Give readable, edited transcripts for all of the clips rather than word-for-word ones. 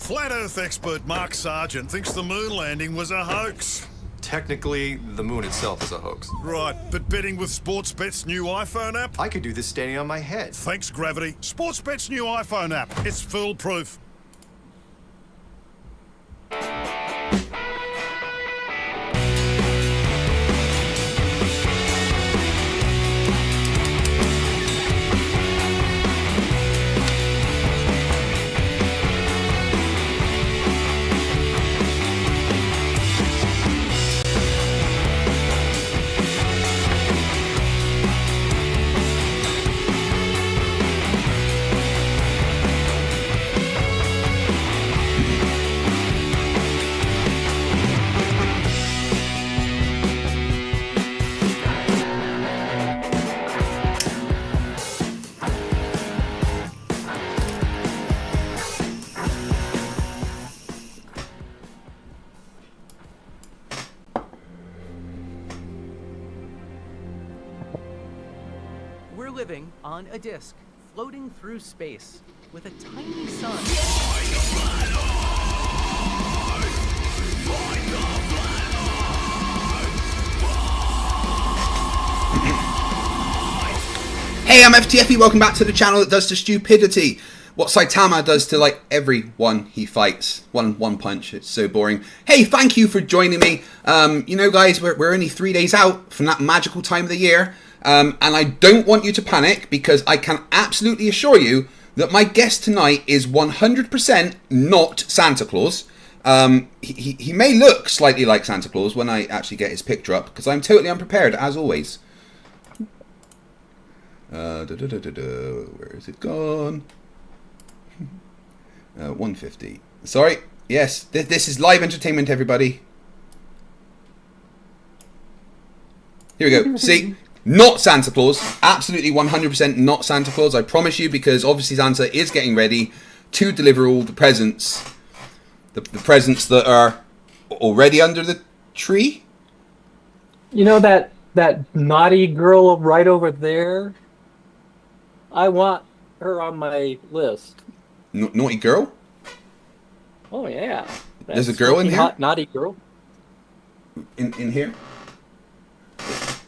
Flat Earth expert Mark Sargent thinks the moon landing was a hoax. Technically, the moon itself is a hoax. Right, but betting with Sportsbet's new iPhone app? I could do this standing on my head. Thanks, Gravity. Sportsbet's new iPhone app. It's foolproof. We're living on a disk, floating through space, with a tiny sun. Hey, I'm FTFE, welcome back to the channel that does to stupidity what Saitama does to, like, everyone he fights. One punch, it's so boring. Hey, thank you for joining me. You know, guys, we're only 3 days out from that magical time of the year. And I don't want you to panic, because I can absolutely assure you that my guest tonight is 100% not Santa Claus. He may look slightly like Santa Claus when I actually get his picture up, because I'm totally unprepared, as always. Where is it gone? 150. Sorry. Yes, this is live entertainment, everybody. Here we go. See? Not Santa Claus. Absolutely 100% not Santa Claus, I promise you, because obviously Santa is getting ready to deliver all the presents. The presents that are already under the tree. You know that naughty girl right over there? I want her on my list. Naughty girl? Oh, yeah. There's a girl in here? Hot, naughty girl? In here?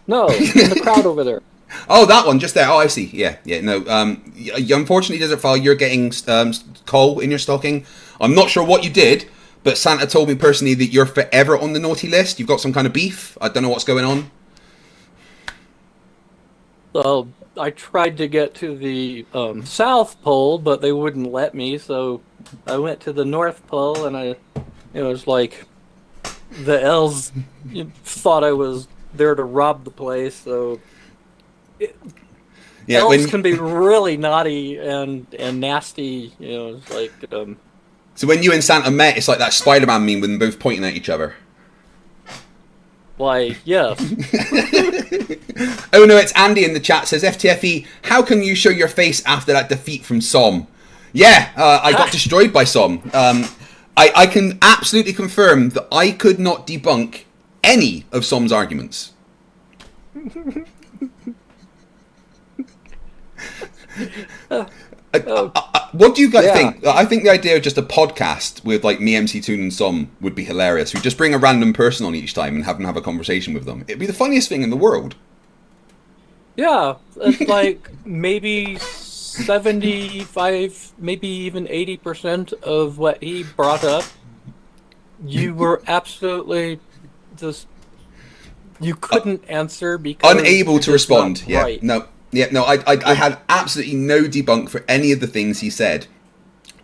No, in the crowd over there. Oh, that one, just there. Oh, I see. Yeah, no. Unfortunately, Desertphile, you're getting coal in your stocking. I'm not sure what you did, but Santa told me personally that you're forever on the naughty list. You've got some kind of beef. I don't know what's going on. So I tried to get to the South Pole, but they wouldn't let me, so I went to the North Pole, and it was like the elves thought I was there to rob the place, so elves can be really naughty and nasty, it's like So when you and Santa met, it's like that Spider-Man meme with them both pointing at each other. Why, yes. Oh no, it's Andy in the chat, says, FTFE, how can you show your face after that defeat from Som? Yeah, I got destroyed by Som. I can absolutely confirm that I could not debunk any of Som's arguments. What do you guys think? I think the idea of just a podcast with like me, MC Toon, and Som would be hilarious. We just bring a random person on each time and have them have a conversation with them. It'd be the funniest thing in the world. Yeah, it's like maybe 75, maybe even 80% of what he brought up, you were absolutely just, you couldn't answer because unable to respond. Yeah, right. No, I had absolutely no debunk for any of the things he said.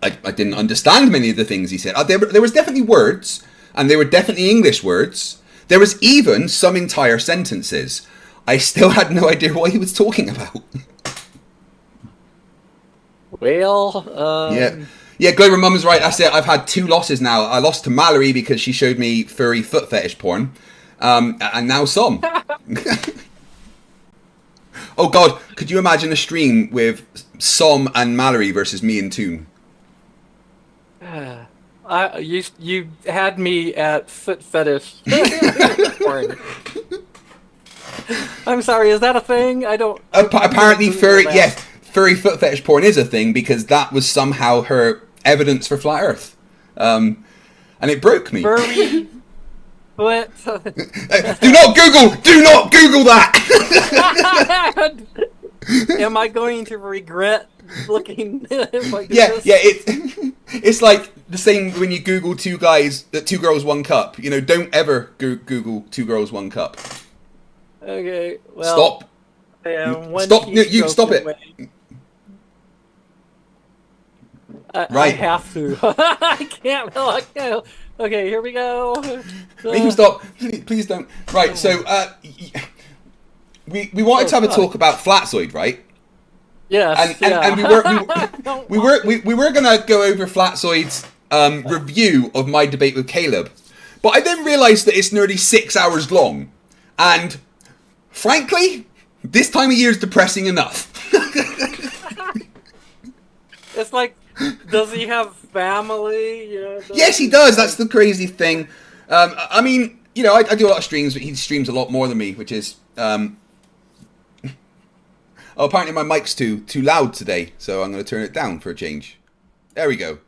I didn't understand many of the things he said. There was definitely words, and they were definitely English words. There was even some entire sentences. I still had no idea what he was talking about. Well, Yeah, Glover Mum is right. That's it. I've had 2 losses now. I lost to Mallory because she showed me furry foot fetish porn. And now Som. Oh God, could you imagine a stream with Som and Mallory versus me and Toon? You had me at foot fetish. I'm sorry, is that a thing? I don't... Apparently furry foot fetish porn is a thing because that was somehow her evidence for Flat Earth. and it broke me. Furry foot. Do not Google that. Am I going to regret looking like Yeah, this? yeah. It's like the same when you Google two girls, one cup. You know, don't ever Google 2 girls, 1 cup. Okay, well. Stop. I am one Stop. No, you keystroke stop it. away. I Right. have to. I can't. I can't. Okay, here we go. Make him stop. Please don't. Right. So, we wanted to have a talk about Flatzoid, right? Yes. And we were gonna go over Flatzoid's review of my debate with Caleb, but I then realised that it's nearly 6 hours long, and frankly, this time of year is depressing enough. It's like, does he have family? You know, Yes, he does. That's the crazy thing. I mean, you know, I do a lot of streams, but he streams a lot more than me, which is. Oh, apparently my mic's too loud today, so I'm going to turn it down for a change. There we go.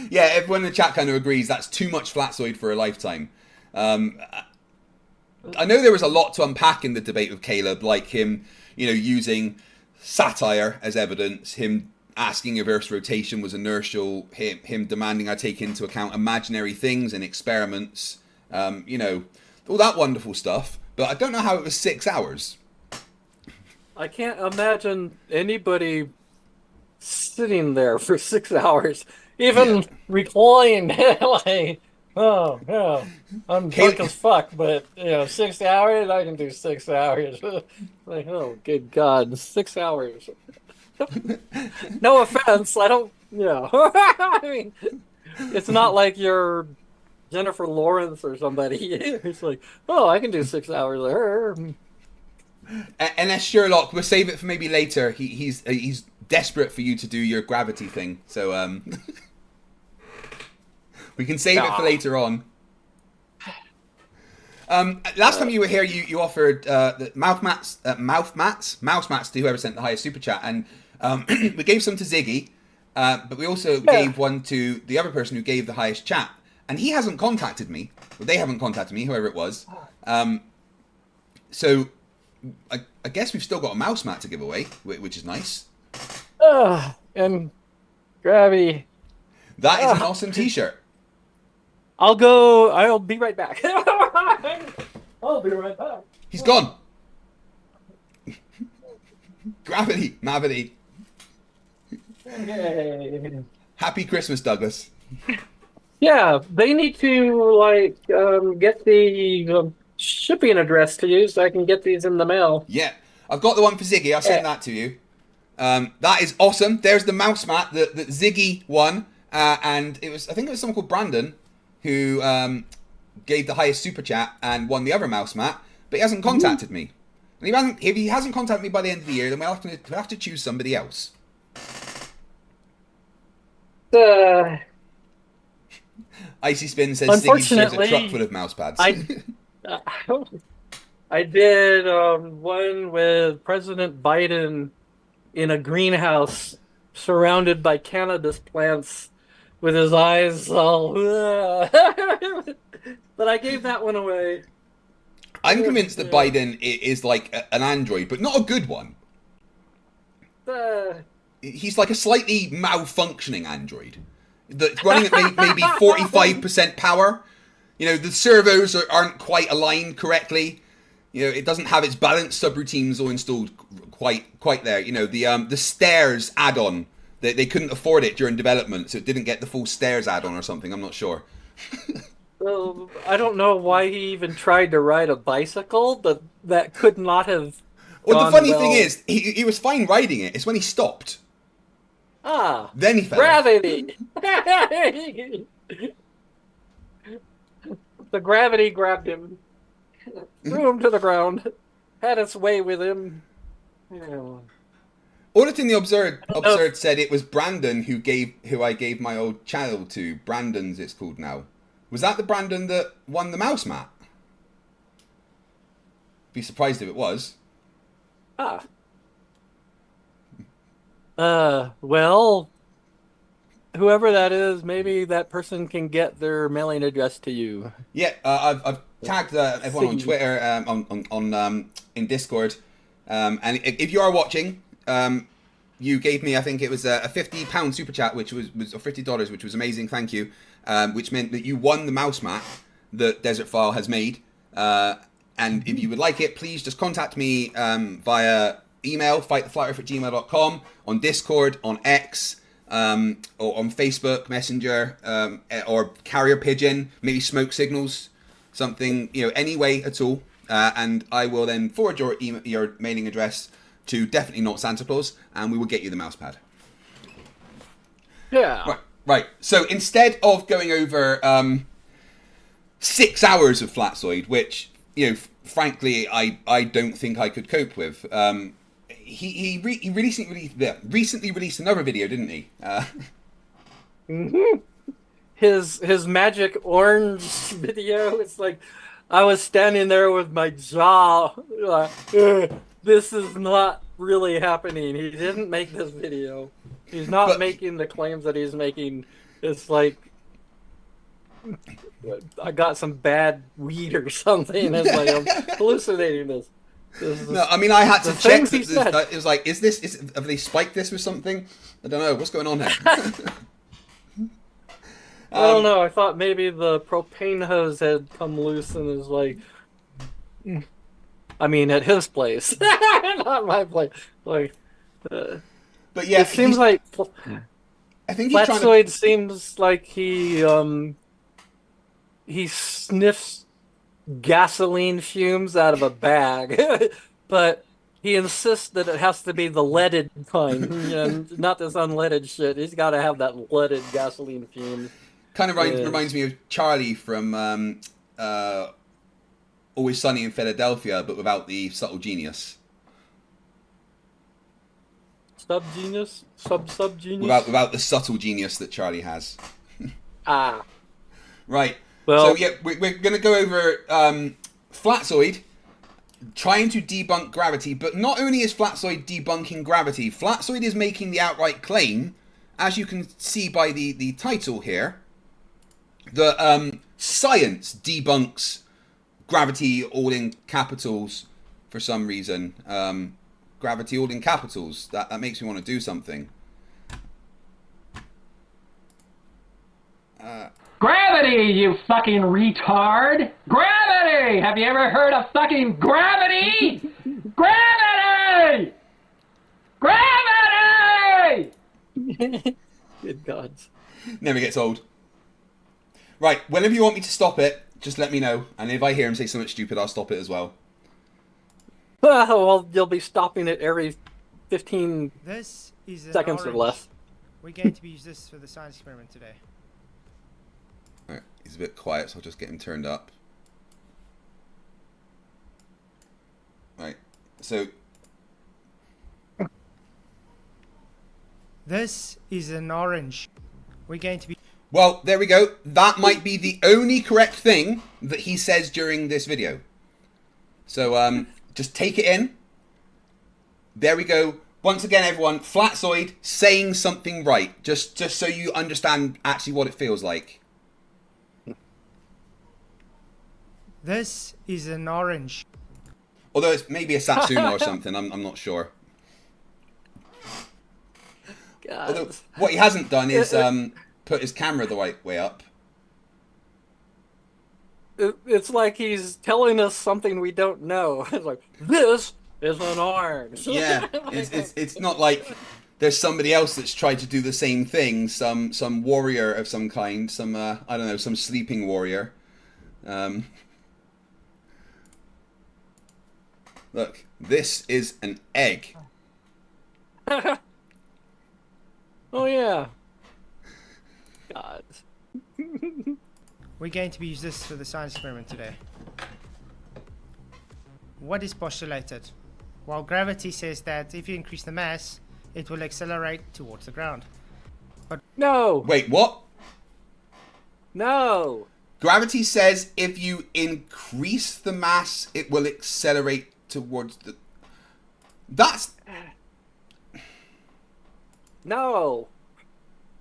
Yeah, everyone in the chat kind of agrees that's too much Flatzoid for a lifetime. I know there was a lot to unpack in the debate with Caleb, like him, you know, using satire as evidence, him asking if Earth's rotation was inertial, him demanding I take into account imaginary things and experiments, you know, all that wonderful stuff. But I don't know how it was 6 hours. I can't imagine anybody sitting there for 6 hours, even reclined. Like, oh, no, I'm drunk as fuck, but, you know, 6 hours, I can do 6 hours. Like, oh, good God, 6 hours. No offense, I don't, you know. I mean, it's not like you're Jennifer Lawrence or somebody. It's like, oh, I can do 6 hours of her. And that's Sherlock. We'll save it for maybe later. He's desperate for you to do your gravity thing, so we can save it for later on. Last time you were here, you offered the mouse mats to whoever sent the highest super chat, and we gave some to Ziggy, but we also gave one to the other person who gave the highest chat. And he hasn't contacted me. Well, they haven't contacted me, whoever it was. So, I guess we've still got a mouse mat to give away, which is nice. And Gravity. That is an awesome t-shirt. I'll be right back. I'll be right back. He's gone. Gravity, Mavity. Yay. Happy Christmas, Douglas. Yeah, they need to, like, get the shipping address to you so I can get these in the mail. Yeah, I've got the one for Ziggy. I'll send that to you. That is awesome. There's the mouse mat that Ziggy won, and I think it was someone called Brandon who gave the highest super chat and won the other mouse mat, but he hasn't contacted me. And if he hasn't contacted me by the end of the year, then we'll have to choose somebody else. Icy Spin says Ziggy shares a truck full of mouse pads. I did one with President Biden in a greenhouse surrounded by cannabis plants with his eyes all... But I gave that one away. I'm convinced that Biden is like an android, but not a good one. He's like a slightly malfunctioning android that's running at maybe 45% power. You know, the servos aren't quite aligned correctly. You know, it doesn't have its balance subroutines all installed quite there. You know, the stairs add-on, they couldn't afford it during development, so it didn't get the full stairs add-on or something. I'm not sure. Well, I don't know why he even tried to ride a bicycle, but that could not have. Well, the funny thing is, he was fine riding it. It's when he stopped. Then he fell. Gravity! The gravity grabbed him, threw him to the ground, had its way with him. Auditing the Absurd said it was Brandon who I gave my old channel to. Brandon's it's called now. Was that the Brandon that won the mouse mat? Be surprised if it was. Well, whoever that is, maybe that person can get their mailing address to you. Yeah, I've tagged everyone on See. Twitter, in Discord, and if you are watching, you gave me, I think it was a £50 super chat, which was or $50, which was amazing. Thank you. Which meant that you won the mouse mat that Desertphile has made. And if you would like it, please just contact me via email, fighttheflatref@gmail.com, on Discord, on X, or on Facebook Messenger, or carrier pigeon, maybe smoke signals, something, any way at all. And I will then forward your mailing address to definitely not Santa Claus, and we will get you the mouse pad. Yeah. Right. So instead of going over 6 hours of Flatzoid, which frankly I don't think I could cope with, he recently released another video, didn't he? His magic orange video. It's like I was standing there with my jaw like, this is not really happening. He didn't make this video. He's not making the claims that he's making. It's like I got some bad weed or something. It's like I'm hallucinating this. No, I mean, I had to check. It was like, have they spiked this with something? I don't know. What's going on here? I don't know. I thought maybe the propane hose had come loose and is like, I mean, at his place, not my place. Like, but yeah, it seems like I think he's Flatzoid seems like he sniffs gasoline fumes out of a bag, but he insists that it has to be the leaded kind, and not this unleaded shit. He's got to have that leaded gasoline fume. Kind of reminds me of Charlie from Always Sunny in Philadelphia, but without the subtle genius. Sub-genius? Sub-genius? Without the subtle genius that Charlie has. Right. Well, so yeah, we're going to go over Flatzoid trying to debunk gravity, but not only is Flatzoid debunking gravity, Flatzoid is making the outright claim, as you can see by the title here, that science debunks gravity all in capitals for some reason. Gravity all in capitals. That makes me want to do something. Gravity, you fucking retard! Gravity! Have you ever heard of fucking gravity? Gravity! Gravity! good gods. Never gets old. Right, whenever you want me to stop it, just let me know. And if I hear him say something stupid, I'll stop it as well. Well, you'll be stopping it every 15 This is an seconds or orange. less. We're going to use this for the science experiment today. Alright, he's a bit quiet, so I'll just get him turned up. Right, so... This is an orange. We're going to be... Well, there we go. That might be the only correct thing that he says during this video. So, just take it in. There we go. Once again, everyone, Flatzoid saying something right. Just so you understand actually what it feels like. This is an orange. Although it's maybe a Satsuma or something, I'm not sure. God. Although, what he hasn't done is put his camera the right way up. It's like he's telling us something we don't know. It's like, this is an orange. Yeah, it's not like there's somebody else that's tried to do the same thing. Some warrior of some kind. Some I don't know, some sleeping warrior. Look, this is an egg. Oh yeah. God. We're going to use this for the science experiment today. What is postulated? While gravity says that if you increase the mass, it will accelerate towards the ground. No. Wait, what? No. Gravity says if you increase the mass, it will accelerate towards the... That's... No.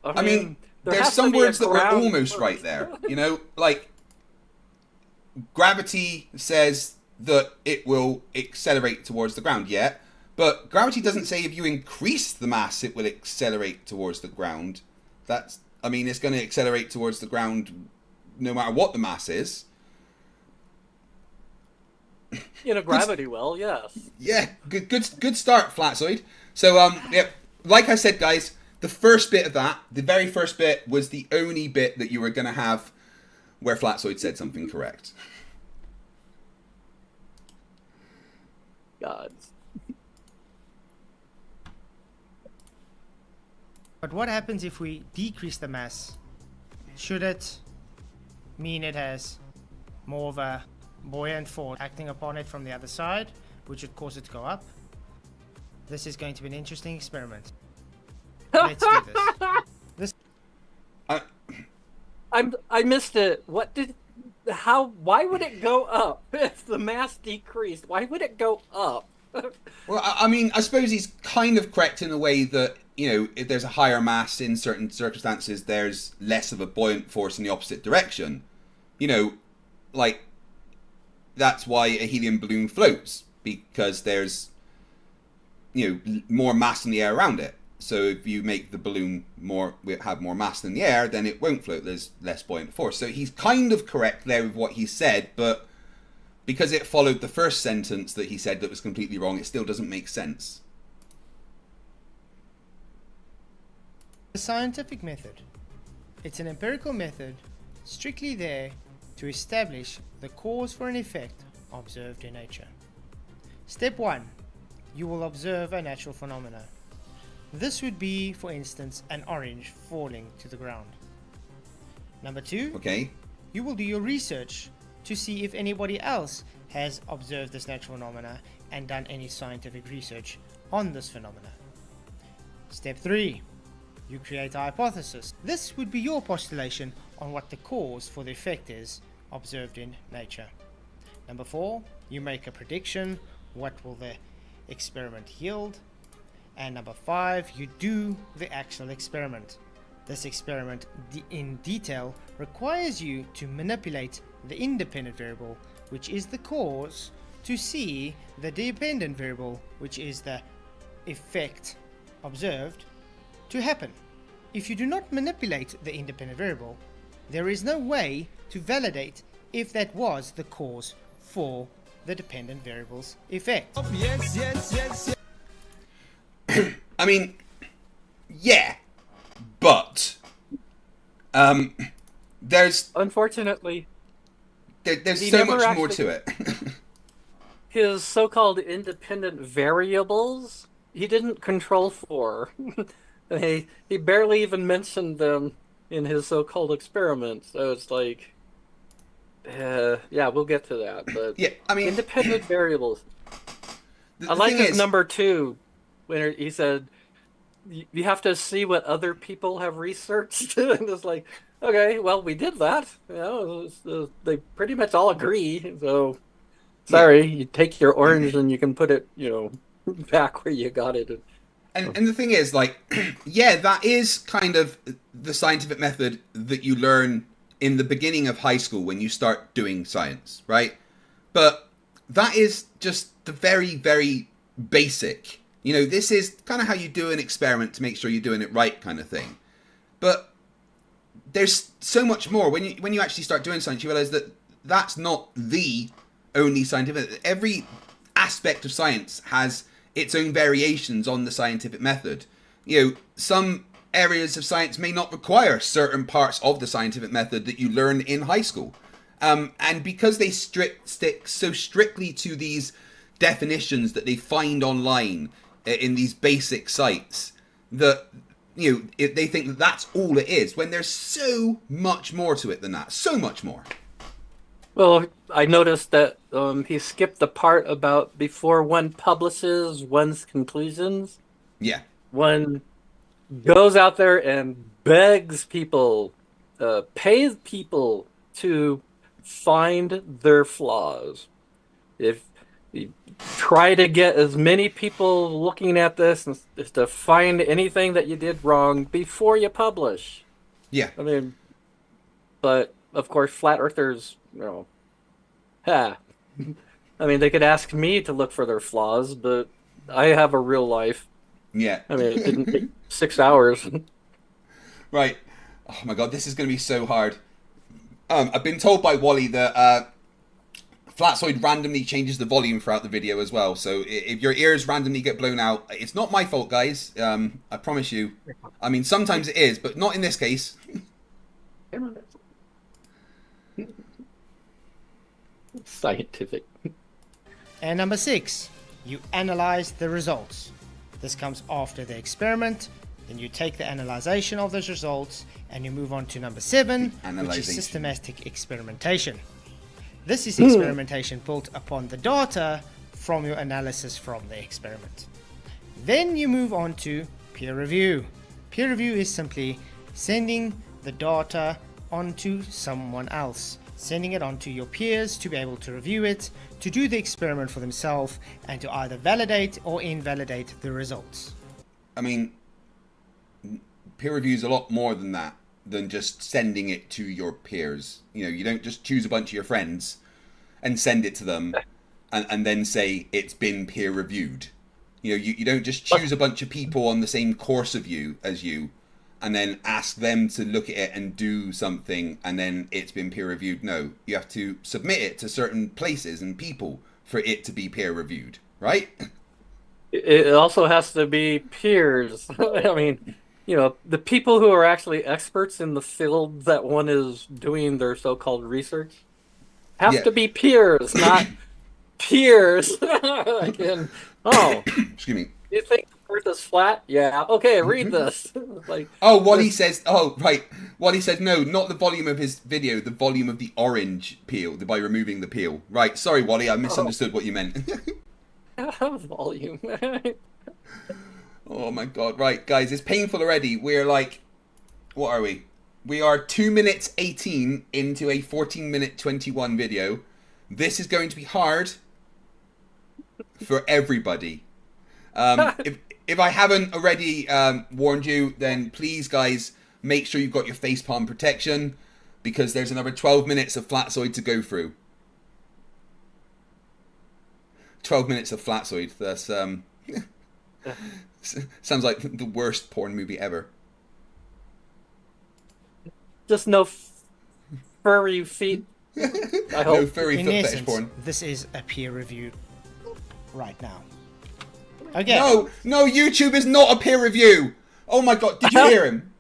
I mean, there there's has to some be a words that were ground almost first. right there. You know, like gravity says that it will accelerate towards the ground, yeah, but gravity doesn't say if you increase the mass it will accelerate towards the ground. That's, I mean, it's going to accelerate towards the ground no matter what the mass is. In a gravity well, yes. Yeah, good start, Flatzoid. So, yeah, like I said, guys, the first bit of that, the very first bit, was the only bit that you were going to have where Flatzoid said something correct. Gods. But what happens if we decrease the mass? Should it mean it has more of a buoyant force acting upon it from the other side, which would cause it to go up? This is going to be an interesting experiment. Let's do this. I missed it. Why would it go up if the mass decreased? Why would it go up? Well, I mean, I suppose he's kind of correct in a way that, you know, if there's a higher mass in certain circumstances, there's less of a buoyant force in the opposite direction. You know, like, that's why a helium balloon floats, because there's, you know, more mass in the air around it. So if you make the balloon have more mass in the air, then it won't float. There's less buoyant force. So he's kind of correct there with what he said, but because it followed the first sentence that he said that was completely wrong, it still doesn't make sense. The scientific method. It's an empirical method strictly there to establish the cause for an effect observed in nature. Step 1. You will observe a natural phenomena. This would be, for instance, an orange falling to the ground. Number 2. Okay. You will do your research to see if anybody else has observed this natural phenomena and done any scientific research on this phenomena. Step 3. You create a hypothesis. This would be your postulation on what the cause for the effect is observed in nature. Number 4. You make a prediction. What will the experiment yield? And number 5. You do the actual experiment. This experiment in detail requires you to manipulate the independent variable, which is the cause, to see the dependent variable, which is the effect observed, to happen. If you do not manipulate the independent variable, there is no way to validate if that was the cause for the dependent variable's effect. I mean, yeah, but there's Unfortunately, there's he so never much more actually- to it. his so-called independent variables, he didn't control for. He barely even mentioned them in his so-called experiment. So it's like, yeah, we'll get to that. But Yeah, I mean, independent variables. I the like thing his is, number 2, when he said, you have to see what other people have researched. And it's like, okay, well, we did that. You know, they pretty much all agree. So, sorry, you take your orange and you can put it, you know, back where you got it. And the thing is, like, yeah, that is kind of the scientific method that you learn in the beginning of high school when you start doing science, right? But that is just the very, very basic. You know, this is kind of how you do an experiment to make sure you're doing it right, kind of thing. But there's so much more. When you actually start doing science, you realize that that's not the only scientific. Every aspect of science has its own variations on the scientific method. You know, some areas of science may not require certain parts of the scientific method that you learn in high school. And because they stick so strictly to these definitions that they find online in these basic sites, that, you know, they think that that's all it is, when there's so much more to it than that. So much more. Well, I noticed that he skipped the part about before one publishes one's conclusions. Yeah. One goes out there and begs people, pays people to find their flaws. If You try to get as many people looking at this and to find anything that you did wrong before you publish. Yeah. I mean, but of course, flat earthers, ha. I mean, they could ask me to look for their flaws, but I have a real life. Yeah. I mean, it didn't take 6 hours. Right. Oh my god, this is going to be so hard. I've been told by Wally that Flatzoid randomly changes the volume throughout the video as well. So if your ears randomly get blown out, it's not my fault, guys. I promise you. I mean, sometimes it is, but not in this case. Scientific. And number 6, you analyze the results. This comes after the experiment. Then you take the analyzation of those results and you move on to number 7, which is Analyzation. systematic experimentation. This is experimentation built upon the data from your analysis from the experiment. Then you move on to peer review. Peer review is simply sending the data onto someone else, sending it onto your peers to be able to review it, to do the experiment for themselves, and to either validate or invalidate the results. I mean, peer review is a lot more than that, than just sending it to your peers. You know, you don't just choose a bunch of your friends and send it to them and then say it's been peer reviewed. You know, you don't just choose a bunch of people on the same course of you as you and then ask them to look at it and do something and then it's been peer reviewed. No, you have to submit it to certain places and people for it to be peer reviewed, right? It also has to be peers. I mean, the people who are actually experts in the field that one is doing their so-called research have to be peers, not peers. Again, Excuse me. you think the Earth is flat? Yeah. Okay, read this. Like, oh, Wally says. Oh, right. Wally said no, not the volume of his video, the volume of the orange peel by removing the peel. Right. Sorry, Wally. I misunderstood what you meant. volume. Oh my god. Right, guys, it's painful already. We're like, what are we? We are 2 minutes 18 into a 14-minute 21 video. This is going to be hard for everybody. If I haven't already warned you, then please, guys, make sure you've got your facepalm protection because there's another 12 minutes of Flatzoid to go through. 12 minutes of Flatzoid. That's sounds like the worst porn movie ever. Just no furry feet. I hope. No furry In foot fetish essence, porn. this is a peer review right now. Okay. No, YouTube is not a peer review. Oh my god, did you hear him?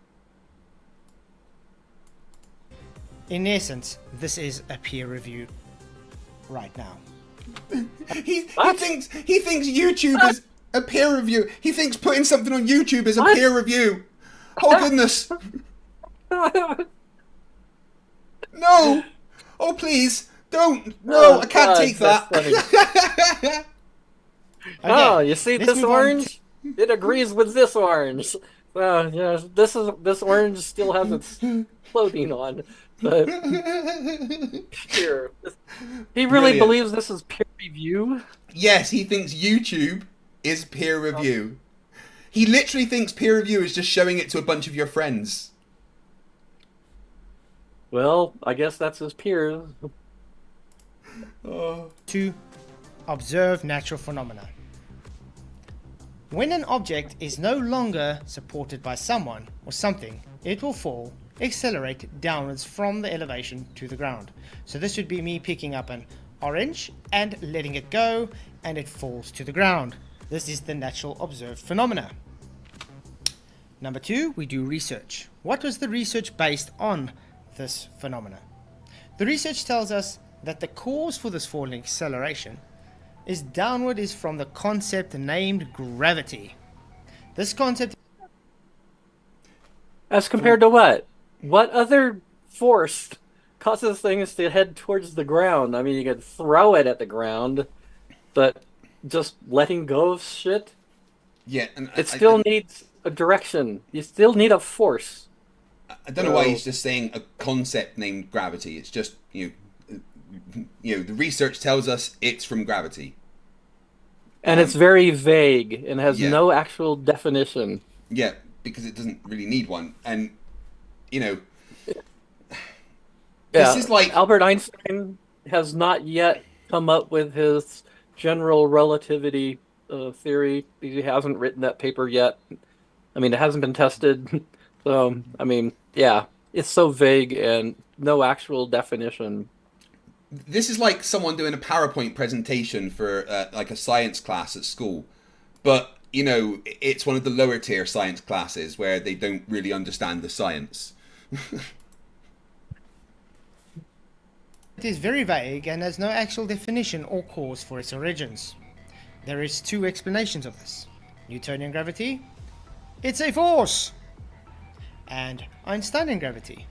In essence, this is a peer review right now. He thinks YouTube is a peer review. He thinks putting something on YouTube is a peer review. Oh goodness. No. Oh please, don't. No, I can't take that. Okay, Oh, you see let's this move on orange? It agrees with this orange. Well, yeah, this orange still has its clothing on, but here, he really Brilliant. believes this is peer review. Yes, he thinks YouTube is peer review. He literally thinks peer review is just showing it to a bunch of your friends. Well, I guess that's his peers. to observe natural phenomena. When an object is no longer supported by someone or something, it will fall, accelerate downwards from the elevation to the ground. So this would be me picking up an orange and letting it go, and it falls to the ground. This is the natural observed phenomena. Number 2, we do research. What was the research based on this phenomena? The research tells us that the cause for this falling acceleration is from the concept named gravity. This concept, As compared to what? What other force causes things to head towards the ground? I mean, you could throw it at the ground, but just letting go of shit? Yeah, and It still needs a direction. You still need a force. I don't know why he's just saying a concept named gravity. It's just the research tells us it's from gravity. And it's very vague and has yeah. no actual definition. Yeah, because it doesn't really need one. And, you know, Yeah, this is like... Albert Einstein has not yet come up with his general relativity theory. He hasn't written that paper yet. I mean, it hasn't been tested. So, I mean, yeah, it's so vague and no actual definition. This is like someone doing a PowerPoint presentation for like a science class at school. But, you know, it's one of the lower tier science classes where they don't really understand the science. It is very vague and has no actual definition or cause for its origins. There is two explanations of this. Newtonian gravity, it's a force. And Einsteinian gravity,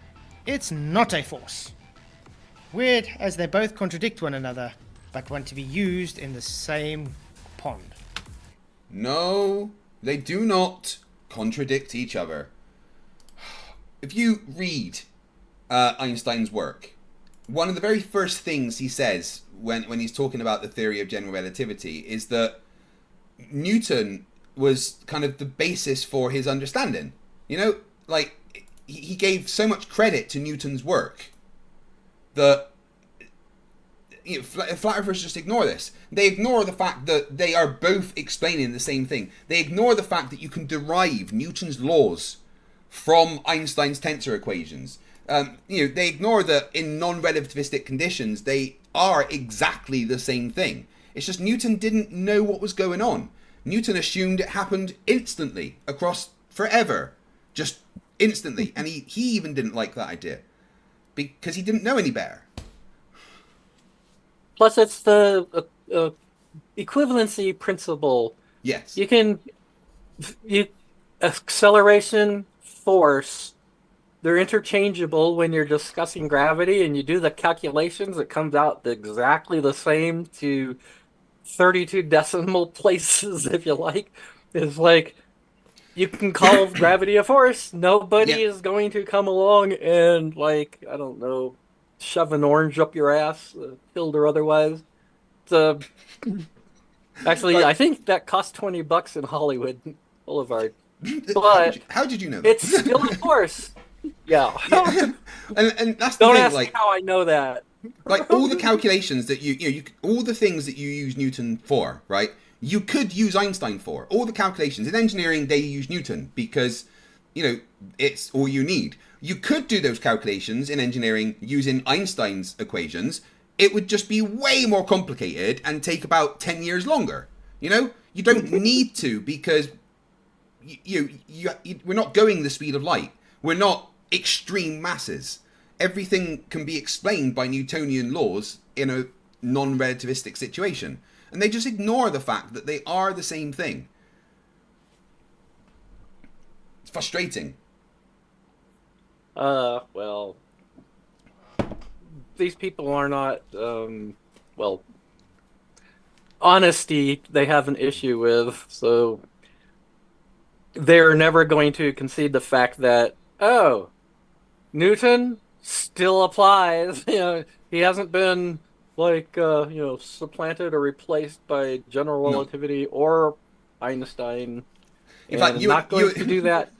it's not a force. Weird as they both contradict one another, but want to be used in the same pond. No, they do not contradict each other. If you read Einstein's work, one of the very first things he says when he's talking about the theory of general relativity is that Newton was kind of the basis for his understanding. You know, like, he gave so much credit to Newton's work that, you know, flat earthers just ignore this. They ignore the fact that they are both explaining the same thing. They ignore the fact that you can derive Newton's laws from Einstein's tensor equations. You know, they ignore that in non-relativistic conditions they are exactly the same thing. It's just Newton didn't know what was going on. Newton assumed it happened instantly across forever, just instantly, and he even didn't like that idea because he didn't know any better. Plus, it's the equivalency principle. Yes. Acceleration, force, they're interchangeable when you're discussing gravity, and you do the calculations, it comes out exactly the same to 32 decimal places, if you like. It's like, you can call gravity a force, nobody is going to come along and, like, I don't know, shove an orange up your ass, filled or otherwise. Actually, I think that cost $20 in Hollywood Boulevard. But how did you know that? It's still a force. Yeah. And that's the Don't thing, ask like, how I know that. Like, all the calculations that you all the things that you use Newton for, right? You could use Einstein for. All the calculations in engineering, they use Newton because, you know, it's all you need. You could do those calculations in engineering using Einstein's equations. It would just be way more complicated and take about 10 years longer. You know, you don't need to, because we're not going the speed of light. We're not extreme masses. Everything can be explained by Newtonian laws in a non-relativistic situation. And they just ignore the fact that they are the same thing. It's frustrating. Well, these people are not, well, honesty they have an issue with, so they're never going to concede the fact that, oh, Newton still applies. You know, he hasn't been, like, supplanted or replaced by general relativity or Einstein. In fact, I'm not going to do that.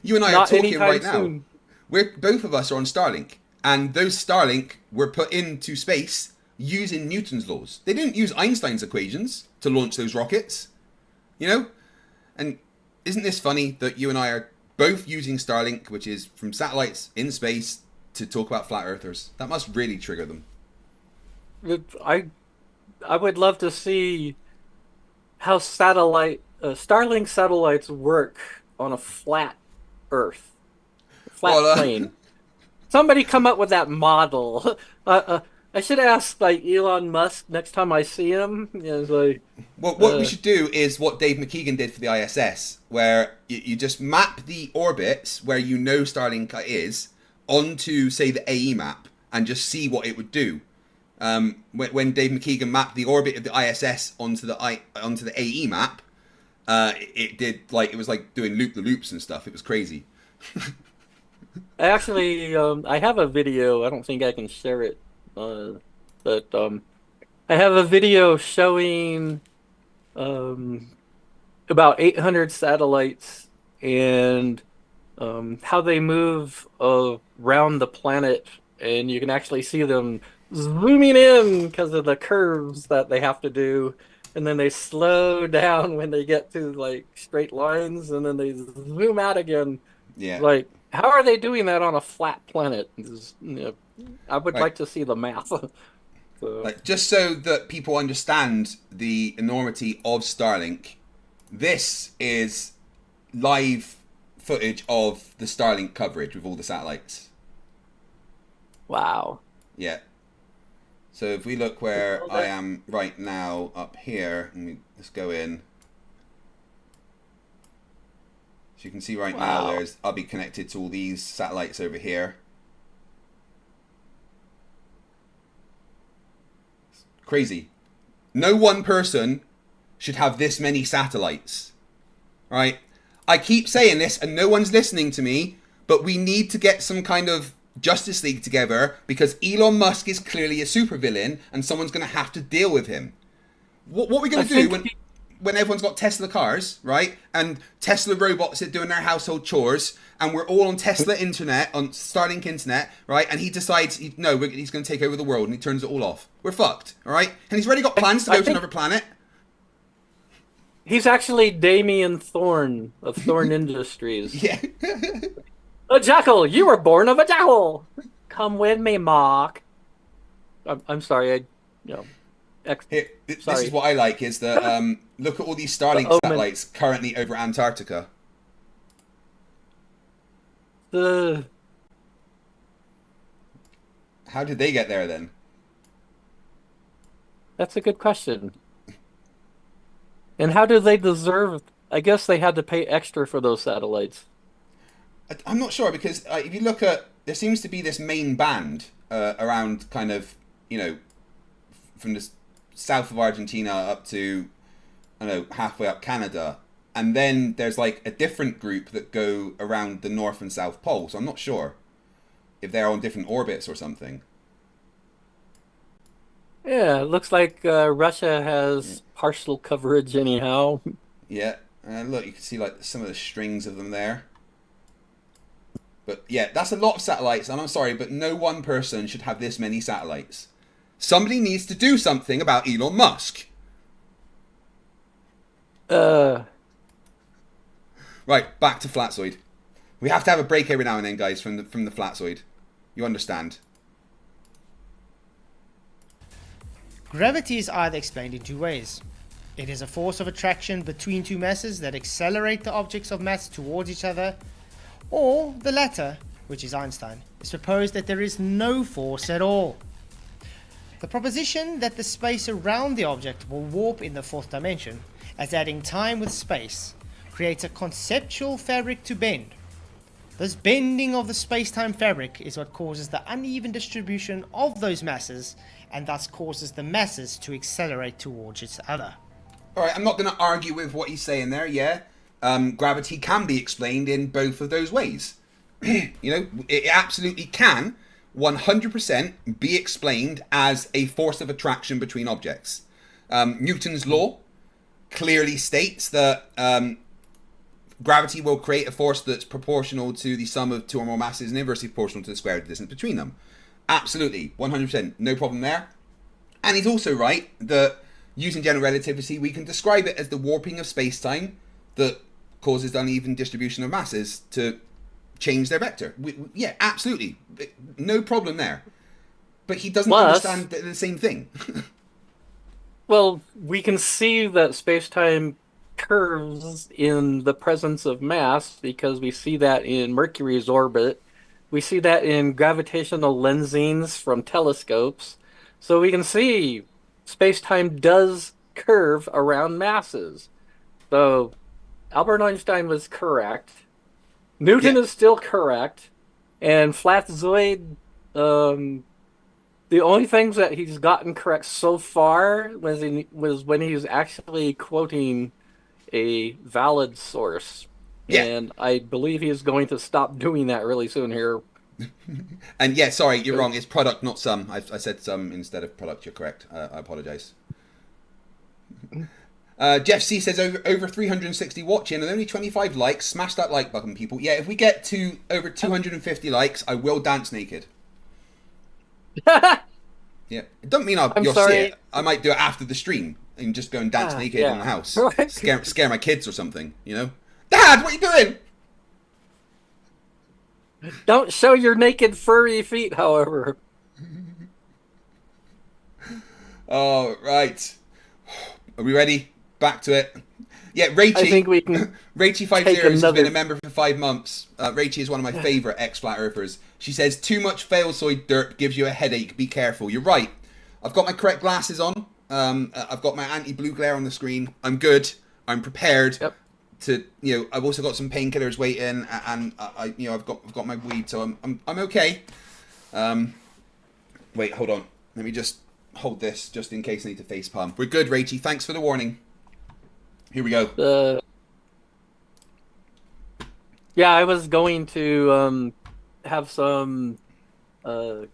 You and I are talking right soon. now. Both of us are on Starlink, and those Starlink were put into space using Newton's laws. They didn't use Einstein's equations to launch those rockets, you know? And isn't this funny that you and I are both using Starlink, which is from satellites in space, to talk about flat earthers? That must really trigger them. I would love to see how Starlink satellites work on a flat Earth, plane. Somebody come up with that model. I should ask, like, Elon Musk next time I see him. It's like, well, what we should do is what Dave McKeegan did for the ISS, where you just map the orbits where you know Starlink is onto, say, the AE map, and just see what it would do. When Dave McKeegan mapped the orbit of the ISS onto the AE map, it did, like, it was like doing loop-the-loops and stuff. It was crazy. Actually, I have a video. I don't think I can share it, but I have a video showing about 800 satellites and how they move around the planet, and you can actually see them zooming in because of the curves that they have to do, and then they slow down when they get to like straight lines, and then they zoom out again. Yeah. Like, how are they doing that on a flat planet? I would Right. like to see the math. So, Like, just so that people understand the enormity of Starlink, this is live footage of the Starlink coverage with all the satellites. wow. Yeah. So if we look where I am right now up here, and let's go in. So you can see right now Wow. I'll be connected to all these satellites over here. Crazy. No one person should have this many satellites. Right? I keep saying this and no one's listening to me, but we need to get some kind of Justice League together because Elon Musk is clearly a supervillain and someone's going to have to deal with him. What are we going to do when everyone's got Tesla cars, right? And Tesla robots are doing their household chores, and we're all on Tesla internet, on Starlink internet, right? And he decides, he's going to take over the world, and he turns it all off. We're fucked, all right? And he's already got plans to go to another planet. He's actually Damien Thorne of Thorne Industries. Yeah. A jackal! You were born of a jackal! Come with me, Mark. I'm sorry, Here, this sorry. is what I like, is that, look at all these Starlink satellites currently over Antarctica. How did they get there then? That's a good question. And how do they deserve? I guess they had to pay extra for those satellites. I'm not sure, because if you look at, there seems to be this main band around kind of, from the south of Argentina up to, I don't know, halfway up Canada. And then there's like a different group that go around the North and South Pole. So I'm not sure if they're on different orbits or something. Yeah, it looks like Russia has partial coverage anyhow. Yeah, look, you can see like some of the strings of them there. But yeah, that's a lot of satellites, and I'm sorry, but no one person should have this many satellites. Somebody needs to do something about Elon Musk. Right, back to Flatzoid. We have to have a break every now and then, guys, from the Flatzoid. You understand? Gravity is either explained in two ways. It is a force of attraction between two masses that accelerate the objects of mass towards each other, or the latter, which is Einstein, is proposed that there is no force at all. The proposition that the space around the object will warp in the fourth dimension, as adding time with space, creates a conceptual fabric to bend. This bending of the space-time fabric is what causes the uneven distribution of those masses, and thus causes the masses to accelerate towards each other. Alright, I'm not going to argue with what he's saying there, yeah. Gravity can be explained in both of those ways. It absolutely can 100% be explained as a force of attraction between objects. Newton's law clearly states that gravity will create a force that's proportional to the sum of two or more masses and inversely proportional to the square of the distance between them. Absolutely, 100%, no problem there. And he's also right that using general relativity, we can describe it as the warping of space-time that causes uneven distribution of masses to change their vector. Yeah, absolutely, no problem there. But he doesn't understand the same thing. Well, we can see that space-time curves in the presence of mass because we see that in Mercury's orbit. We see that in gravitational lensings from telescopes. So we can see space-time does curve around masses. So Albert Einstein was correct. Newton is still correct. And Flatzoid, the only things that he's gotten correct so far was when he was actually quoting a valid source. Yeah. And I believe he is going to stop doing that really soon here. And yeah, sorry, you're wrong. It's product, not sum. I said sum instead of product. You're correct. I apologize. Jeff C says over 360 watching and only 25 likes. Smash that like button, people. Yeah, if we get to over 250 likes, I will dance naked. Yeah, it doesn't mean you'll sorry. see it. I might do it after the stream and just go and dance naked in the house. Scare my kids or something, you know? Dad, what are you doing? Don't show your naked furry feet, however. Oh, right. Are we ready? Back to it. Yeah, Rachie. I think we can. Rachie50 has been a member for 5 months. Rachie is one of my favourite ex-Flat Earthers. She says, too much Flatzoid dirt gives you a headache. Be careful. You're right. I've got my correct glasses on. I've got my anti-blue glare on the screen. I'm good. I'm prepared. Yep. To, you know, I've also got some painkillers waiting, and I've got my weed, so I'm okay. Wait, hold on. Let me just hold this just in case I need to facepalm. We're good, Rachie. Thanks for the warning. Here we go. Yeah, I was going to have some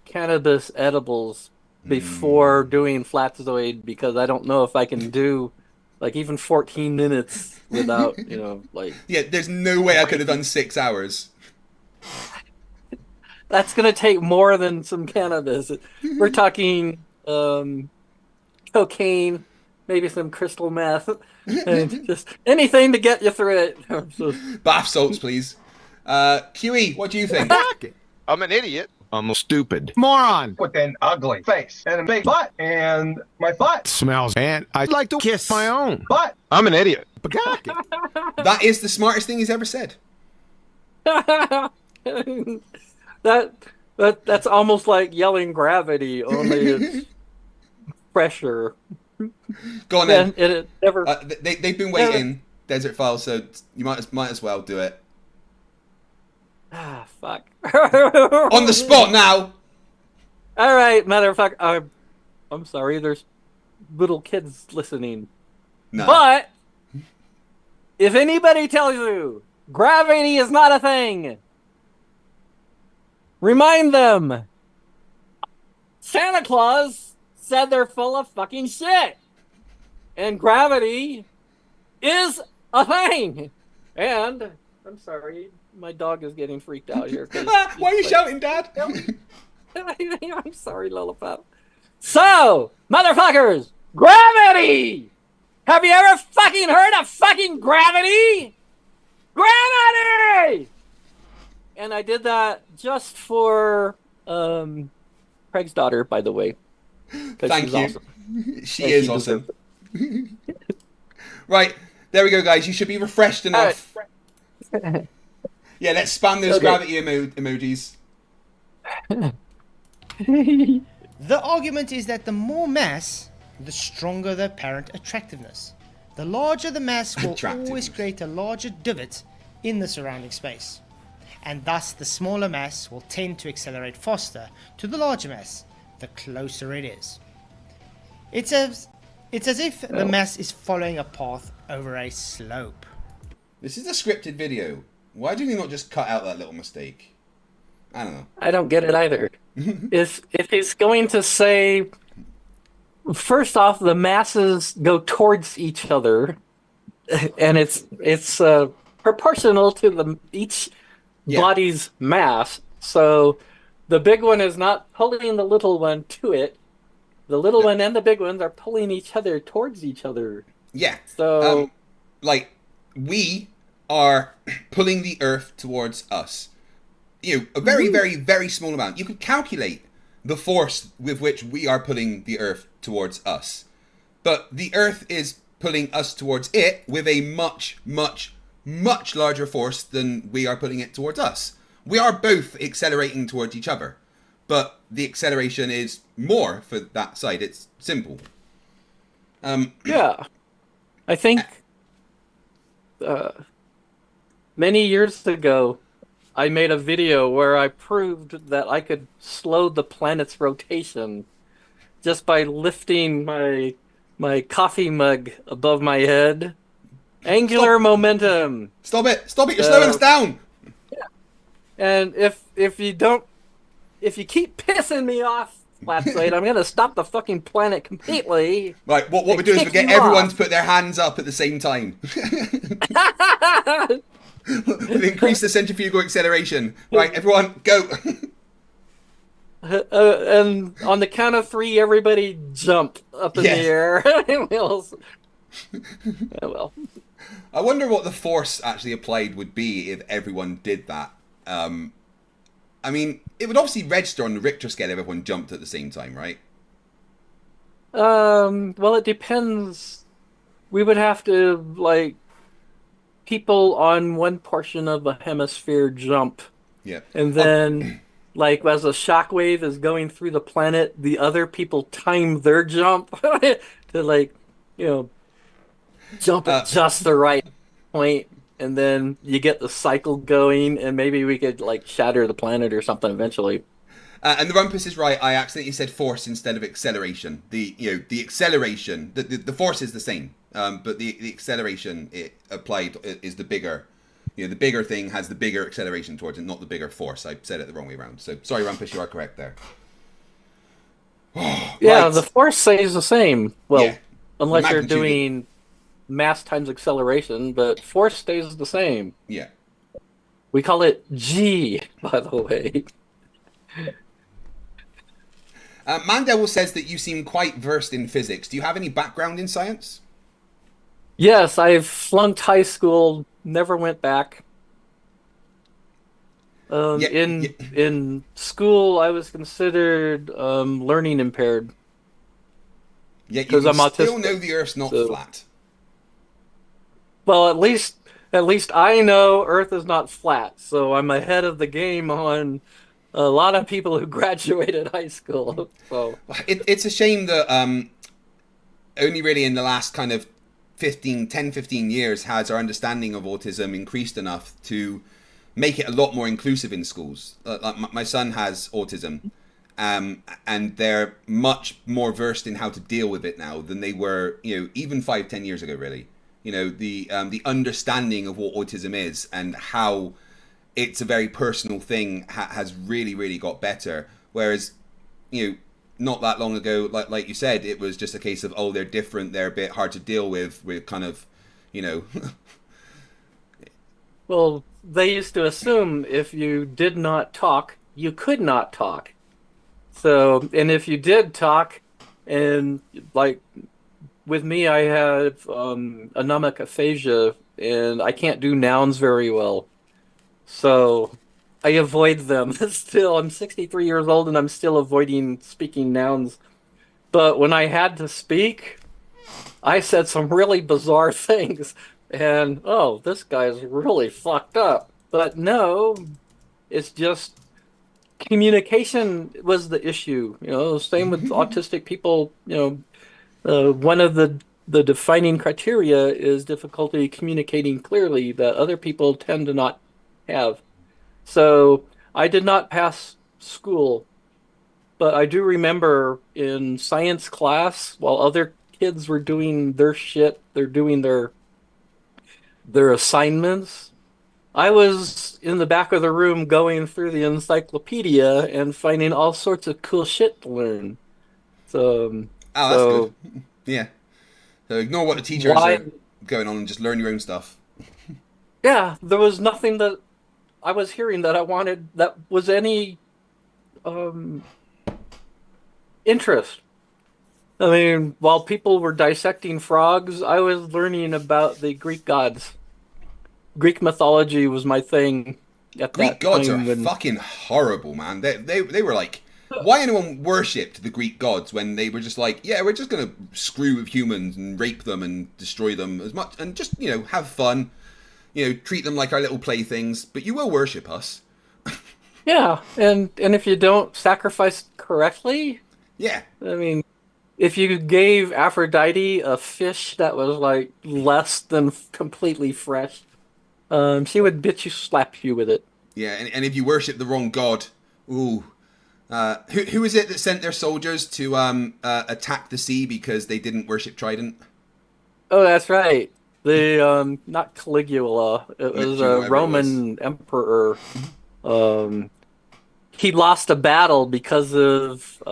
cannabis edibles before doing Flatzoid because I don't know if I can do like even 14 minutes without, you know, like... Yeah, there's no way I could have done 6 hours. That's going to take more than some cannabis. We're talking cocaine, maybe some crystal meth, and just anything to get you through it. So, Bath salts, please. QE, what do you think? I'm an idiot. I'm stupid. Moron with an ugly face and a big butt, and my butt Smells. And I'd like to kiss my own. butt. I'm an idiot. That is the smartest thing he's ever said. that's almost like yelling gravity, only it's pressure. Go on then. It never. They've been waiting, Desertphile, so you might as well do it. Ah, fuck. On the spot now. All right, motherfucker. I'm sorry. There's little kids listening. No. But if anybody tells you gravity is not a thing, remind them. Santa Claus said they're full of fucking shit, and gravity is a thing. And I'm sorry. My dog is getting freaked out here. Why are you shouting, Dad? I'm sorry, Lullapup. So, motherfuckers, gravity! Have you ever fucking heard of fucking gravity? Gravity! And I did that just for Craig's daughter, by the way. Thank she's you. Awesome. She is awesome. Right, there we go, guys. You should be refreshed enough. Right. Yeah, let's spam those gravity emojis. The argument is that the more mass, the stronger the apparent attractiveness. The larger the mass will always create a larger divot in the surrounding space, and thus the smaller mass will tend to accelerate faster to the larger mass the closer it is. It's as if the mass is following a path over a slope. This is a scripted video. Why do we not just cut out that little mistake? I don't know. I don't get it either. If he's going to say, first off, the masses go towards each other, and it's proportional to each body's mass. So the big one is not pulling the little one to it. The little one and the big ones are pulling each other towards each other. Yeah. So, we are pulling the Earth towards us. You know, a very, very, very small amount. You could calculate the force with which we are pulling the Earth towards us. But the Earth is pulling us towards it with a much, much, much larger force than we are pulling it towards us. We are both accelerating towards each other, but the acceleration is more for that side. It's simple. Yeah. I think many years ago, I made a video where I proved that I could slow the planet's rotation just by lifting my coffee mug above my head. Angular momentum. Stop it! Stop it! You're slowing us down. Yeah. And if you keep pissing me off Flatzoid. I'm gonna stop the fucking planet completely. Right, what we're doing is we get everyone to put their hands up at the same time. We've increased the centrifugal acceleration. Right, everyone, go. And on the count of 3, everybody jump up in the air. Oh, well. I wonder what the force actually applied would be if everyone did that. I mean, it would obviously register on the Richter scale if everyone jumped at the same time, right? Well, it depends. We would have to, like, people on one portion of a hemisphere jump. Yeah. And then, like, as a shockwave is going through the planet, the other people time their jump to, like, you know, jump at just the right point. And then you get the cycle going, and maybe we could, like, shatter the planet or something eventually. And the Rumpus is right. I accidentally said force instead of acceleration. The acceleration, the force is the same, but the acceleration it applied is the bigger. The bigger thing has the bigger acceleration towards it, not the bigger force. I said it the wrong way around. So sorry, Rumpus, you are correct there. Yeah, the force stays the same. Well, Yeah. unless you're Magnitude. doing mass times acceleration, but force stays the same. Yeah. We call it G, by the way. Mandel says that you seem quite versed in physics. Do you have any background in science? Yes, I've flunked high school, never went back. In school, I was considered learning impaired. Yeah, you 'Cause I'm still autistic, know the Earth's not so- flat. Well, at least I know Earth is not flat, so I'm ahead of the game on a lot of people who graduated high school. So It's a shame that only really in the last kind of 10-15 years has our understanding of autism increased enough to make it a lot more inclusive in schools. Like my son has autism, and they're much more versed in how to deal with it now than they were, even 5-10 years ago, really. The understanding of what autism is and how it's a very personal thing has really, really got better. Whereas, not that long ago, like you said, it was just a case of, oh, they're different, they're a bit hard to deal with. We're kind of, well, they used to assume if you did not talk, you could not talk. So, and if you did talk, and like with me, I have anomic aphasia, and I can't do nouns very well. So I avoid them. Still, I'm 63 years old, and I'm still avoiding speaking nouns. But when I had to speak, I said some really bizarre things. And, oh, this guy's really fucked up. But no, it's just communication was the issue. Same with autistic people. One of the defining criteria is difficulty communicating clearly that other people tend to not have. So I did not pass school, but I do remember in science class, while other kids were doing their shit, they're doing their assignments, I was in the back of the room going through the encyclopedia and finding all sorts of cool shit to learn. So, that's good. Yeah. So ignore what the teachers are going on and just learn your own stuff. Yeah, there was nothing that I was hearing that I wanted that was any interest. I mean, while people were dissecting frogs, I was learning about the Greek gods. Greek mythology was my thing at Greek that gods time are fucking horrible, man. They were like, why anyone worshipped the Greek gods when they were just like, yeah, we're just gonna screw with humans and rape them and destroy them as much and just have fun, treat them like our little playthings, but you will worship us. Yeah, and if you don't sacrifice correctly, yeah, I mean, if you gave Aphrodite a fish that was like less than completely fresh, she would bitch you, slap you with it. Yeah, and if you worship the wrong god, ooh. Who is it that sent their soldiers to attack the sea because they didn't worship Trident? Oh, that's right. The not Caligula. It was a Roman emperor. he lost a battle because of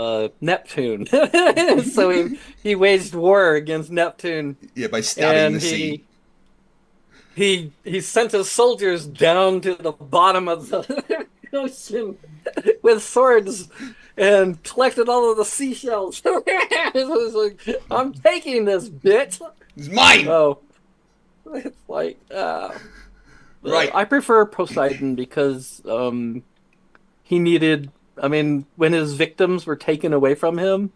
Neptune. So he waged war against Neptune. Yeah, by stabbing and the sea. He sent his soldiers down to the bottom of the ocean with swords and collected all of the seashells. It was like, I'm taking this, bitch. It's mine. So it's like, right. I prefer Poseidon because he needed. I mean, when his victims were taken away from him,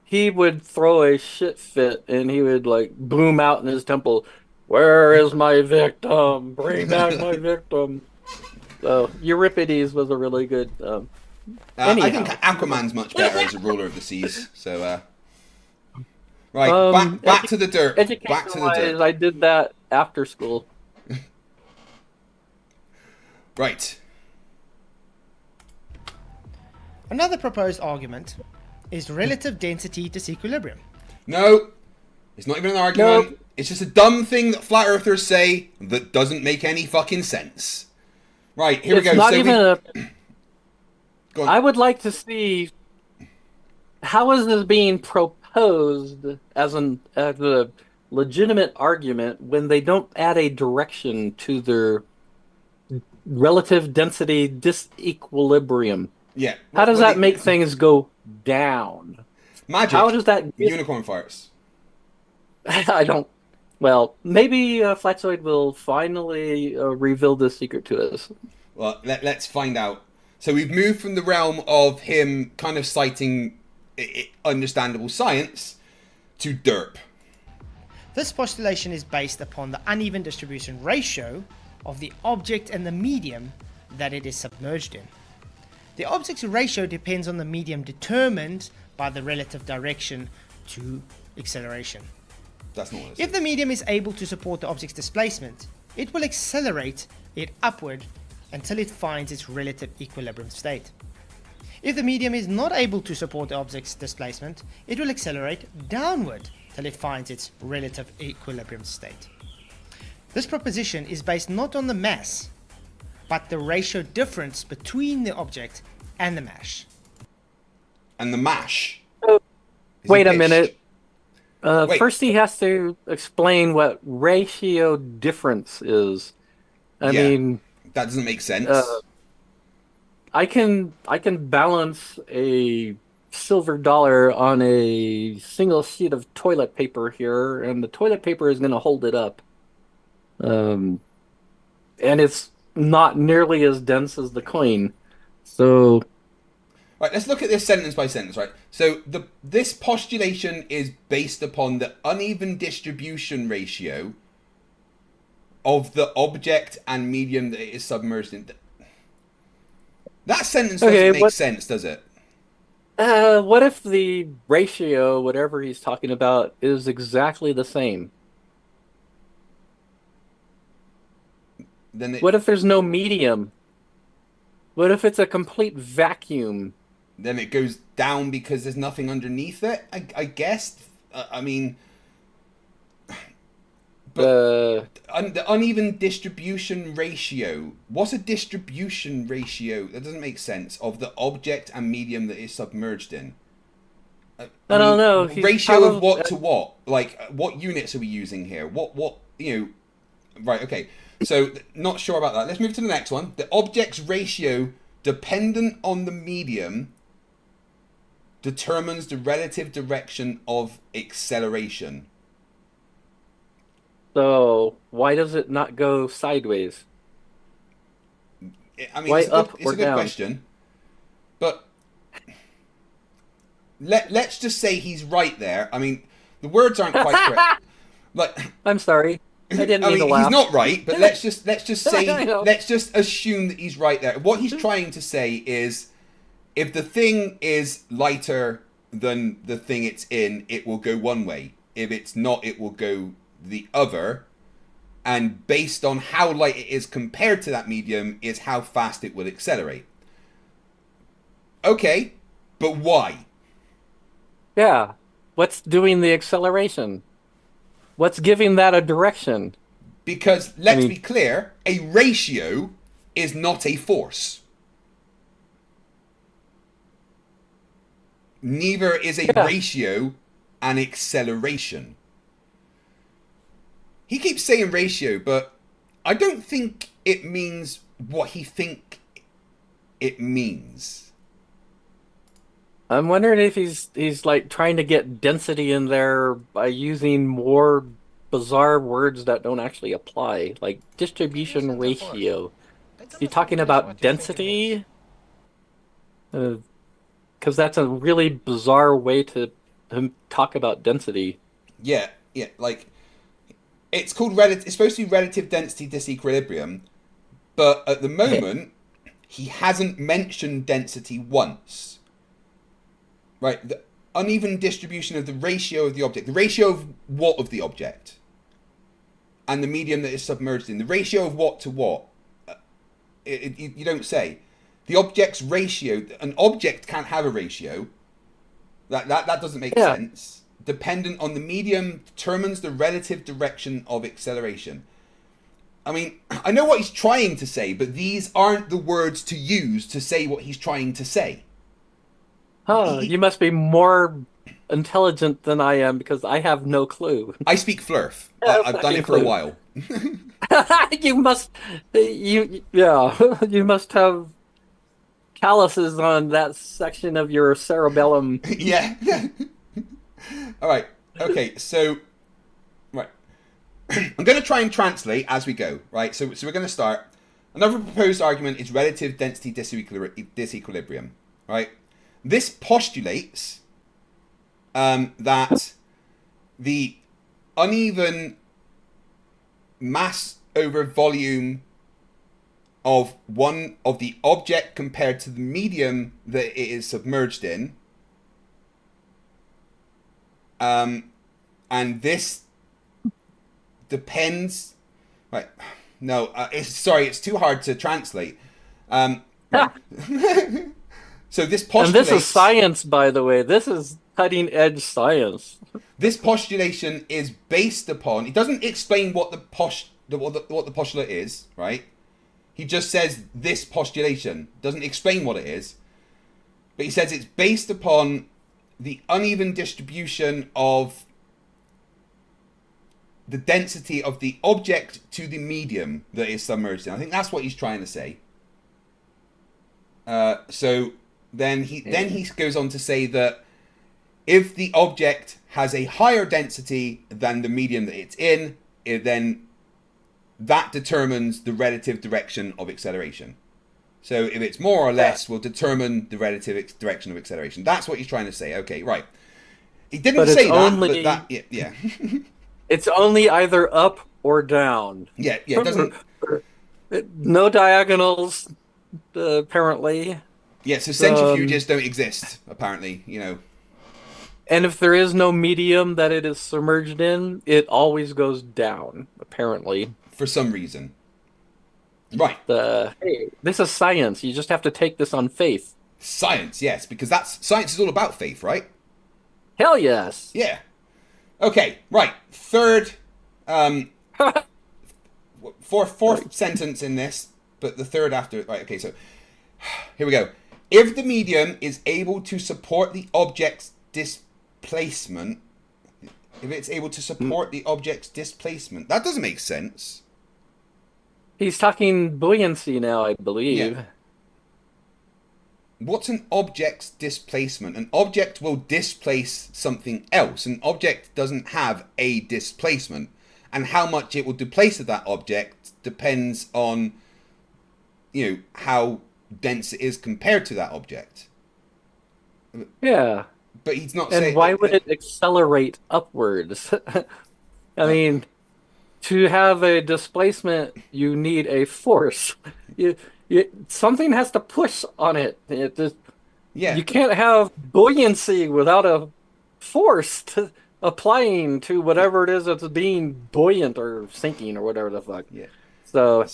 he would throw a shit fit and he would like boom out in his temple. Where is my victim? Bring back my victim. So Euripides was a really good. I think Aquaman's much better as a ruler of the seas. So, right, back to the dirt. Back to the dirt. I did that after school. Right. Another proposed argument is relative density disequilibrium. No, it's not even an argument. Nope. It's just a dumb thing that flat earthers say that doesn't make any fucking sense. Right, here we go. Not so even a. Go on. I would like to see how is this being proposed as a legitimate argument when they don't add a direction to their relative density disequilibrium. Yeah. How does that make things go down? Magic. How does that unicorn farts? I don't. Well, maybe Flatzoid will finally reveal this secret to us. Well, let's find out. So we've moved from the realm of him kind of citing understandable science to derp. This postulation is based upon the uneven distribution ratio of the object and the medium that it is submerged in. The object's ratio depends on the medium determined by the relative direction to acceleration. That's not what it is. If the medium is able to support the object's displacement, it will accelerate it upward until it finds its relative equilibrium state. If the medium is not able to support the object's displacement, it will accelerate downward till it finds its relative equilibrium state. This proposition is based not on the mass, but the ratio difference between the object and the mass. And the mash. Wait a minute. First, he has to explain what ratio difference is. I mean, that doesn't make sense. I can balance a silver dollar on a single sheet of toilet paper here, and the toilet paper is going to hold it up. And it's not nearly as dense as the coin. So, right, let's look at this sentence by sentence, right? So this postulation is based upon the uneven distribution ratio of the object and medium that it is submerged in. That sentence doesn't make sense, does it? What if the ratio, whatever he's talking about, is exactly the same? Then what if there's no medium? What if it's a complete vacuum? Then it goes down because there's nothing underneath it, I guess. I mean, but the uneven distribution ratio. What's a distribution ratio? That doesn't make sense. Of the object and medium that is submerged in. I don't know. Ratio of what to what? Like, what units are we using here? What, you know... Right, okay. So, not sure about that. Let's move to the next one. The object's ratio dependent on the medium determines the relative direction of acceleration. So, why does it not go sideways? I mean, it's a good question. But let's just say he's right there. I mean, the words aren't quite correct. Like, I'm sorry. I didn't mean to laugh. He's not right, but let's just say let's just assume that he's right there. What he's trying to say is, if the thing is lighter than the thing it's in, it will go one way. If it's not, it will go the other. And based on how light it is compared to that medium is how fast it will accelerate. Okay, but why? Yeah. What's doing the acceleration? What's giving that a direction? Because, let's be clear, a ratio is not a force. neither is a ratio and acceleration. He keeps saying ratio, but I don't think it means what he think it means. I'm wondering if he's like trying to get density in there by using more bizarre words that don't actually apply, like distribution ratio. Is he talking about density? Because that's a really bizarre way to talk about density. Yeah, like it's called relative. It's supposed to be relative density disequilibrium, but at the moment he hasn't mentioned density once. Right, the uneven distribution of the ratio of the object, the ratio of what of the object, and the medium that is submerged in, the ratio of what to what. You don't say. The object's ratio, an object can't have a ratio. That doesn't make sense. Dependent on the medium determines the relative direction of acceleration. I mean, I know what he's trying to say, but these aren't the words to use to say what he's trying to say. Oh, you must be more intelligent than I am because I have no clue. I speak Flerf. I've done it for a while. You must have calluses on that section of your cerebellum. Yeah. All right. Okay. So, right. I'm going to try and translate as we go. Right. So we're going to start. Another proposed argument is relative density disequilibrium. Right. This postulates that the uneven mass over volume of one of the object compared to the medium that it is submerged in, and this depends. Right? No, it's too hard to translate. So this postulates. And this is science, by the way. This is cutting edge science. This postulation is based upon. It doesn't explain what the postulate is, right? He just says this postulation, doesn't explain what it is, but he says it's based upon the uneven distribution of the density of the object to the medium that is submerged in. I think that's what he's trying to say. So then he goes on to say that if the object has a higher density than the medium that it's in, then that determines the relative direction of acceleration. So if it's more or less, will determine the relative direction of acceleration. That's what he's trying to say. Okay, right. He didn't say that, but that, yeah. It's only either up or down. Yeah, it doesn't. No diagonals, apparently. Yeah, so centrifuges don't exist, apparently, you know. And if there is no medium that it is submerged in, it always goes down, apparently. For some reason. Right. Hey, this is science. You just have to take this on faith. Science, yes, because science is all about faith, right? Hell yes. Yeah. Okay, right. Third, fourth sentence in this, but the third after. Right. Okay. So here we go. If the medium is able to support the object's displacement, that doesn't make sense. He's talking buoyancy now, I believe. Yeah. What's an object's displacement? An object will displace something else. An object doesn't have a displacement. And how much it will displace of that object depends on, how dense it is compared to that object. Yeah. But he's not saying... And why would it accelerate upwards? I mean, to have a displacement, you need a force. Something has to push on it. You can't have buoyancy without a force applying to whatever it is that's being buoyant or sinking or whatever the fuck. Yeah. So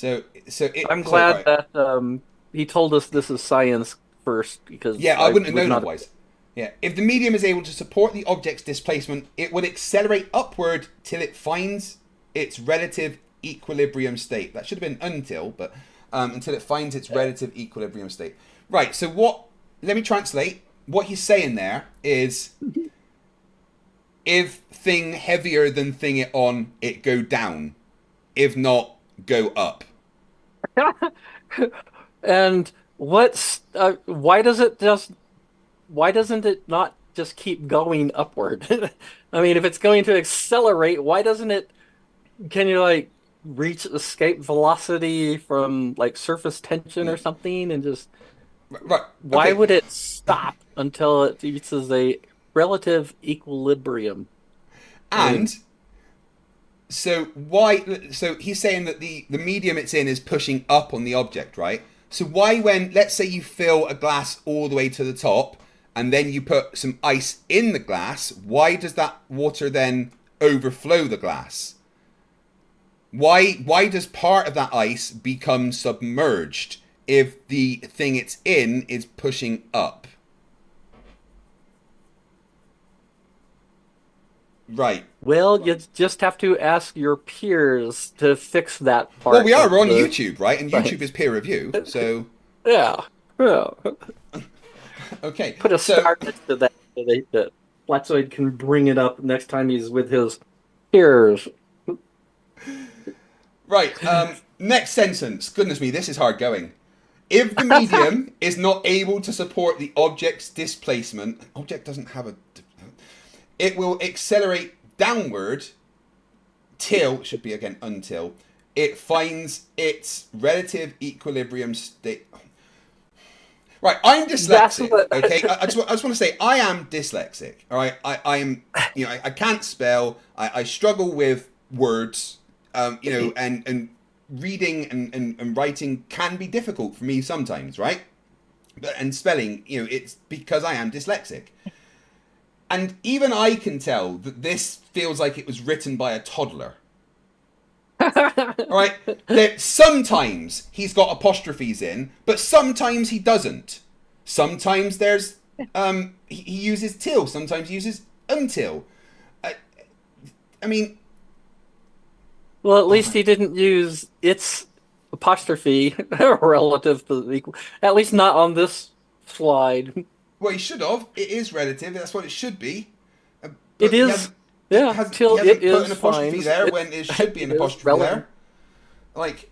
I'm glad that he told us this is science first, because I wouldn't have known otherwise. Yeah. If the medium is able to support the object's displacement, it would accelerate upward till it finds its relative equilibrium state. That should have been until, but until it finds its relative equilibrium state. Right. So let me translate. what he's saying there is, if thing heavier than thing it on, it go down. If not, go up. And why doesn't it not just keep going upward? I mean, if it's going to accelerate, why doesn't it, can you like reach escape velocity from like surface tension or something and just, Right. why okay. would it stop until it reaches a relative equilibrium? And so he's saying that the medium it's in is pushing up on the object, right? So why, when, let's say you fill a glass all the way to the top and then you put some ice in the glass, why does that water then overflow the glass? Why does part of that ice become submerged if the thing it's in is pushing up? Right. Well, you just have to ask your peers to fix that part. Well, we're on the- YouTube, right? And YouTube is peer review, so... Yeah. Okay. Put a so, star next to that so that Flatzoid can bring it up next time he's with his peers. Right. Next sentence. Goodness me, this is hard going. If the medium is not able to support the object's displacement... Object doesn't have a... It will accelerate downward till, should be again until, it finds its relative equilibrium state. Right, I'm dyslexic. Okay, I just want to say I am dyslexic. All right, I'm I can't spell. I struggle with words. And reading and writing can be difficult for me sometimes. Right, and spelling. It's because I am dyslexic. And even I can tell that this feels like it was written by a toddler. All right? That sometimes he's got apostrophes in, but sometimes he doesn't. Sometimes there's he uses till, sometimes he uses until. I mean, well, at least he didn't use its apostrophe relative to the equal. At least not on this slide. Well, he should have. It is relative. That's what it should be. It is. Till it is put an apostrophe there when it should be an apostrophe there. Like,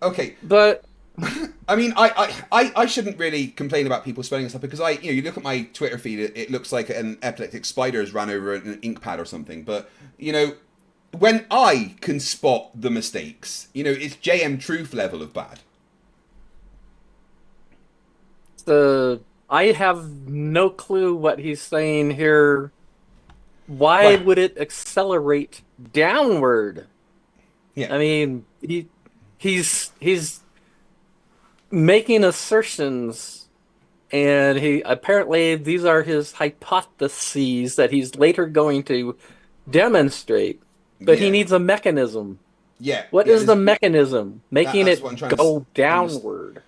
okay. But I mean, I shouldn't really complain about people spelling stuff because you look at my Twitter feed, it looks like an epileptic spider has ran over an ink pad or something. But when I can spot the mistakes, it's JM Truth level of bad. I have no clue what he's saying here. Why would it accelerate downward? Yeah. I mean, he's making assertions, and apparently these are his hypotheses that he's later going to demonstrate. But he needs a mechanism. Yeah. What is the mechanism making it go downward?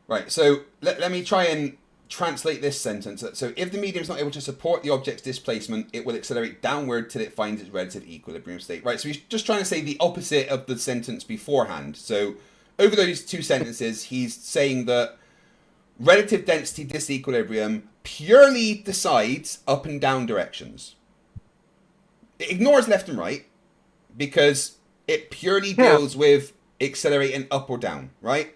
Right, so let me try and translate this sentence. So if the medium is not able to support the object's displacement, it will accelerate downward till it finds its relative equilibrium state. Right, so he's just trying to say the opposite of the sentence beforehand. So over those two sentences, he's saying that relative density disequilibrium purely decides up and down directions. It ignores left and right because it purely deals with accelerating up or down, right?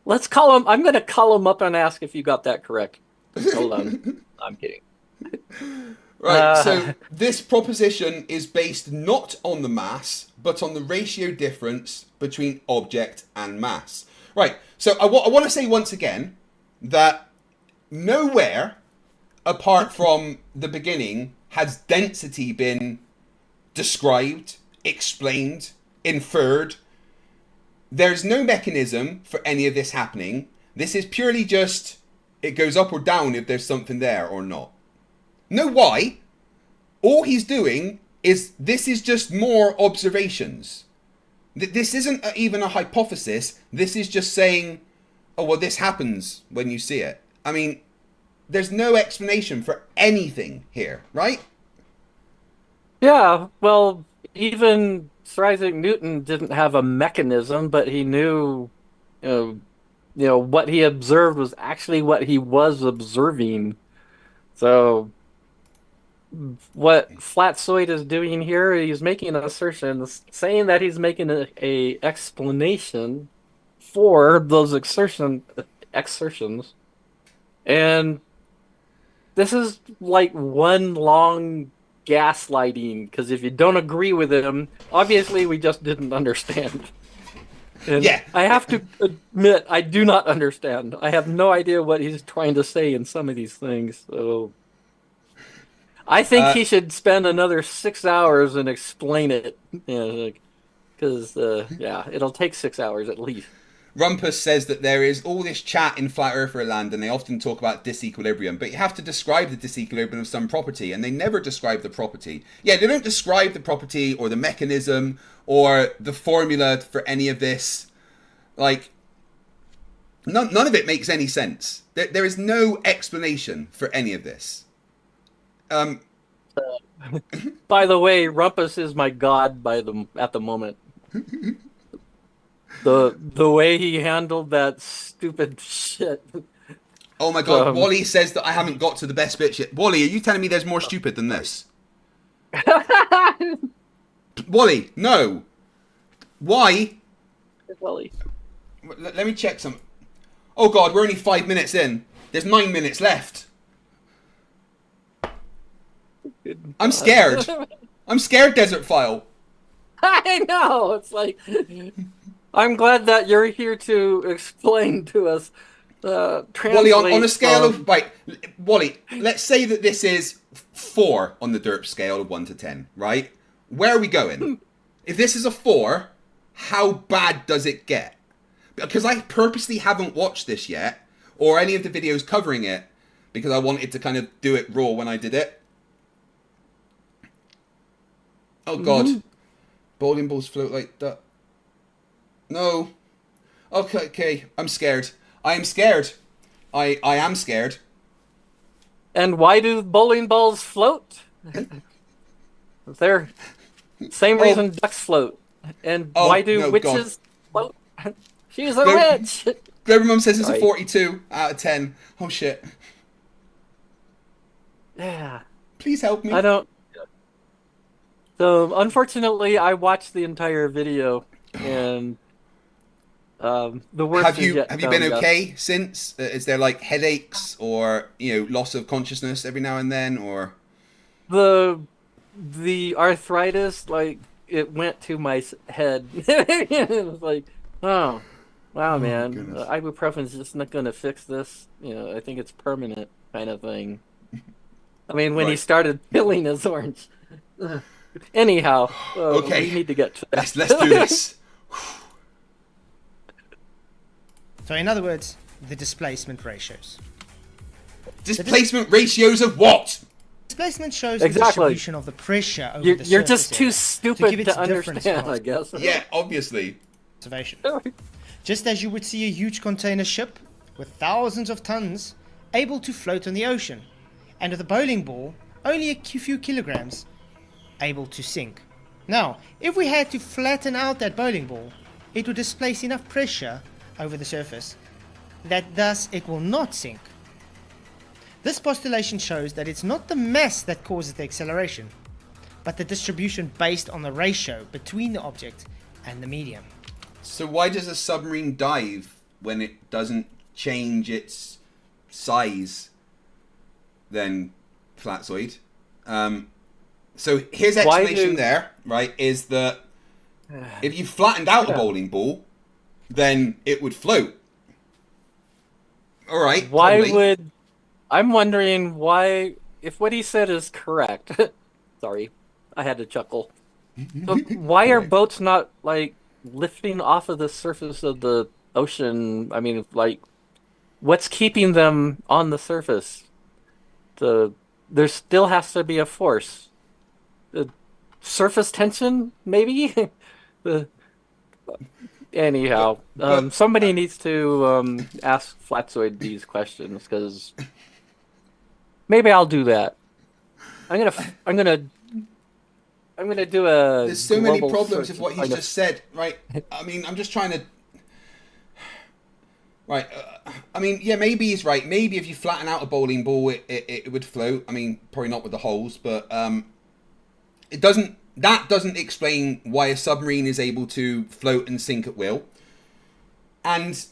Let's call him. I'm going to call him up and ask if you got that correct. Hold on. I'm kidding. Right, so this proposition is based not on the mass, but on the ratio difference between object and mass. Right, so I want to say once again that nowhere apart from the beginning has density been described, explained, inferred. There's no mechanism for any of this happening. This is purely just, it goes up or down if there's something there or not. No why. All he's doing is, this is just more observations. This isn't even a hypothesis. This is just saying, oh, well, this happens when you see it. I mean, there's no explanation for anything here, right? Yeah, well, even Sir Isaac Newton didn't have a mechanism, but he knew, what he observed was actually what he was observing. So, what Flatzoid is doing here, he's making an assertion, saying that he's making a explanation for those exertions, and this is like one long gaslighting, because if you don't agree with him, obviously we just didn't understand. And Yeah. I have to admit, I do not understand. I have no idea what he's trying to say in some of these things. So I think he should spend another 6 hours and explain it. Because, it'll take 6 hours at least. Rumpus says that there is all this chat in Flat Earther land, and they often talk about disequilibrium, but you have to describe the disequilibrium of some property, and they never describe the property. Yeah, they don't describe the property or the mechanism or the formula for any of this. Like, none of it makes any sense. There is no explanation for any of this. By the way, Rumpus is my god at the moment. The way he handled that stupid shit. Oh my god, Wally says that I haven't got to the best bit yet. Wally, are you telling me there's more stupid than this? Wally, no. Why? Wally. Let me check some. Oh god, we're only 5 minutes in. There's 9 minutes left. I'm scared. I'm scared, Desertphile. I know. It's like, I'm glad that you're here to explain to us. Wally, on a scale of Wally, let's say that this is 4 on the derp scale of 1 to 10, right? Where are we going? If this is a 4, how bad does it get? Because I purposely haven't watched this yet, or any of the videos covering it, because I wanted to kind of do it raw when I did it. Oh god. Bowling balls float like that. No. Okay, I'm scared. I am scared. I am scared. And why do bowling balls float? They're same reason ducks float. And why do witches float? She's a witch. Clever Mum says it's a 42 out of 10. Oh shit. Yeah. Please help me. I don't. So unfortunately, I watched the entire video, and the worst. Have you been okay since? Is there like headaches or loss of consciousness every now and then, or the arthritis? Like, it went to my head. It was like, oh, wow, man, ibuprofen's just not gonna fix this. I think it's permanent kind of thing. I mean, when he started peeling his orange. Anyhow, okay, we need to get to that. Let's do this. So, in other words, the displacement ratios. Displacement ratios of what? Displacement shows the distribution of the pressure over the surface. You're just too stupid to to understand, I guess. Yeah, obviously. Observation. Just as you would see a huge container ship with thousands of tons able to float on the ocean, and with a bowling ball only a few kilograms able to sink. Now, if we had to flatten out that bowling ball, it would displace enough pressure over the surface that thus it will not sink. This postulation shows that it's not the mass that causes the acceleration, but the distribution based on the ratio between the object and the medium. So why does a submarine dive when it doesn't change its size then, Flatzoid? So here's explanation there, right, is that if you flattened out a bowling ball, then it would float. All right. I'm wondering why, if what he said is correct. Sorry, I had to chuckle. So why are boats not, like, lifting off of the surface of the ocean? I mean, like, what's keeping them on the surface? There still has to be a force. Surface tension, maybe? Anyhow, somebody needs to ask Flatzoid these questions, because maybe I'll do that. I'm gonna I'm gonna do a. There's so many global problems search with what to he's find just said, right? I mean, I'm just trying to. Right. I mean, yeah, maybe he's right. Maybe if you flatten out a bowling ball, it would float. I mean, probably not with the holes, but it doesn't. That doesn't explain why a submarine is able to float and sink at will. And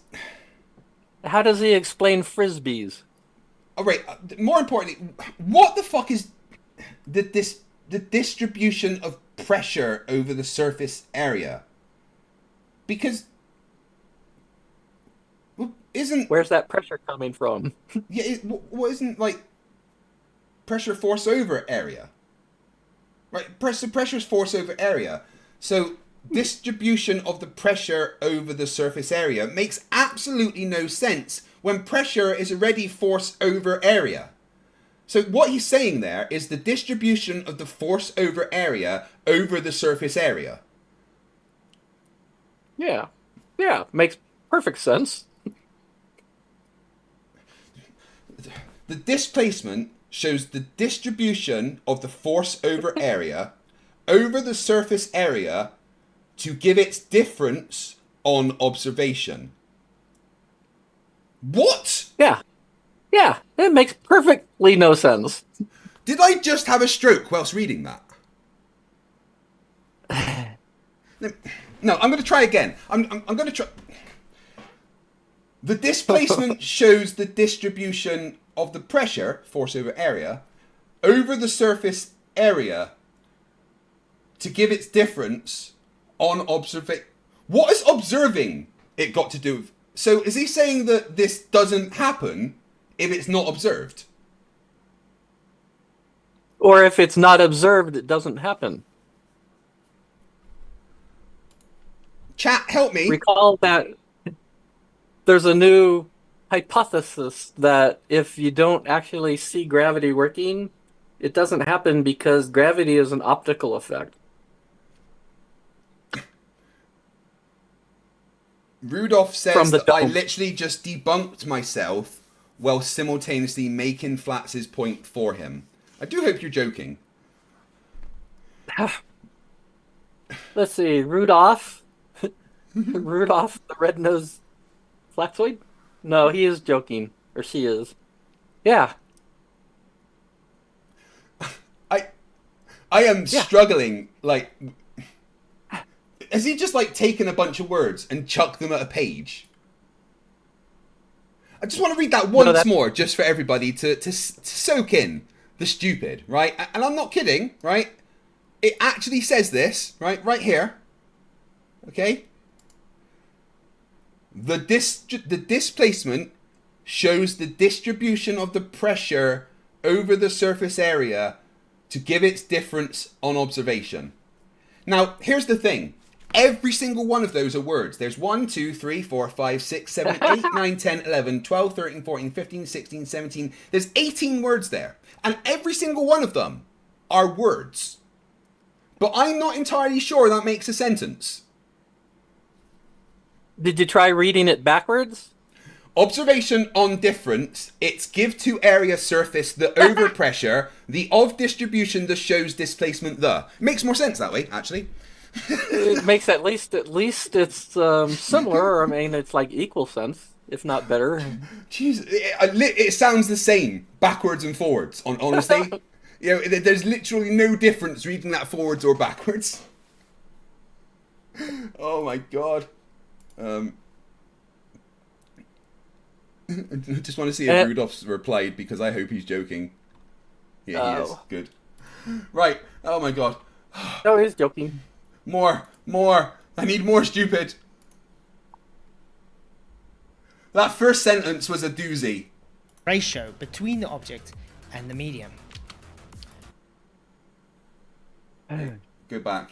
How does he explain frisbees? all right. More importantly, what the fuck is the distribution of pressure over the surface area? Because isn't Where's that pressure coming from? yeah? What isn't like pressure force over area? Right, pressure is force over area. So distribution of the pressure over the surface area makes absolutely no sense when pressure is already force over area. So what he's saying there is the distribution of the force over area over the surface area. Yeah. Yeah, makes perfect sense. The displacement shows the distribution of the force over area over the surface area to give its difference on observation. What? Yeah. Yeah, it makes perfectly no sense. Did I just have a stroke whilst reading that? No, I'm going to try again. I'm going to try. The displacement shows the distribution of the pressure, force over area, over the surface area to give its difference on observation. What is observing it got to do with? So is he saying that this doesn't happen if it's not observed? Or if it's not observed, it doesn't happen. Chat, help me. Recall that there's a new hypothesis that if you don't actually see gravity working, it doesn't happen because gravity is an optical effect. Rudolph says that I dome. literally just debunked myself while simultaneously making Flatz's point for him. I do hope you're joking. Let's see, Rudolph? Rudolph the red-nosed Flatzoid? No, he is joking. Or she is. Yeah. I am struggling, like... Has he just, like, taken a bunch of words and chucked them at a page? I just want to read that once more, just for everybody to soak in the stupid, right? And I'm not kidding, right? It actually says this, right here. Okay? The displacement shows the distribution of the pressure over the surface area to give its difference on observation. Now, here's the thing. Every single one of those are words. There's 1, 2, 3, 4, 5, 6, 7, 8, 9, 10, 11, 12, 13, 14, 15, 16, 17. There's 18 words there. And every single one of them are words. But I'm not entirely sure that makes a sentence. Did you try reading it backwards? Observation on difference. It's give to area surface the overpressure. The of distribution that shows displacement the. Makes more sense that way, actually. It makes at least it's similar. I mean, it's like equal sense, if not better. Jeez, it sounds the same backwards and forwards. Honestly, you know, there's literally no difference reading that forwards or backwards. Oh my god. I just want to see if Rudolph's replied because I hope he's joking. Yeah, he is. Good. Right. Oh my god. No, he's joking. More. I need more stupid. That first sentence was a doozy. Ratio between the object and the medium. Go back.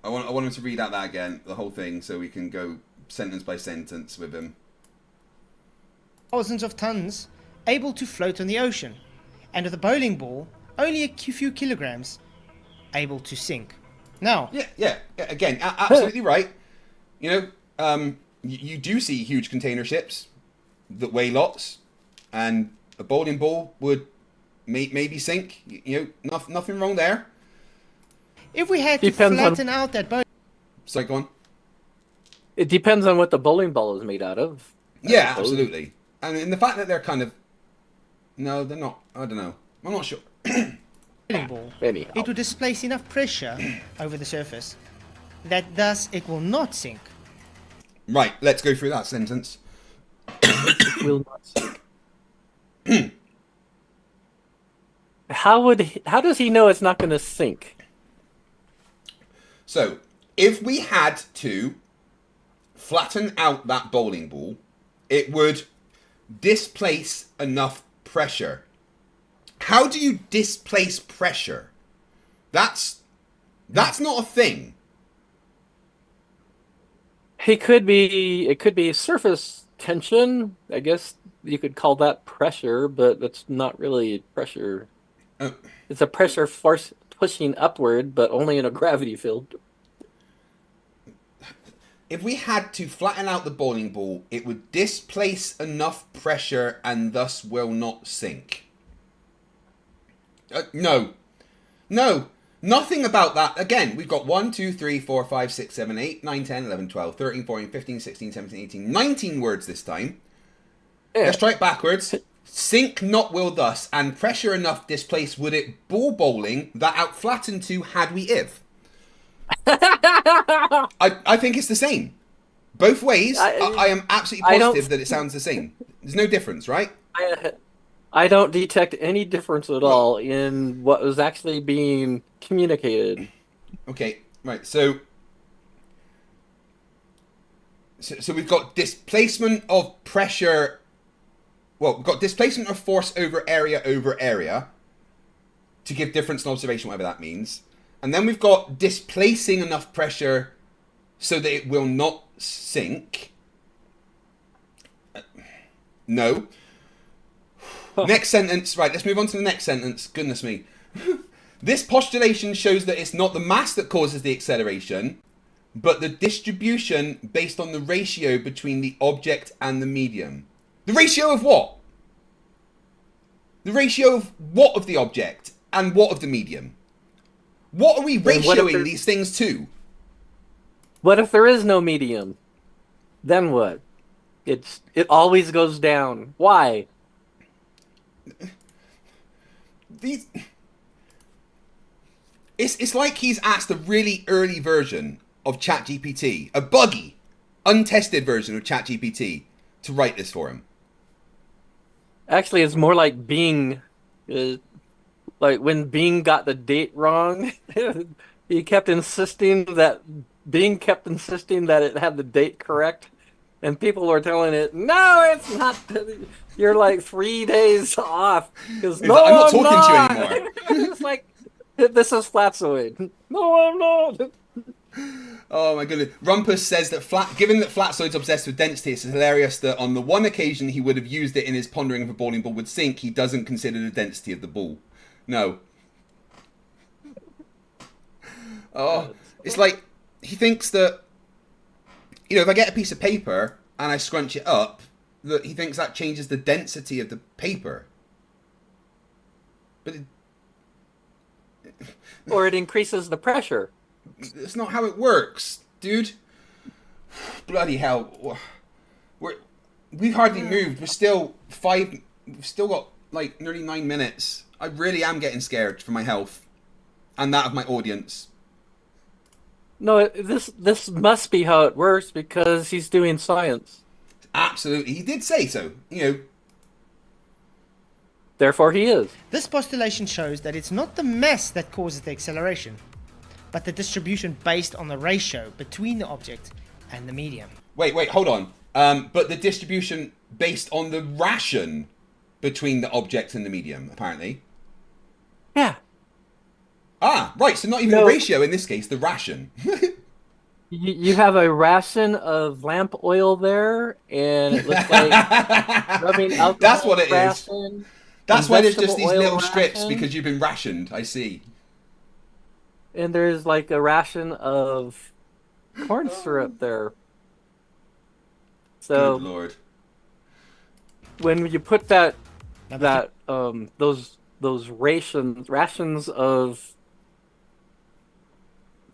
I want him to read out that again, the whole thing, so we can go sentence by sentence with him. Thousands of tons able to float on the ocean, and with a bowling ball, only a few kilograms able to sink. Now, yeah. Again, absolutely right. You know, you do see huge container ships that weigh lots, and a bowling ball would maybe sink. You know, nothing wrong there. If we had to Depends on- flatten out that boat, So go on. It depends on what the bowling ball is made out of. I Yeah, suppose. absolutely. And the fact that they're kind of... No, they're not. I don't know. I'm not sure. bowling ball, Anyhow. it would displace enough pressure over the surface that thus it will not sink. Right, let's go through that sentence. It will not sink. How does he know it's not going to sink? So, if we had to flatten out that bowling ball, it would displace enough pressure. How do you displace pressure? That's not a thing. It could be surface tension. I guess you could call that pressure, but that's not really pressure. It's a pressure force pushing upward, but only in a gravity field. If we had to flatten out the bowling ball, it would displace enough pressure and thus will not sink. No. Nothing about that. Again, we've got 1, 2, 3, 4, 5, 6, 7, 8, 9, 10, 11, 12, 13, 14, 15, 16, 17, 18, 19 words this time. Yeah. Let's try it backwards. Sink not will thus, and pressure enough displace would it ball bowling that out flatten to had we if. I think it's the same. Both ways, I am absolutely positive that it sounds the same. There's no difference, right? I don't detect any difference at all in what was actually being communicated. Okay, right. So we've got displacement of pressure. Well, we've got displacement of force over area to give difference in observation, whatever that means. And then we've got displacing enough pressure so that it will not sink. No. Next sentence. Right, let's move on to the next sentence. Goodness me. This postulation shows that it's not the mass that causes the acceleration, but the distribution based on the ratio between the object and the medium. The ratio of what? The ratio of what of the object and what of the medium? What are we ratioing these things to? What if there is no medium? Then what? It always goes down. Why? It's like he's asked a really early version of ChatGPT, a buggy, untested version of ChatGPT, to write this for him. Actually, it's more like Bing. Like when Bing got the date wrong, Bing kept insisting that it had the date correct, and people were telling it, "No, it's not. You're like 3 days off." Because no, I'm not talking not. to you anymore. It's like, this is Flatzoid. No, I'm not. Oh my goodness. Rumpus says that given that Flatzoid's obsessed with density, it's hilarious that on the one occasion he would have used it in his pondering if a bowling ball would sink, he doesn't consider the density of the ball. No. Oh, it's like he thinks that, if I get a piece of paper and I scrunch it up, that he thinks that changes the density of the paper. But Or it increases the pressure. That's not how it works, dude. Bloody hell. We've hardly moved. We've still got like nearly 9 minutes. I really am getting scared for my health and that of my audience. No, this must be how it works because he's doing science. Absolutely. He did say so, Therefore he is. This postulation shows that it's not the mass that causes the acceleration, but the distribution based on the ratio between the object and the medium. Wait, hold on. But the distribution based on the ration between the object and the medium, apparently. Yeah. Ah, right. So not even the ratio in this case, the ration. You have a ration of lamp oil there, and it looks like rubbing alcohol. That's what it is. That's why there's just these little ration. strips, because you've been rationed. I see. And there's like a ration of corn syrup there. So Good Lord. when you put those rations of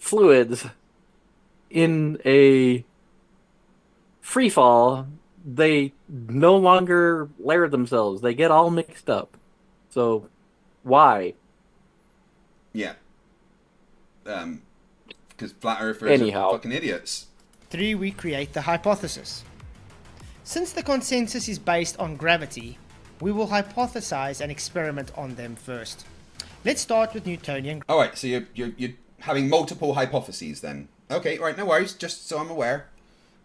fluids in a free fall, they no longer layer themselves. They get all mixed up. So, why? Yeah. Because flat earthers Anyhow. are fucking idiots. 3. We create the hypothesis. Since the consensus is based on gravity, we will hypothesize and experiment on them first. Let's start with Newtonian. All right, so you're having multiple hypotheses then. Okay, all right, no worries. Just so I'm aware.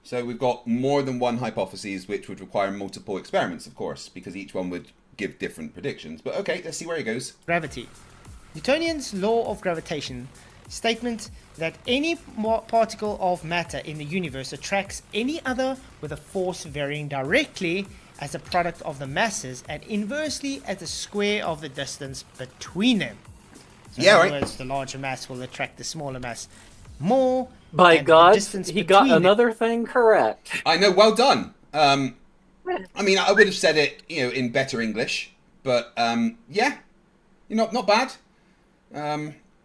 So we've got more than one hypothesis, which would require multiple experiments, of course, because each one would give different predictions. But okay, let's see where it goes. Gravity. Newtonian's law of gravitation statement that any particle of matter in the universe attracts any other with a force varying directly as a product of the masses and inversely as the square of the distance between them. So Yeah, in right. other words, the larger mass will attract the smaller mass more. By and the God, distance he got between them- another thing correct. I know, well done. I mean, I would have said it, in better English, but yeah, not bad.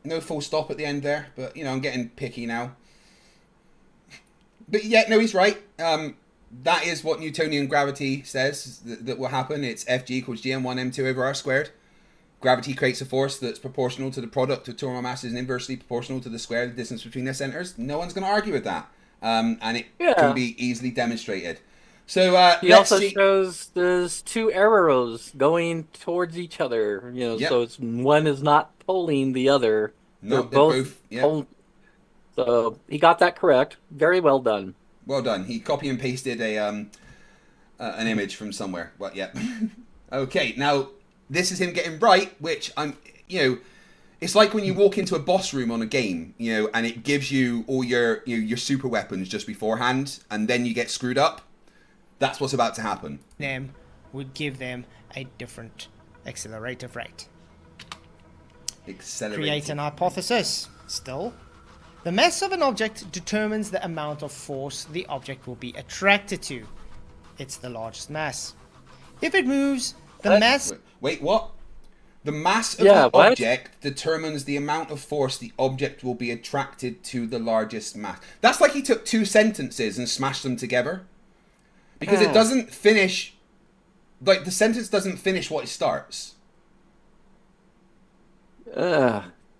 No full stop at the end there, but I'm getting picky now. But yeah, no, he's right. That is what Newtonian gravity says that will happen. It's Fg equals gm1 m2 over r squared. Gravity creates a force that's proportional to the product of two or more masses and inversely proportional to the square of the distance between their centers. No one's going to argue with that. And it can be easily demonstrated. So He let's also see. shows there's two arrows going towards each other. Yep. So it's one is not pulling the other. No, They're they're both, yeah. So he got that correct. Very well done. Well done. He copy and pasted an image from somewhere. Well, yeah. Okay, now this is him getting right, which it's like when you walk into a boss room on a game, and it gives you all your super weapons just beforehand, and then you get screwed up. That's what's about to happen. them would give them a different accelerative rate. Create an hypothesis. Still, the mass of an object determines the amount of force the object will be attracted to. It's the largest mass. If it moves, the mass... Wait, what? The mass of Yeah, the what? object determines the amount of force the object will be attracted to the largest mass. That's like he took two sentences and smashed them together. Because it doesn't finish... Like, the sentence doesn't finish what it starts.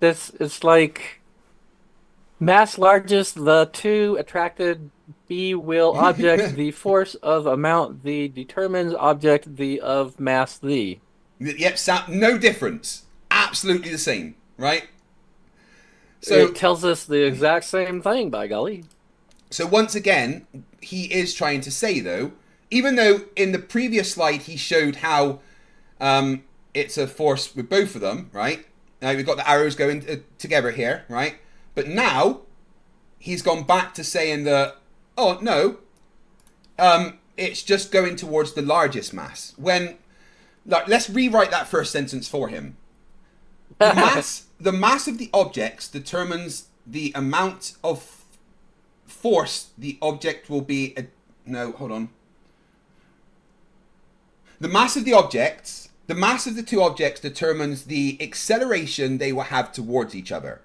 It's like mass largest, the two attracted B will object the force of amount the determines object the of mass the. Yep, no difference. Absolutely the same, right? So It tells us the exact same thing, by golly. So once again, he is trying to say, though, even though in the previous slide he showed how it's a force with both of them, right? Now we've got the arrows going together here, right? But now he's gone back to saying that, oh, no, it's just going towards the largest mass. When, like, let's rewrite that first sentence for him. The mass of the objects determines the amount of force the object will be... no, hold on. The mass of the objects... The mass of the two objects determines the acceleration they will have towards each other.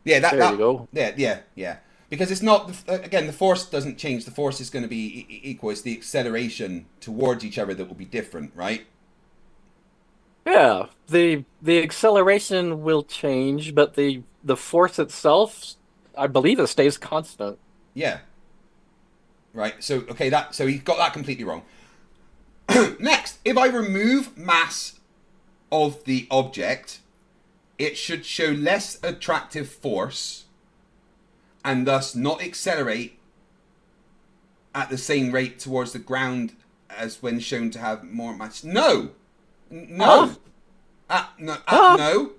Yeah, There you go. Yeah. Because it's not... Again, the force doesn't change. The force is going to be equal. It's the acceleration towards each other that will be different, right? Yeah, the acceleration will change, but the force itself, I believe, it stays constant. Yeah. Right. So okay, so he got that completely wrong. Next, if I remove mass of the object, it should show less attractive force and thus not accelerate at the same rate towards the ground as when shown to have more mass. No. No. No.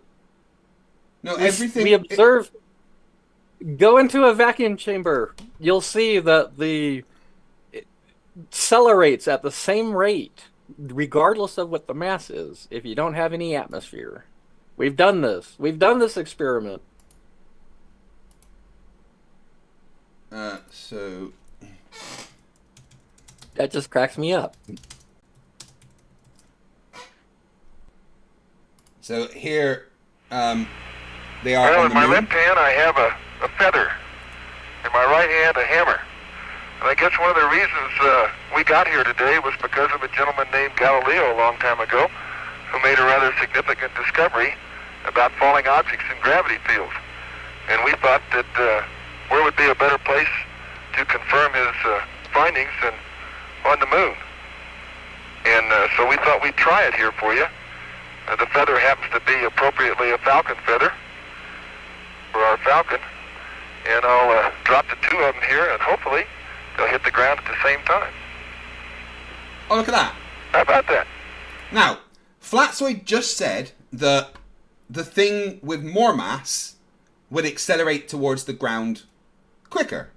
No, everything... We observe... Go into a vacuum chamber. You'll see that it accelerates at the same rate, regardless of what the mass is, if you don't have any atmosphere. We've done this. We've done this experiment. So... That just cracks me up. So here, they are Well, on in the my moon? left hand I have a feather. In my right hand a hammer. And I guess one of the reasons we got here today was because of a gentleman named Galileo a long time ago who made a rather significant discovery about falling objects in gravity fields. And we thought that where would be a better place to confirm his findings than on the moon. And so we thought we'd try it here for you. The feather happens to be appropriately a falcon feather for our falcon. And I'll drop the two of them here, and hopefully they'll hit the ground at the same time. Oh, look at that. How about that? Now, Flatzoid just said that the thing with more mass would accelerate towards the ground quicker,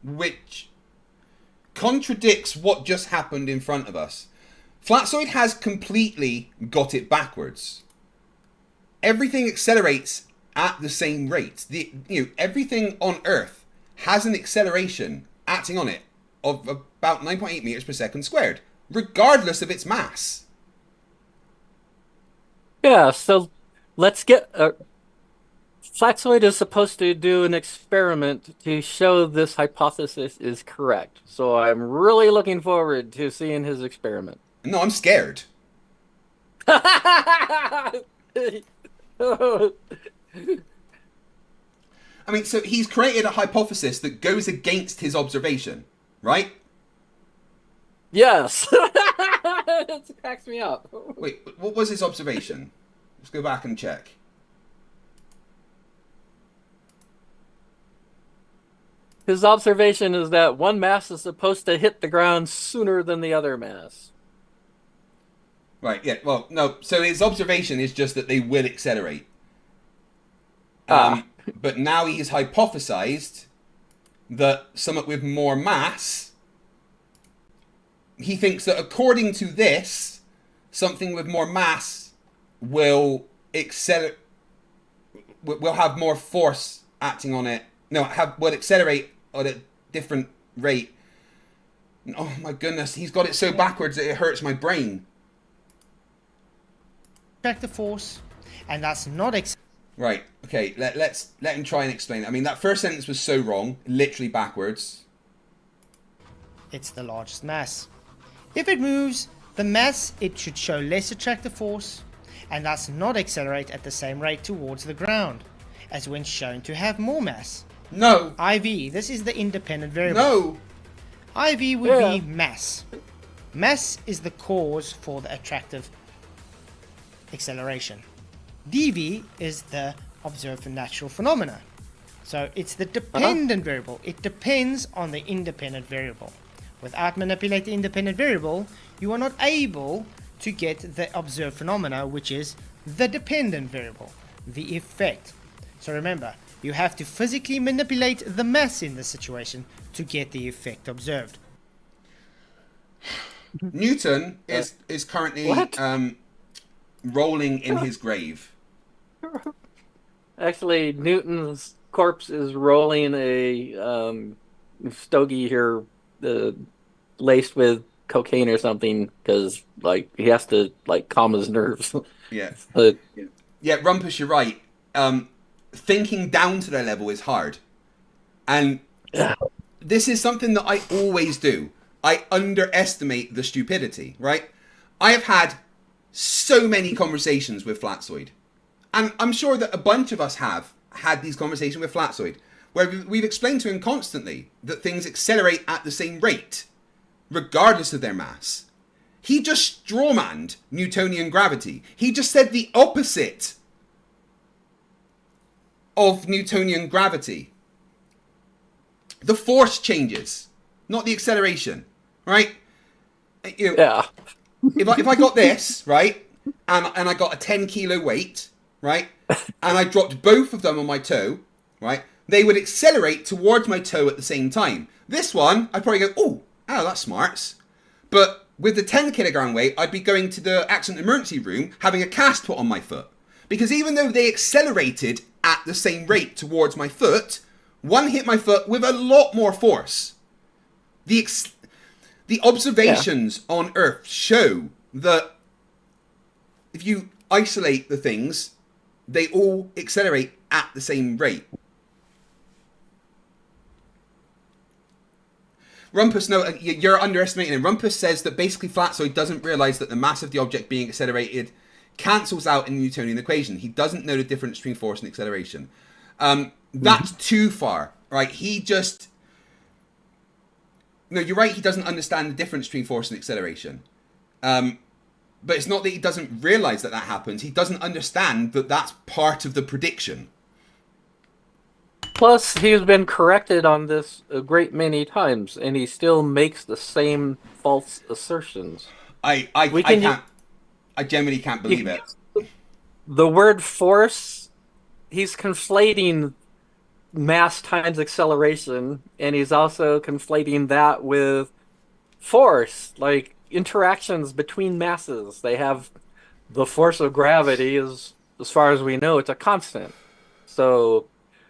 which contradicts what just happened in front of us. Flatzoid has completely got it backwards. Everything accelerates at the same rate. Everything on Earth has an acceleration acting on it of about 9.8 meters per second squared, regardless of its mass. Yeah, so let's get... Flatzoid is supposed to do an experiment to show this hypothesis is correct. So I'm really looking forward to seeing his experiment. No, I'm scared. I mean, so he's created a hypothesis that goes against his observation, right? Yes. It cracks me up. Wait, what was his observation? Let's go back and check. His observation is that one mass is supposed to hit the ground sooner than the other mass. Right, yeah, well, no, so his observation is just that they will accelerate. But now he's hypothesized that something with more mass, he thinks that according to this, something with more mass will accelerate, will have more force acting on it. No, will accelerate at a different rate. Oh my goodness, he's got it so backwards that it hurts my brain. Attractive force, and that's not Right, okay, let him try and explain it. I mean, that first sentence was so wrong, literally backwards. It's the largest mass. If it moves, the mass, it should show less attractive force, and thus not accelerate at the same rate towards the ground, as when shown to have more mass. No. IV, this is the independent variable. No. IV would be mass. Mass is the cause for the attractive acceleration. DV is the observed natural phenomena. So it's the dependent variable. It depends on the independent variable. Without manipulating the independent variable, you are not able to get the observed phenomena, which is the dependent variable, the effect. So remember, you have to physically manipulate the mass in this situation to get the effect observed. Newton is currently rolling in his grave. Actually, Newton's corpse is rolling a stogie here, laced with cocaine or something, because like he has to like calm his nerves. Yeah. But, yeah, Rumpus, you're right. Thinking down to their level is hard, and this is something that I always do. I underestimate the stupidity. Right? I have had so many conversations with Flatzoid. And I'm sure that a bunch of us have had these conversations with Flatzoid, where we've explained to him constantly that things accelerate at the same rate, regardless of their mass. He just strawmanned Newtonian gravity. He just said the opposite of Newtonian gravity. The force changes, not the acceleration, right? yeah. If I got this, right, and I got a 10 kilo weight, right, and I dropped both of them on my toe, right, they would accelerate towards my toe at the same time. This one, I'd probably go, oh, that's smart. But with the 10 kilogram weight, I'd be going to the accident emergency room having a cast put on my foot. Because even though they accelerated at the same rate towards my foot, one hit my foot with a lot more force. The observations on Earth show that if you isolate the things, they all accelerate at the same rate. Rumpus, no, you're underestimating it. Rumpus says that basically Flatzoid doesn't realize that the mass of the object being accelerated cancels out in the Newtonian equation. He doesn't know the difference between force and acceleration. That's too far, right? No, you're right, he doesn't understand the difference between force and acceleration. But it's not that he doesn't realize that happens. He doesn't understand that that's part of the prediction. Plus, he's been corrected on this a great many times, and he still makes the same false assertions. I genuinely can't believe it. The word force, he's conflating mass times acceleration, and he's also conflating that with force, like interactions between masses. They have the force of gravity is, as far as we know, it's a constant. So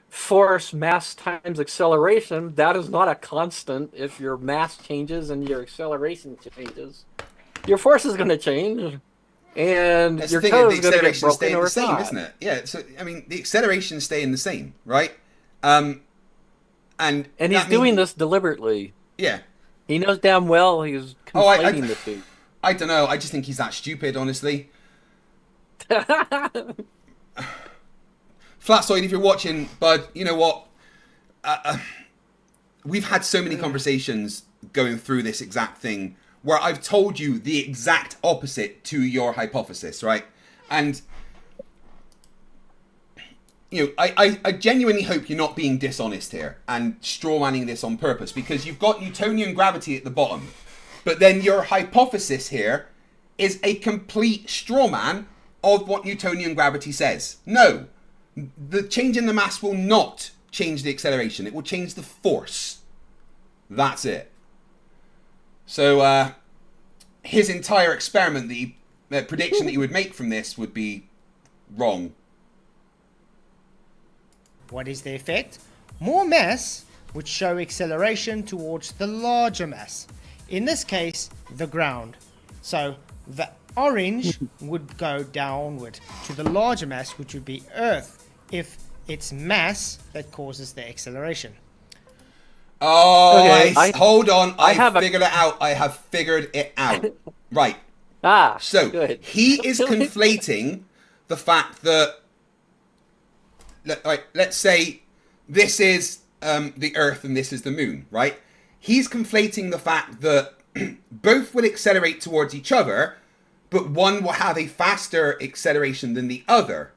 force mass times acceleration, that is not a constant. If your mass changes and your acceleration changes, your force is going to change, and That's your the thing, toe the is going to get acceleration broken staying or the same, not. isn't it? Yeah, so I mean the acceleration staying the same, right? And he's doing this deliberately. Yeah. He knows damn well he's conflating the two. I don't know. I just think he's that stupid, honestly. Flatzoid, if you're watching, bud, you know what? We've had so many conversations going through this exact thing where I've told you the exact opposite to your hypothesis, right? And you know, I genuinely hope you're not being dishonest here and strawmanning this on purpose, because you've got Newtonian gravity at the bottom, but then your hypothesis here is a complete strawman of what Newtonian gravity says. No, the change in the mass will not change the acceleration. It will change the force. That's it. So his entire experiment, the prediction that you would make from this would be wrong. What is the effect? More mass would show acceleration towards the larger mass. In this case, the ground. So the orange would go downward to the larger mass, which would be Earth, if it's mass that causes the acceleration. Oh, Okay, hold on. I have have figured it out. I have figured it out. Right. So good. he is conflating the fact that, let's say this is the Earth and this is the Moon, right? He's conflating the fact that both will accelerate towards each other, but one will have a faster acceleration than the other.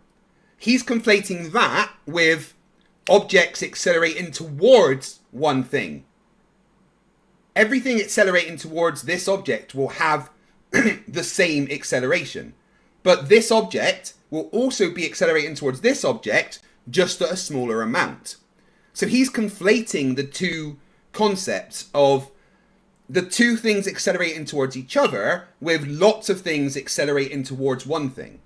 He's conflating that with objects accelerating towards one thing. Everything accelerating towards this object will have the same acceleration, but this object will also be accelerating towards this object, just at a smaller amount. So he's conflating the two concepts of the two things accelerating towards each other with lots of things accelerating towards one thing.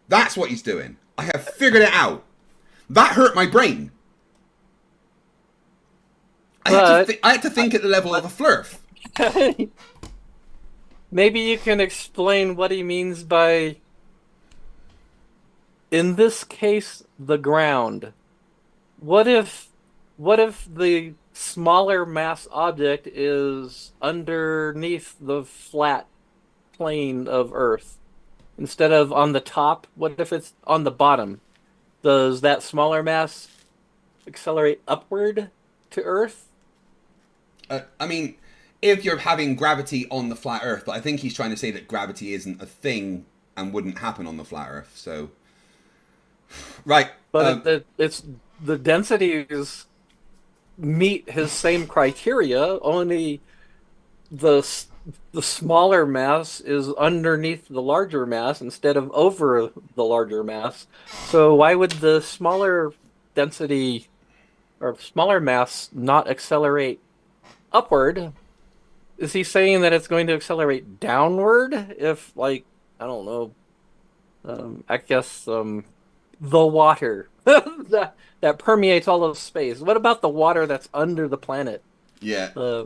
That's what he's doing. I have figured it out. That hurt my brain. I had to think at the level of a Flerf. Maybe you can explain what he means by, in this case, the ground. What if the smaller mass object is underneath the flat plane of Earth instead of on the top? What if it's on the bottom? Does that smaller mass accelerate upward to Earth? I mean, if you're having gravity on the flat Earth, but I think he's trying to say that gravity isn't a thing and wouldn't happen on the flat Earth. So, right. But it's the densities meet his same criteria. Only the smaller mass is underneath the larger mass instead of over the larger mass. So why would the smaller density or smaller mass not accelerate upward? Is he saying that it's going to accelerate downward if, like, I don't know, I guess the water that permeates all of space? What about the water that's under the planet? Yeah.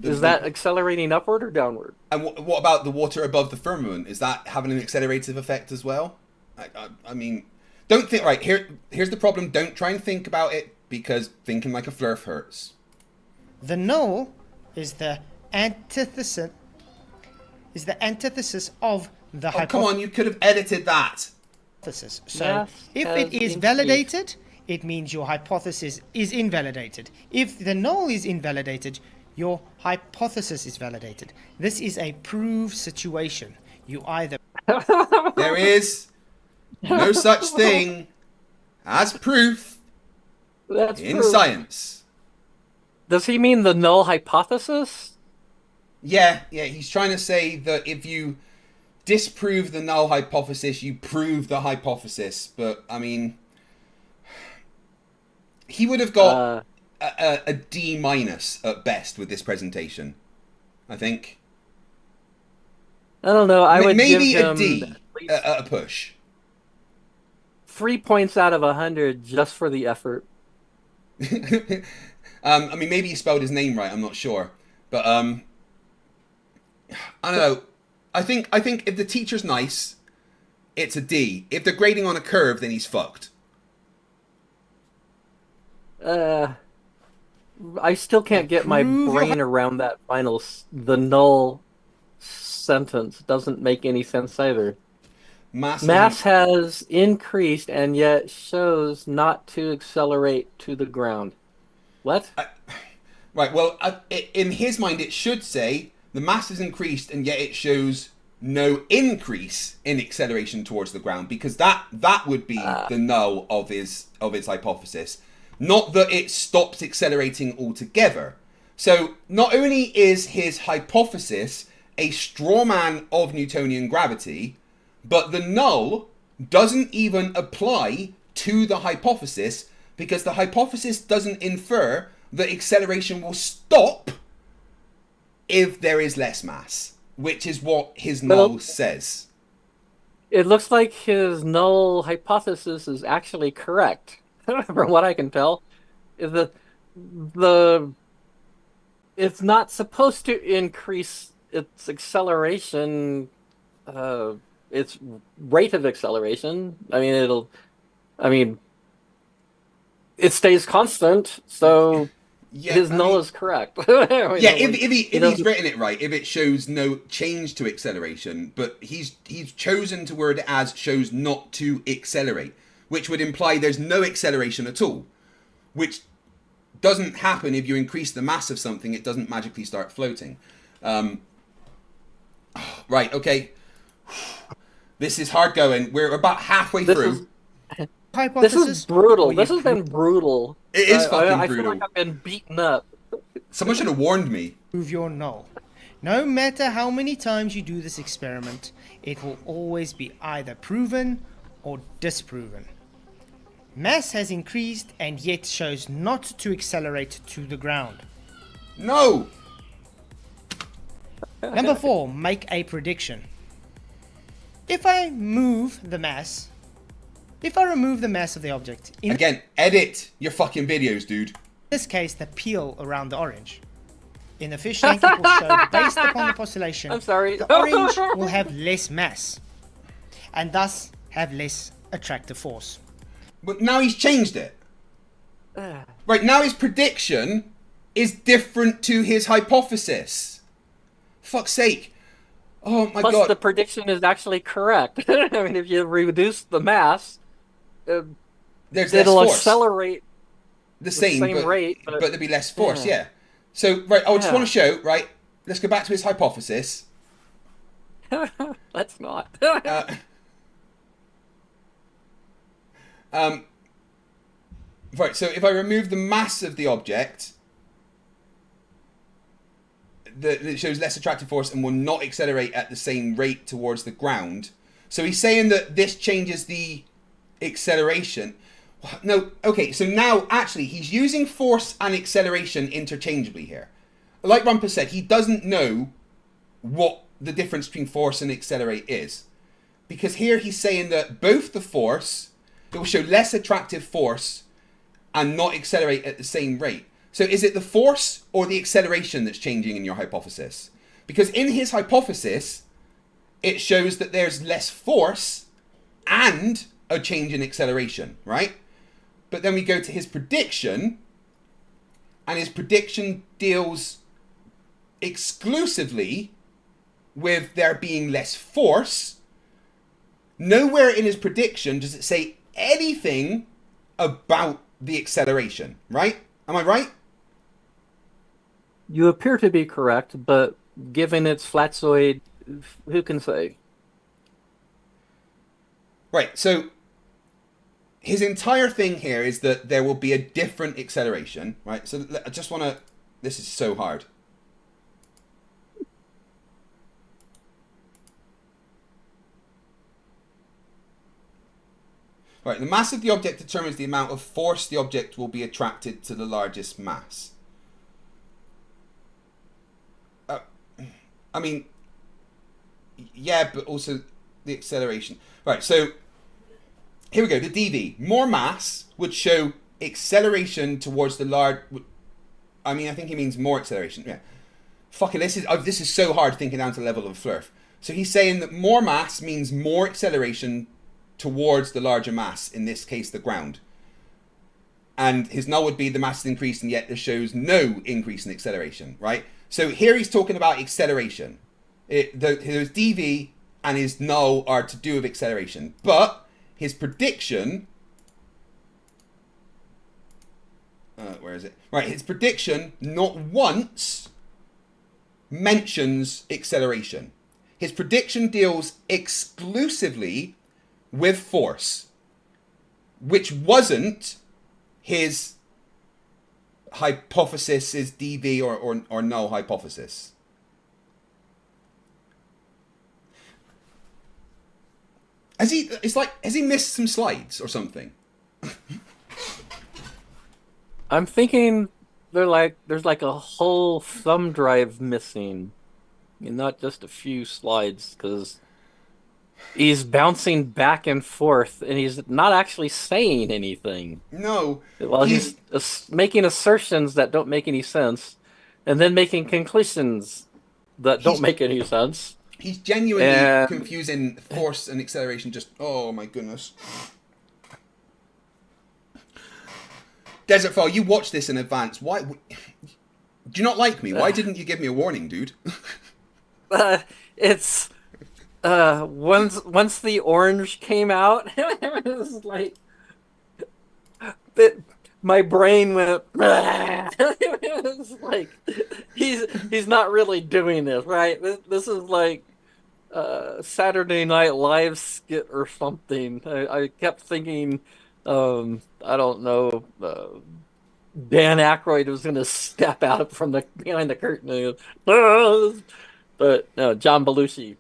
Is that accelerating upward or downward? And what about the water above the firmament? Is that having an accelerative effect as well? I mean, Don't think, right, here's the problem. Don't try and think about it, because thinking like a Flerf hurts. The null is the antithesis of the Oh, come on, you could have edited that. hypothesis. So Math if has it is increased. validated, it means your hypothesis is invalidated. If the null is invalidated, your hypothesis is validated. This is a prove situation. You either There is no such thing as proof That's in proof. science. Does he mean the null hypothesis? Yeah, he's trying to say that if you disprove the null hypothesis, you prove the hypothesis. But, I mean, he would have got a D minus at best with this presentation, I think. I don't know. I would Maybe give a him D at least at a push. 3 points out of 100 just for the effort. I mean, maybe he spelled his name right. I'm not sure, but I don't know. I think if the teacher's nice, it's a D. If they're grading on a curve, then he's fucked. I still can't get my brain around that final. The null sentence doesn't make any sense either. Mass has increased and yet shows not to accelerate to the ground. What? Right, well, in his mind, it should say the mass has increased and yet it shows no increase in acceleration towards the ground, because that would be the null of his hypothesis. Not that it stops accelerating altogether. So not only is his hypothesis a straw man of Newtonian gravity, but the null doesn't even apply to the hypothesis, because the hypothesis doesn't infer that acceleration will stop if there is less mass, which is what his null says. It looks like his null hypothesis is actually correct, from what I can tell. It's not supposed to increase its acceleration, its rate of acceleration. I mean, it stays constant, so his null is correct. If he's written it right, if it shows no change to acceleration, but he's chosen to word it as shows not to accelerate, which would imply there's no acceleration at all, which doesn't happen if you increase the mass of something. It doesn't magically start floating. Right, okay. This is hard going. We're about halfway through. This is brutal. This has been brutal. It is fucking I brutal. feel like I've been beaten up. Someone should have warned me. prove your null. No matter how many times you do this experiment, it will always be either proven or disproven. Mass has increased and yet shows not to accelerate to the ground. No! Number 4, make a prediction. If I remove the mass of the object, in Again, edit your fucking videos, dude. this case the peel around the orange, in the fish tank it will show, based upon the postulation, I'm sorry. the orange will have less mass, and thus have less attractive force. But now he's changed it. Right, now his prediction is different to his hypothesis. Fuck's sake. Oh my Plus, god. the prediction is actually correct. I mean, if you reduce the mass, There's less it'll force. accelerate the same rate, but there'll be less force, yeah. So, right, I just want to show, right, let's go back to his hypothesis. Let's not. Right, so if I remove the mass of the object, it shows less attractive force and will not accelerate at the same rate towards the ground. So he's saying that this changes the acceleration. No, okay, so now actually he's using force and acceleration interchangeably here. Like Rumpus said, he doesn't know what the difference between force and accelerate is. Because here he's saying that both the force, it will show less attractive force and not accelerate at the same rate. So is it the force or the acceleration that's changing in your hypothesis? Because in his hypothesis, it shows that there's less force and a change in acceleration, right? But then we go to his prediction, and his prediction deals exclusively with there being less force. Nowhere in his prediction does it say anything about the acceleration, right? Am I right? You appear to be correct, but given its Flatzoid, who can say? Right, so his entire thing here is that there will be a different acceleration, right? So I just want to... This is so hard. Right, the mass of the object determines the amount of force the object will be attracted to the largest mass. I mean, yeah, but also the acceleration. Right, so here we go. The dV. More mass would show acceleration towards the large... I mean, I think he means more acceleration. Yeah. Fuck it, this is so hard thinking down to the level of a Flerf. So he's saying that more mass means more acceleration towards the larger mass, in this case the ground. And his null would be the mass is increased and yet it shows no increase in acceleration, right? So here he's talking about acceleration. His dV and his null are to do with acceleration. But his prediction... where is it? Right, his prediction not once mentions acceleration. His prediction deals exclusively with force, which wasn't his hypothesis, his dV or null hypothesis. Has he missed some slides or something? I'm thinking there's like a whole thumb drive missing, and not just a few slides, because he's bouncing back and forth, and he's not actually saying anything. No. Well, he's making assertions that don't make any sense, and then making conclusions that don't make any sense. He's genuinely confusing force and acceleration. Just, oh my goodness. Desertphile, you watched this in advance. Why? Do you not like me? Why didn't you give me a warning, dude? It's once the orange came out, it was like my brain went. It was like he's not really doing this right. This is like Saturday Night Live skit or something. I kept thinking. I don't know. Dan Aykroyd was going to step out from behind the curtain, but no, John Belushi.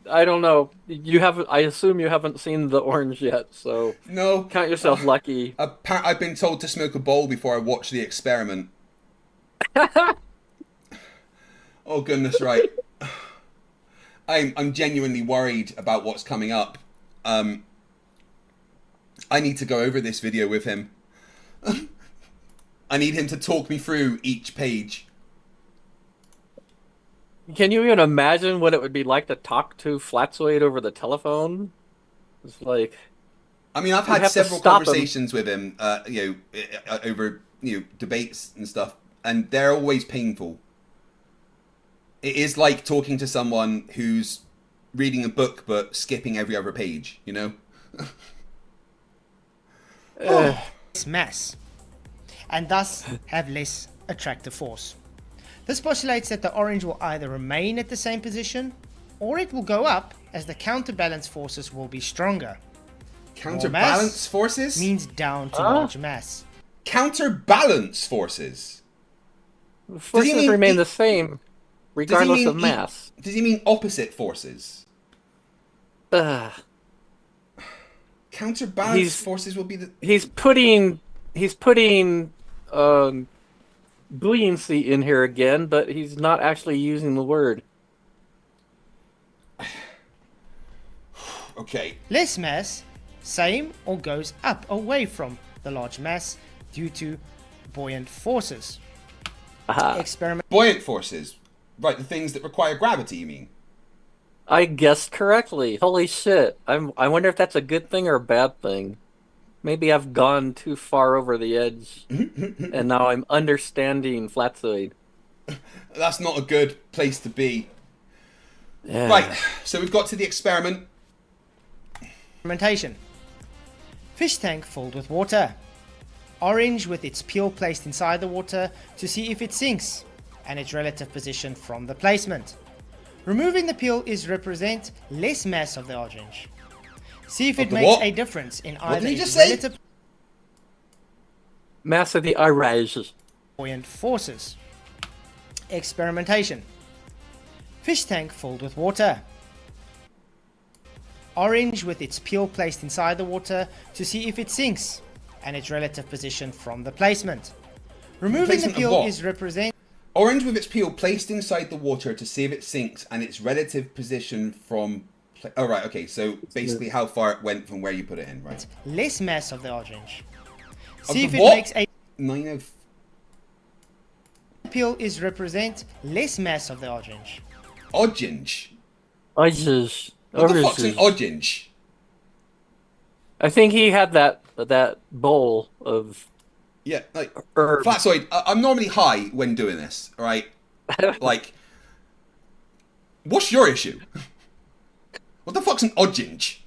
I don't know. I assume you haven't seen The Orange yet, so no. Count yourself lucky. I've been told to smoke a bowl before I watch The Experiment. Oh goodness, right. I'm genuinely worried about what's coming up. I need to go over this video with him. I need him to talk me through each page. Can you even imagine what it would be like to talk to Flatzoid over the telephone? It's like... I mean, I've had several conversations with him, over, debates and stuff, and they're always painful. It is like talking to someone who's reading a book but skipping every other page, you know? Less mass, and thus have less attractive force. This postulates that the orange will either remain at the same position, or it will go up as the counterbalance forces will be stronger. Counterbalance forces? Means down to large mass. Counterbalance forces? Forces remain the same, regardless of mass. Does he mean opposite forces? Counterbalance forces will be the... He's putting buoyancy in here again, but he's not actually using the word. Okay. Less mass, same or goes up away from the large mass due to buoyant forces. Aha. Experiment. Buoyant forces. Right, the things that require gravity, you mean? I guessed correctly. Holy shit. I wonder if that's a good thing or a bad thing. Maybe I've gone too far over the edge and now I'm understanding Flatzoid. That's not a good place to be. Yeah. Right, so we've got to the experiment. Experimentation. Fish tank filled with water. Orange with its peel placed inside the water to see if it sinks and its relative position from the placement. Removing the peel is represent less mass of the orange. See if it makes what? a difference in did either he its just say? relative Mass of the Irage. buoyant forces. Experimentation. Fish tank filled with water. Orange with its peel placed inside the water to see if it sinks and its relative position from the placement. Removing the Placement of peel what? is represent Orange with its peel placed inside the water to see if it sinks and its relative position from... Oh, right, okay, so basically how far it went from where you put it in, right? less mass of the orange. Of See the if what? it makes a 9 peel is represent less mass of the orange. Orange? Irage. What the fuck's an orange? I think he had that bowl of Yeah, like... herb. Flatzoid, I'm normally high when doing this, alright? Like... What's your issue? What the fuck's an orange?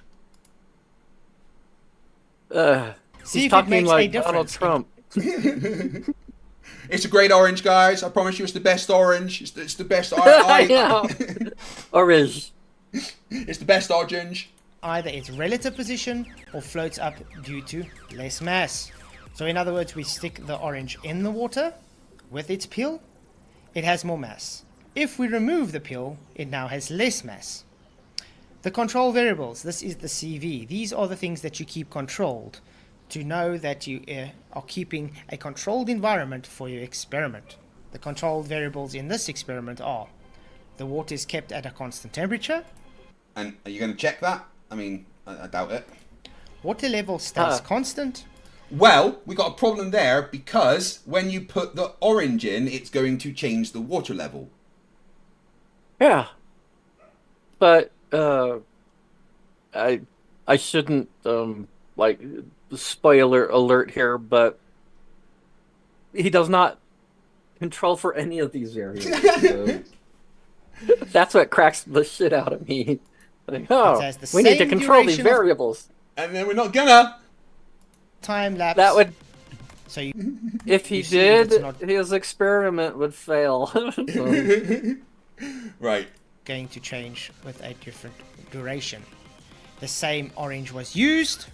See He's if it talking makes a like Donald difference. Trump. It's a great orange, guys. I promise you it's the best orange. It's the best... I know. Orange. It's the best orange. Either its relative position or floats up due to less mass. So in other words, we stick the orange in the water with its peel, it has more mass. If we remove the peel, it now has less mass. The control variables, this is the CV. These are the things that you keep controlled to know that you are keeping a controlled environment for your experiment. The control variables in this experiment are: the water is kept at a constant temperature. And are you going to check that? I mean, I doubt it. Water level stays constant. Well, we got a problem there because when you put the orange in, it's going to change the water level. Yeah. But I shouldn't like spoiler alert here, but he does not control for any of these areas. So that's what cracks the shit out of me. Like, oh, has the we need to same control these duration of- variables. And then we're not gonna. Time lapse. That would, So you, if he you see if did, it's not his experiment would fail. So, Right. going to change with a different duration. The same orange was used.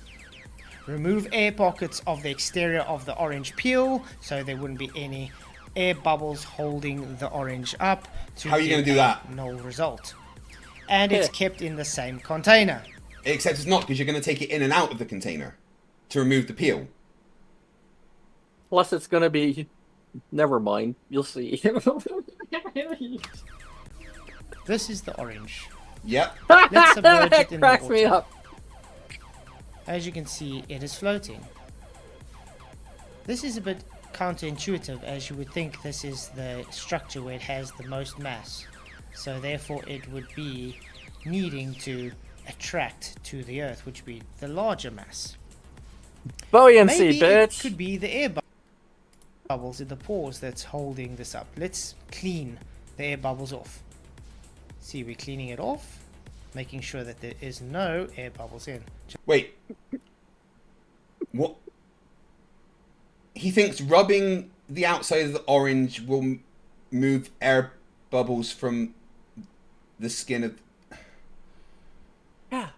Remove air pockets of the exterior of the orange peel so there wouldn't be any air bubbles holding the orange up. How are you give gonna do a that? null result. And it's kept in the same container. Except it's not, because you're going to take it in and out of the container to remove the peel. plus, it's gonna be. Never mind. You'll see. This is the orange. Yep. Let's submerge it in the cracks me water. up. As you can see, it is floating. This is a bit counterintuitive, as you would think this is the structure where it has the most mass. So therefore it would be needing to attract to the Earth, which would be the larger mass. Buoyancy, Maybe bitch. it could be the air bubbles in the pores that's holding this up. Let's clean the air bubbles off. See, we're cleaning it off, making sure that there is no air bubbles in. Wait. What? He thinks rubbing the outside of the orange will move air bubbles from the skin of... Yeah,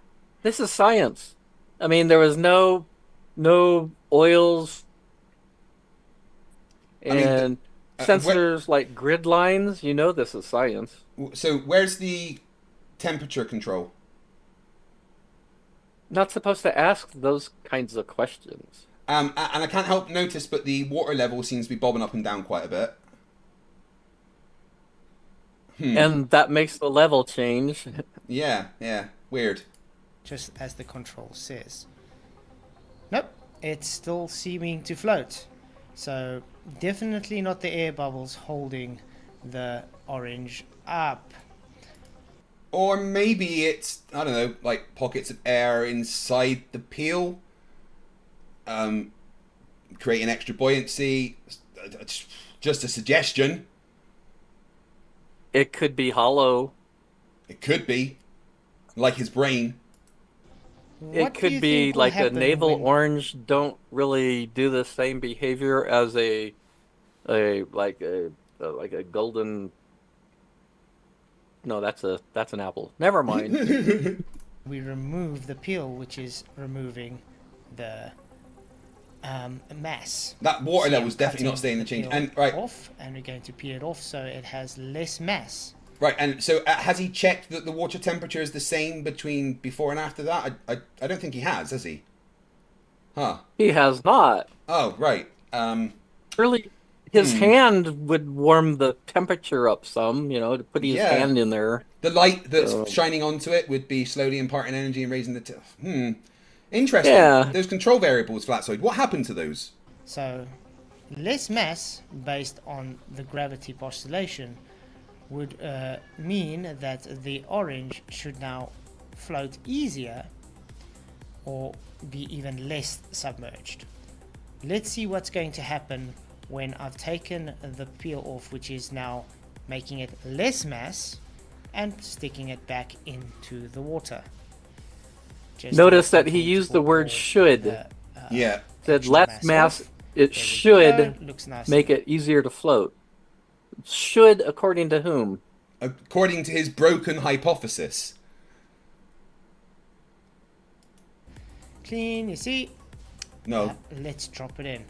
this is science. I mean, there was no oils and sensors like grid lines. You know this is science. So where's the temperature control? Not supposed to ask those kinds of questions. And I can't help notice, but the water level seems to be bobbing up and down quite a bit. And that makes the level change. Yeah, weird. Just as the control says. Nope, it's still seeming to float. So definitely not the air bubbles holding the orange up. Or maybe it's, I don't know, like pockets of air inside the peel, creating extra buoyancy. Just a suggestion. It could be hollow. It could be, like his brain. It What do could you be think will like the happen navel when- orange don't really do the same behavior as a like a golden. No, that's an apple. Never mind. We remove the peel, which is removing the mass. That water See, level's I'm definitely not cutting staying the the change. peel And right, off, and we're going to peel it off so it has less mass. right. And so has he checked that the water temperature is the same between before and after that? I don't think he has he? Huh. He has not. Oh, right. Really, his hand would warm the temperature up some, to put his Yeah. hand in there. The light that's shining onto it would be slowly imparting energy and raising the... Interesting. Yeah. Those control variables, Flatzoid, what happened to those? So, less mass, based on the gravity postulation, would mean that the orange should now float easier or be even less submerged. Let's see what's going to happen when I've taken the peel off, which is now making it less mass, and sticking it back into the water. Just Notice like that he before used the word all should. the, Yeah. Said extra less mass, off. it There we should go. Looks nice. make it easier to float. Should, according to whom? According to his broken hypothesis. Clean, you see? No. Let's drop it in.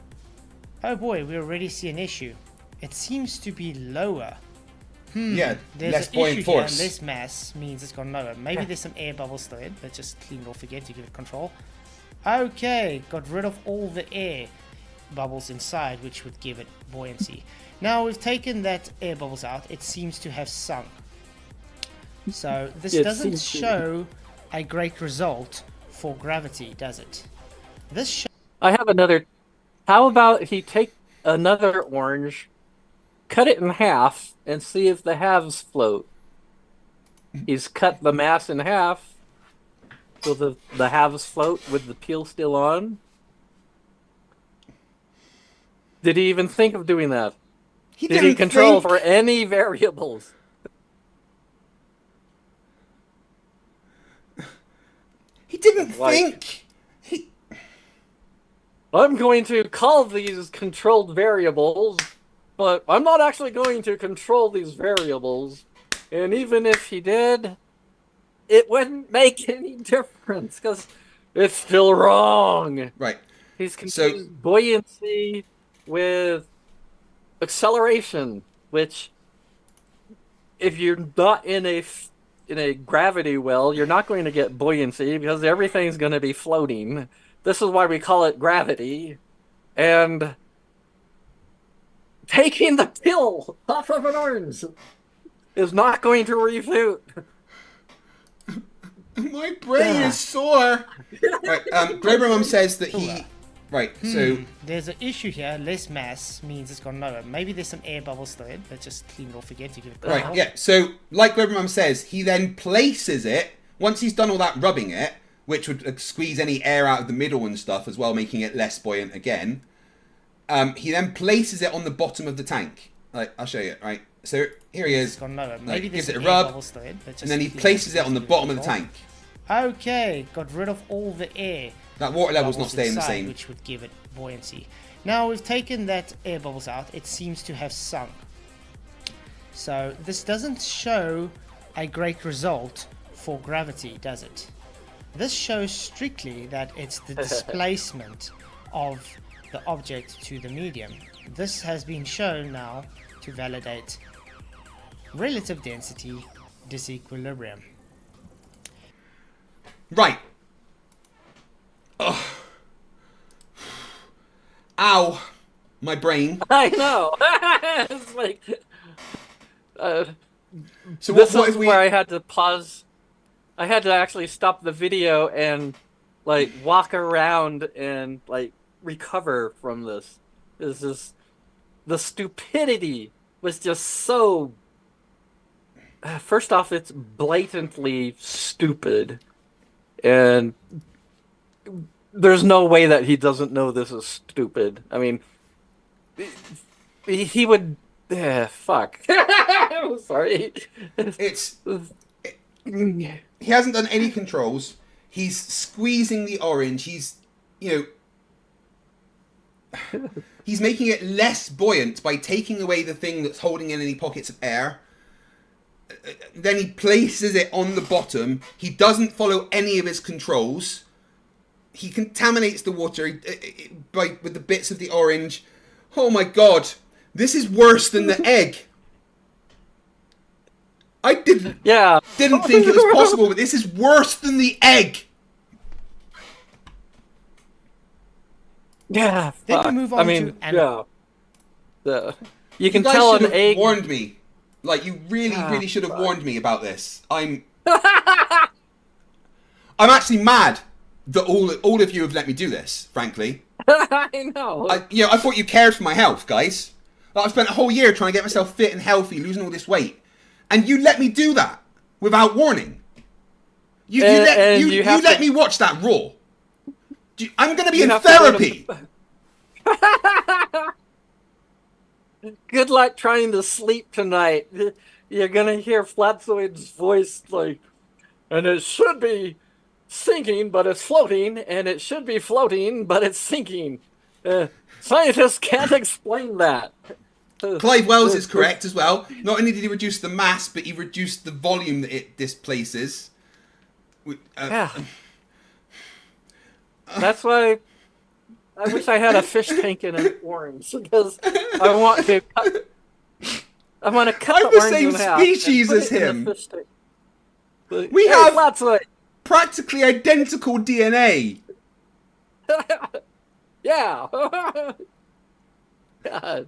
Oh boy, we already see an issue. It seems to be lower. Yeah, There's less an buoyant issue here, force. less mass means it's gone lower. Maybe there's some air bubbles still in. Let's just clean it off again to give it control. Okay, got rid of all the air bubbles inside, which would give it buoyancy. Now we've taken that air bubbles out. It seems to have sunk. So this It doesn't seems to. show a great result for gravity, does it? This I have another. How about he take another orange, cut it in half, and see if the halves float? He's cut the mass in half, so the halves float with the peel still on. Did he even think of doing that? Did he didn't control think. for any variables? He didn't Like- think. I'm going to call these controlled variables, but I'm not actually going to control these variables. And even if he did, it wouldn't make any difference because it's still wrong. Right. He's confused buoyancy with acceleration, which if you're not in a gravity well, you're not going to get buoyancy because everything's going to be floating. This is why we call it gravity. And taking the pill off of an orange is not going to refute. My brain is sore. Right, Globermum says that he... Right, so... there's an issue here. Less mass means it's gone lower. Maybe there's some air bubbles still in. Let's just clean it off again to give it control. Right, yeah, so like Globermum says, he then places it, once he's done all that rubbing it, which would squeeze any air out of the middle and stuff as well, making it less buoyant again. He then places it on the bottom of the tank. Like, I'll show you, right? So here he It's is. gone lower. Like, Maybe there's gives it some a air rub, bubbles still in. Let's and just then he clean places off it on the again to bottom give of it the control. tank. Okay, got rid of all the air. That water level's not bubbles staying the inside, same. which would give it buoyancy. Now we've taken that air bubbles out. It seems to have sunk. So this doesn't show a great result for gravity, does it? This shows strictly that it's the displacement of the object to the medium. This has been shown now to validate relative density disequilibrium. Right. Ugh. Ow. My brain. I know. It's like So this what is if we... where I had to pause. I had to actually stop the video and like walk around and like recover from this. This is the stupidity was just so first off, it's blatantly stupid, and there's no way that he doesn't know this is stupid. I mean, he would. Fuck. I'm sorry. It's he hasn't done any controls. He's squeezing the orange. He's, you know, he's making it less buoyant by taking away the thing that's holding in any pockets of air. Then he places it on the bottom. He doesn't follow any of his controls. He contaminates the water with the bits of the orange. Oh my god. This is worse than the egg. I didn't think it was possible, but this is worse than the egg. Yeah. Then we move on to you can guys tell should an have egg. warned me. Like, you really should have warned me about this. I'm actually mad that all of you have let me do this, frankly. I know. I thought you cared for my health, guys. Like, I've spent a whole year trying to get myself fit and healthy, losing all this weight. And you let me do that without warning. You let me watch that raw. I'm going to be in therapy. Good luck trying to sleep tonight. You're going to hear Flatzoid's voice like, and it should be sinking, but it's floating, and it should be floating, but it's sinking. Scientists can't explain that. Clive Wells is correct as well. Not only did he reduce the mass, but he reduced the volume that it displaces. That's why I wish I had a fish tank in an orange, because I want to cut I'm the the orange same in half species and as put it in him. the fish tank. But, We hey, have Flatzoid. practically identical DNA. Yeah. God.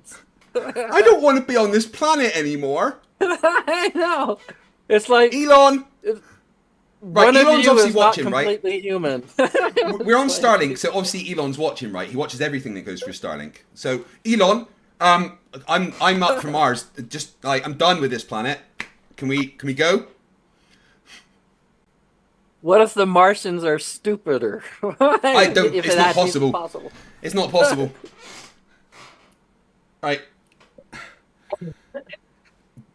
I don't want to be on this planet anymore. I know. It's like Elon. Right, one of Elon's you obviously is not watching, right? completely human. We're on Starlink, so obviously Elon's watching, right? He watches everything that goes through Starlink. So Elon, I'm up for Mars. Just like, I'm done with this planet. Can we go? What if the Martians are stupider? I don't. If It's it not actually is possible. It's not possible. Right.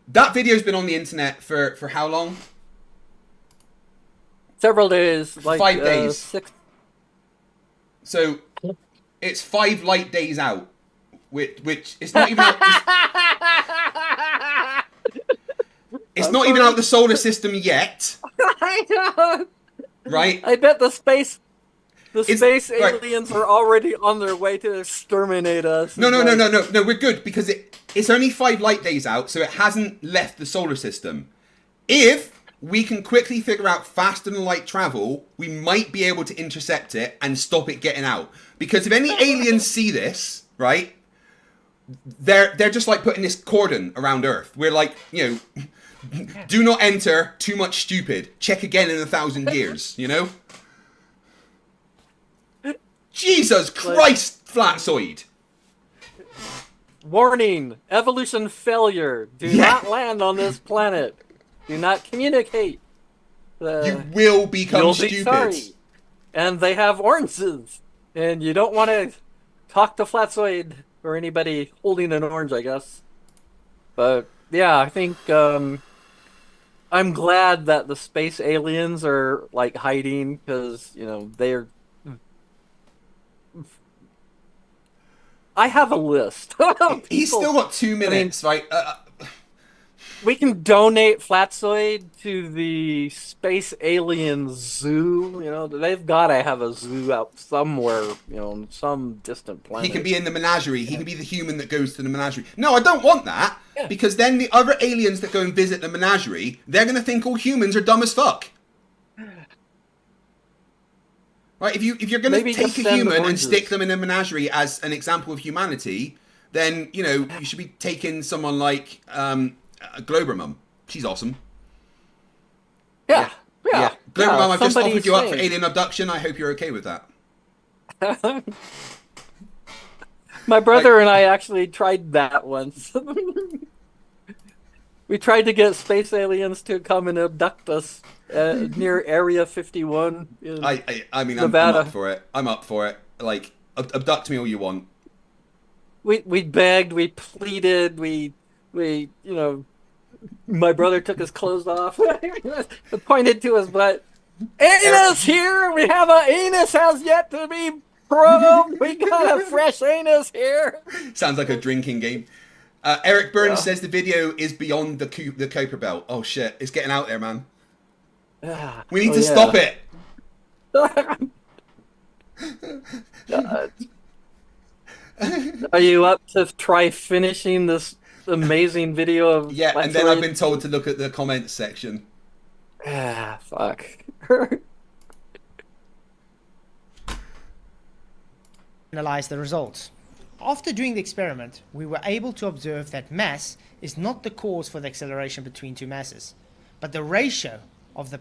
That video's been on the internet for how long? Several days, like 5 days. 6. So it's 5 light days out, which it's not even. It's not even out the solar system yet. I know. Right? I bet the space Right. aliens are already on their way to exterminate us. No, we're good because it's only 5 light days out, so it hasn't left the solar system. If we can quickly figure out faster than light travel, we might be able to intercept it and stop it getting out. Because if any aliens see this, right, they're just like putting this cordon around Earth. We're like, do not enter, too much stupid. Check again in 1,000 years, you know? Jesus Christ, Flatzoid! Warning! Evolution failure. Do not land on this planet. Do not communicate. You will become you'll stupid. Be sorry. And they have oranges. And you don't want to talk to Flatzoid or anybody holding an orange, I guess. But, yeah, I think I'm glad that the space aliens are, like, hiding because, they're... I have a list. He's still got 2 minutes, right? We can donate Flatzoid to the Space Alien Zoo. They've got to have a zoo out somewhere, on some distant planet. He can be in the menagerie. He can be the human that goes to the menagerie. No, I don't want that. Yeah. Because then the other aliens that go and visit the menagerie, they're going to think all humans are dumb as fuck. Right? If you're going to take a human and stick them in a menagerie as an example of humanity, then, you should be taking someone like... Globermum. She's awesome. Yeah. Globermum, I've just offered you up for alien abduction. I hope you're okay with that. My brother and I actually tried that once. We tried to get space aliens to come and abduct us near Area 51 in I mean, I'm Nevada. up for it. I'm up for it. Like, abduct me all you want. We begged, we pleaded, we my brother took his clothes off, pointed to his butt. Anus here! We have a anus has yet to be probed. We got a fresh anus here. Sounds like a drinking game. Eric Burns says the video is beyond the Kuiper belt. Oh shit, it's getting out there, man. We need to stop it. Are you up to try finishing this amazing video of Yeah, and then I've been told to look at the comments section. Ah, fuck. Analyze the results. After doing the experiment, we were able to observe that mass is not the cause for the acceleration between two masses, but the ratio of the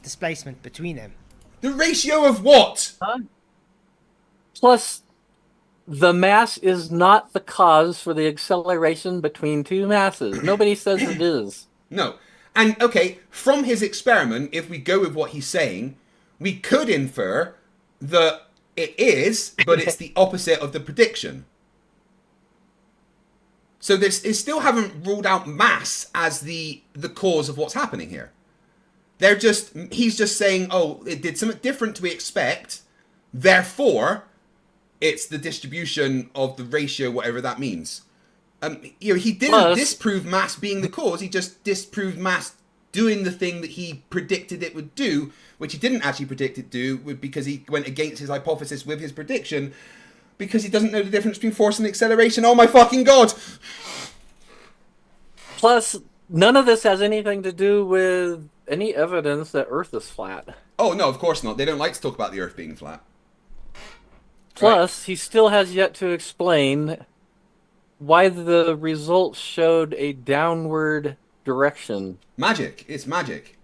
displacement between them. The ratio of what? Plus, the mass is not the cause for the acceleration between two masses. Nobody says it is. No. And, okay, from his experiment, if we go with what he's saying, we could infer that it is, but it's the opposite of the prediction. So they still haven't ruled out mass as the cause of what's happening here. He's just saying, oh, it did something different to we expect, therefore, it's the distribution of the ratio, whatever that means. He didn't disprove mass being the cause, he just disproved mass doing the thing that he predicted it would do, which he didn't actually predict it do, because he went against his hypothesis with his prediction, because he doesn't know the difference between force and acceleration. Oh my fucking god! Plus, none of this has anything to do with any evidence that Earth is flat. Oh no, of course not. They don't like to talk about the Earth being flat. Plus, he still has yet to explain why the results showed a downward direction. Magic. It's magic.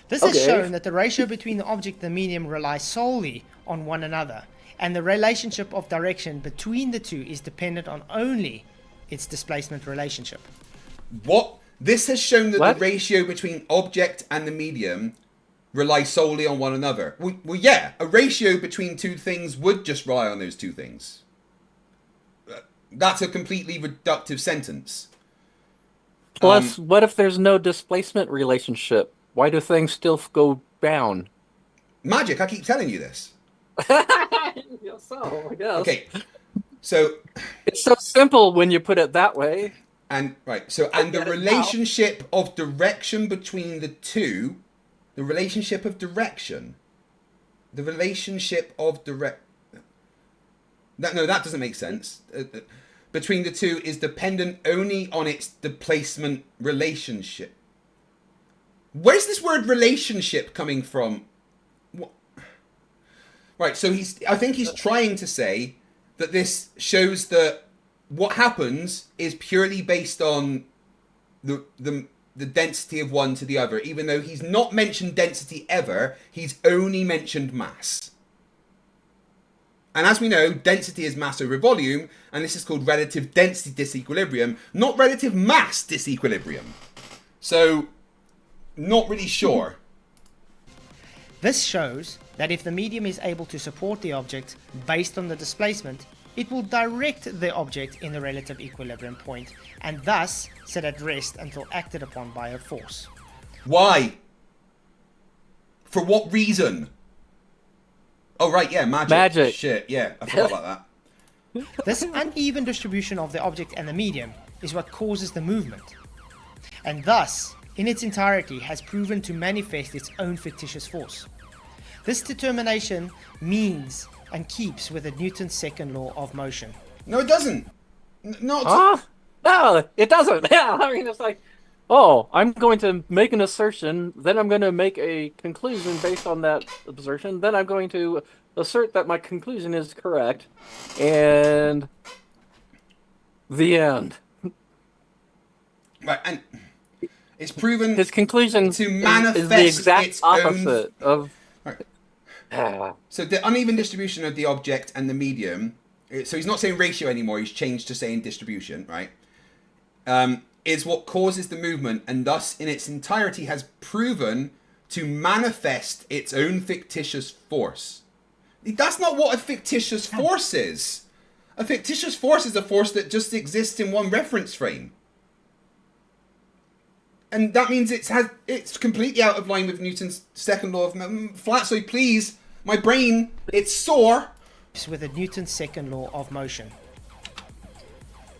This has shown that the ratio between the object and the medium relies solely on one another, and the relationship of direction between the two is dependent on only its displacement relationship. What? This has shown that the ratio between object and the medium relies solely on one another. Well, yeah, a ratio between two things would just rely on those two things. That's a completely reductive sentence. Plus, what if there's no displacement relationship? Why do things still go down? Magic, I keep telling you this. I guess. Okay, so... It's so simple when you put it that way. And, right, so, and the relationship of direction between the two... The relationship of direction... The relationship of direct... No, that doesn't make sense. Between the two is dependent only on its displacement relationship. Where's this word relationship coming from? What? Right, so I think he's trying to say that this shows that what happens is purely based on the density of one to the other, even though he's not mentioned density ever, he's only mentioned mass. And as we know, density is mass over volume, and this is called relative density disequilibrium, not relative mass disequilibrium. So, not really sure. This shows that if the medium is able to support the object based on the displacement, it will direct the object in the relative equilibrium point, and thus sit at rest until acted upon by a force. Why? For what reason? Oh, right, yeah, magic. Shit, yeah, I forgot about that. This uneven distribution of the object and the medium is what causes the movement, and thus, in its entirety, has proven to manifest its own fictitious force. This determination means and keeps with Newton's second law of motion. No, it doesn't. No, it doesn't. Yeah, I mean, it's like, oh, I'm going to make an assertion, then I'm going to make a conclusion based on that assertion, then I'm going to assert that my conclusion is correct, and the end. Right, and it's proven his conclusion to manifest is the exact its opposite of. Right. So the uneven distribution of the object and the medium. So he's not saying ratio anymore. He's changed to saying distribution, right? is what causes the movement, and thus in its entirety has proven to manifest its own fictitious force. That's not what a fictitious force is. A fictitious force is a force that just exists in one reference frame. And that means it's completely out of line with Newton's second law of Flatzoid, please. My brain, it's sore. With the Newton's second law of motion.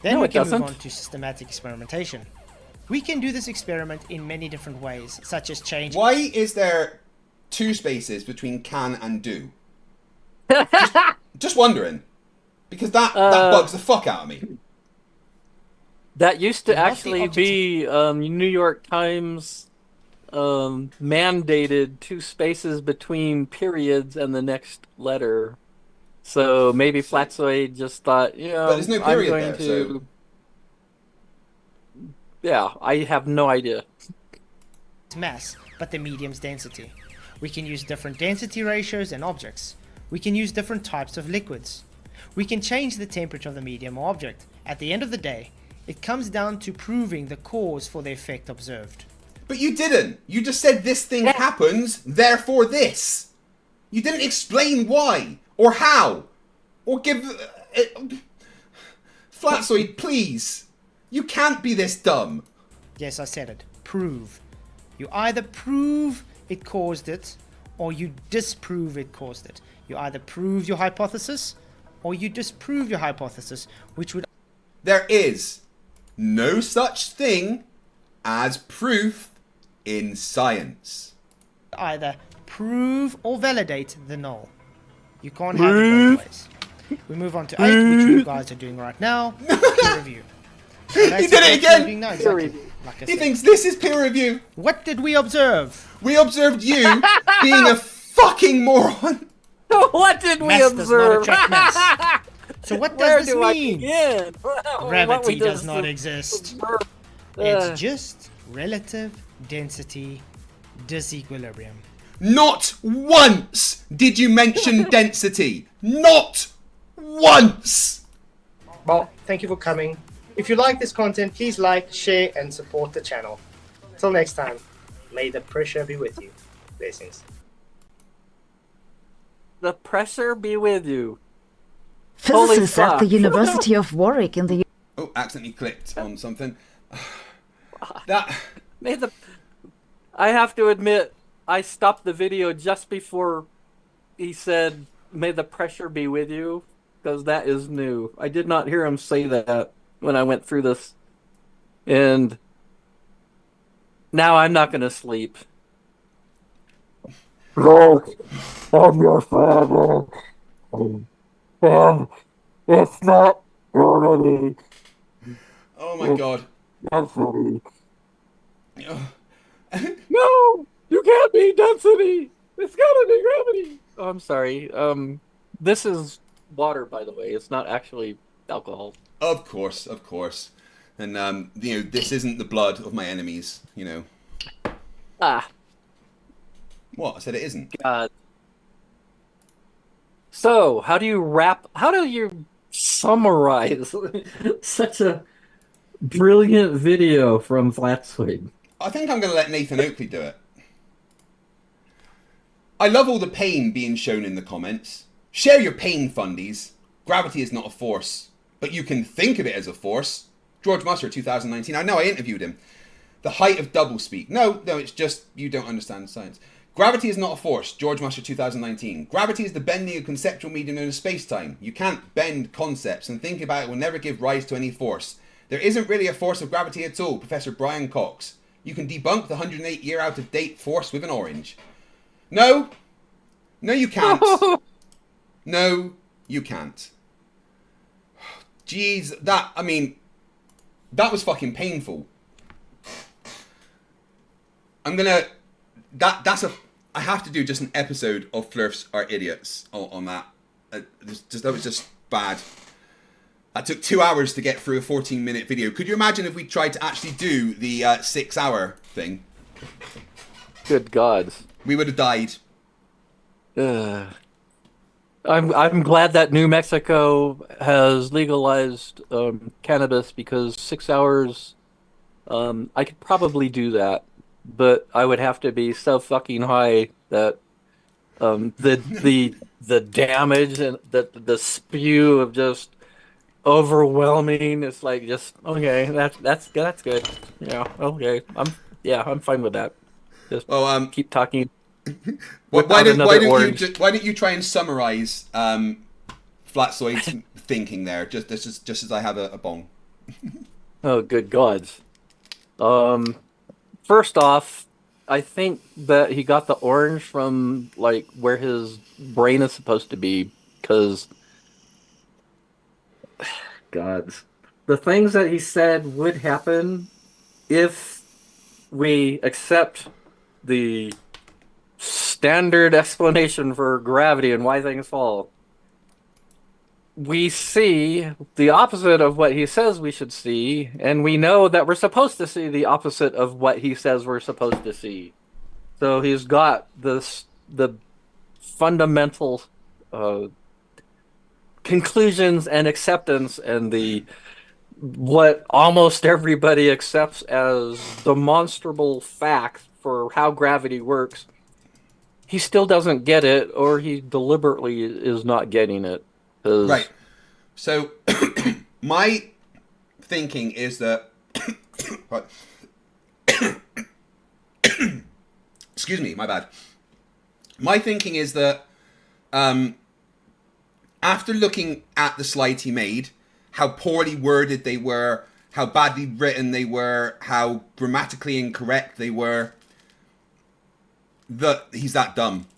Then No, we it can doesn't. move on to systematic experimentation. We can do this experiment in many different ways, such as change. Why is there 2 spaces between can and do? Just wondering. Because that bugs the fuck out of me. That used to You must actually objects- be New York Times mandated 2 spaces between periods and the next letter. So maybe Flatzoid just thought, But there's no period I'm going there, to. so... Yeah, I have no idea. mass, but the medium's density. We can use different density ratios and objects. We can use different types of liquids. We can change the temperature of the medium or object. At the end of the day, it comes down to proving the cause for the effect observed. But you didn't. You just said this thing happens, therefore this. You didn't explain why, or how, or give... Flatzoid, please. You can't be this dumb. Yes, I said it. Prove. You either prove it caused it, or you disprove it caused it. You either prove your hypothesis, or you disprove your hypothesis, which would... There is no such thing as proof in science. either prove or validate the null. You can't have it both ways. We move on to 8, which you guys are doing right now. Peer review. He did it again! No, exactly. Like I He said. thinks this is peer review. What did we observe? We observed you being a fucking moron. What did we Mass does not observe? attract mass. So what Where does this do I mean? begin? Gravity does not exist. Uh, It's just relative density disequilibrium. Not once did you mention density. Not once. Well, thank you for coming. If you like this content, please like, share, and support the channel. Till next time, may the pressure be with you. Blessings. The pressure be with you. Holy Physicists at the fuck. University of Warwick in the Oh, accidentally clicked on something. That... I have to admit, I stopped the video just before he said, "May the pressure be with you," because that is new. I did not hear him say that when I went through this. And now I'm not going to sleep. Look, I'm your father. And it's not gravity. Oh my god. Density. No! You can't be density! It's gotta be gravity! Oh, I'm sorry. This is water, by the way. It's not actually alcohol. Of course, of course. And, you know, this isn't the blood of my enemies, you know. Ah. What? I said it isn't. God. So, how do you summarize such a brilliant video from Flatzoid? I think I'm going to let Nathan Oakley do it. I love all the pain being shown in the comments. Share your pain, fundies. Gravity is not a force, but you can think of it as a force. George Musser, 2019. I know, I interviewed him. The height of doublespeak. No, it's just you don't understand science. Gravity is not a force. George Musser, 2019. Gravity is the bending of conceptual medium known as space-time. You can't bend concepts, and thinking about it will never give rise to any force. There isn't really a force of gravity at all, Professor Brian Cox. You can debunk the 108-year out-of-date force with an orange. No. No, you can't. No, you can't. Jeez, that was fucking painful. I have to do just an episode of Flerfs Are Idiots on that. That was just bad. That took 2 hours to get through a 14-minute video. Could you imagine if we tried to actually do the 6-hour thing? Good gods. We would have died. I'm glad that New Mexico has legalized cannabis because 6 hours, I could probably do that, but I would have to be so fucking high that the damage and the spew of just overwhelming. It's like just okay. That's good. Yeah. Okay. I'm fine with that. Just Well, keep talking. why Without don't another you orange. why don't you try and summarize Flatzoid's thinking there, just as I have a bong. Oh, good gods. First off, I think that he got the orange from like where his brain is supposed to be, because gods, the things that he said would happen if we accept the standard explanation for gravity and why things fall. We see the opposite of what he says we should see, and we know that we're supposed to see the opposite of what he says we're supposed to see. So he's got the fundamental conclusions and acceptance, and the what almost everybody accepts as demonstrable fact for how gravity works. He still doesn't get it, or he deliberately is not getting it. Right. So my thinking is that excuse me, my bad. My thinking is that after looking at the slides he made, how poorly worded they were, how badly written they were, how grammatically incorrect they were, that he's that dumb.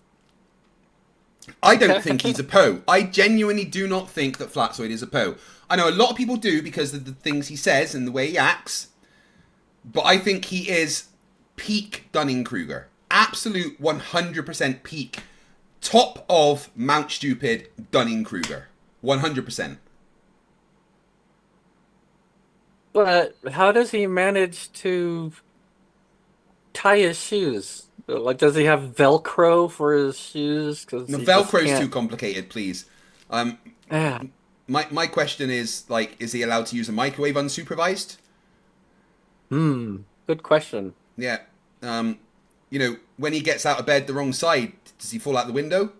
I don't think he's a Poe. I genuinely do not think that Flatzoid is a Poe. I know a lot of people do because of the things he says and the way he acts, but I think he is peak Dunning-Kruger. Absolute 100% peak. Top of Mount Stupid Dunning-Kruger. 100%. But how does he manage to tie his shoes? Like, does he have Velcro for his shoes? Cause No, Velcro's too complicated, please. My question is, like, is he allowed to use a microwave unsupervised? Good question. Yeah. You know, when he gets out of bed the wrong side, does he fall out the window?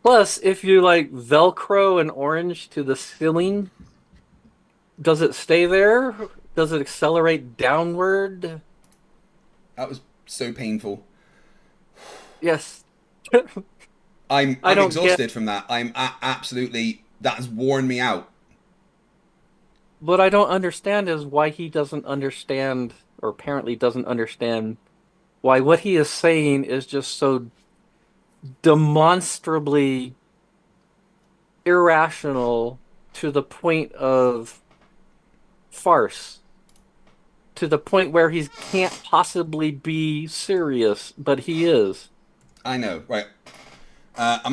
Plus, if you like Velcro an orange to the ceiling, does it stay there? Does it accelerate downward? That was so painful. Yes. I'm exhausted from that. I'm absolutely, that has worn me out. What I don't understand is why he doesn't understand, or apparently doesn't understand, why what he is saying is just so demonstrably irrational to the point of farce. To the point where he can't possibly be serious, but he is. I know, right. I'm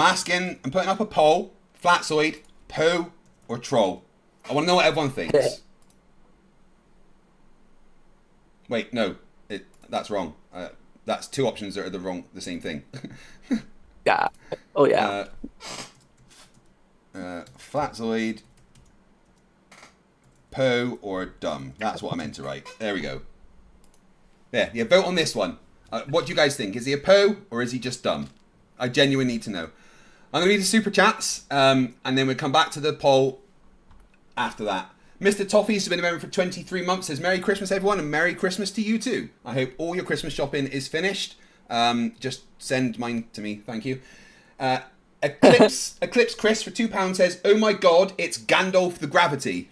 putting up a poll. Flatzoid, Poe, or Troll? I want to know what everyone thinks. Wait, no. That's wrong. That's two options that are the same thing. Yeah. Oh, yeah. Flatzoid, Poe, or dumb. That's what I meant to write. There we go. Yeah, vote on this one. What do you guys think? Is he a Poe, or is he just dumb? I genuinely need to know. I'm going to read the super chats, and then we'll come back to the poll after that. Mr. Toffees has been a member for 23 months. Says, Merry Christmas, everyone, and Merry Christmas to you too. I hope all your Christmas shopping is finished. Just send mine to me. Thank you. Eclipse Chris for £2 says, oh my god, it's Gandalf the Gravity.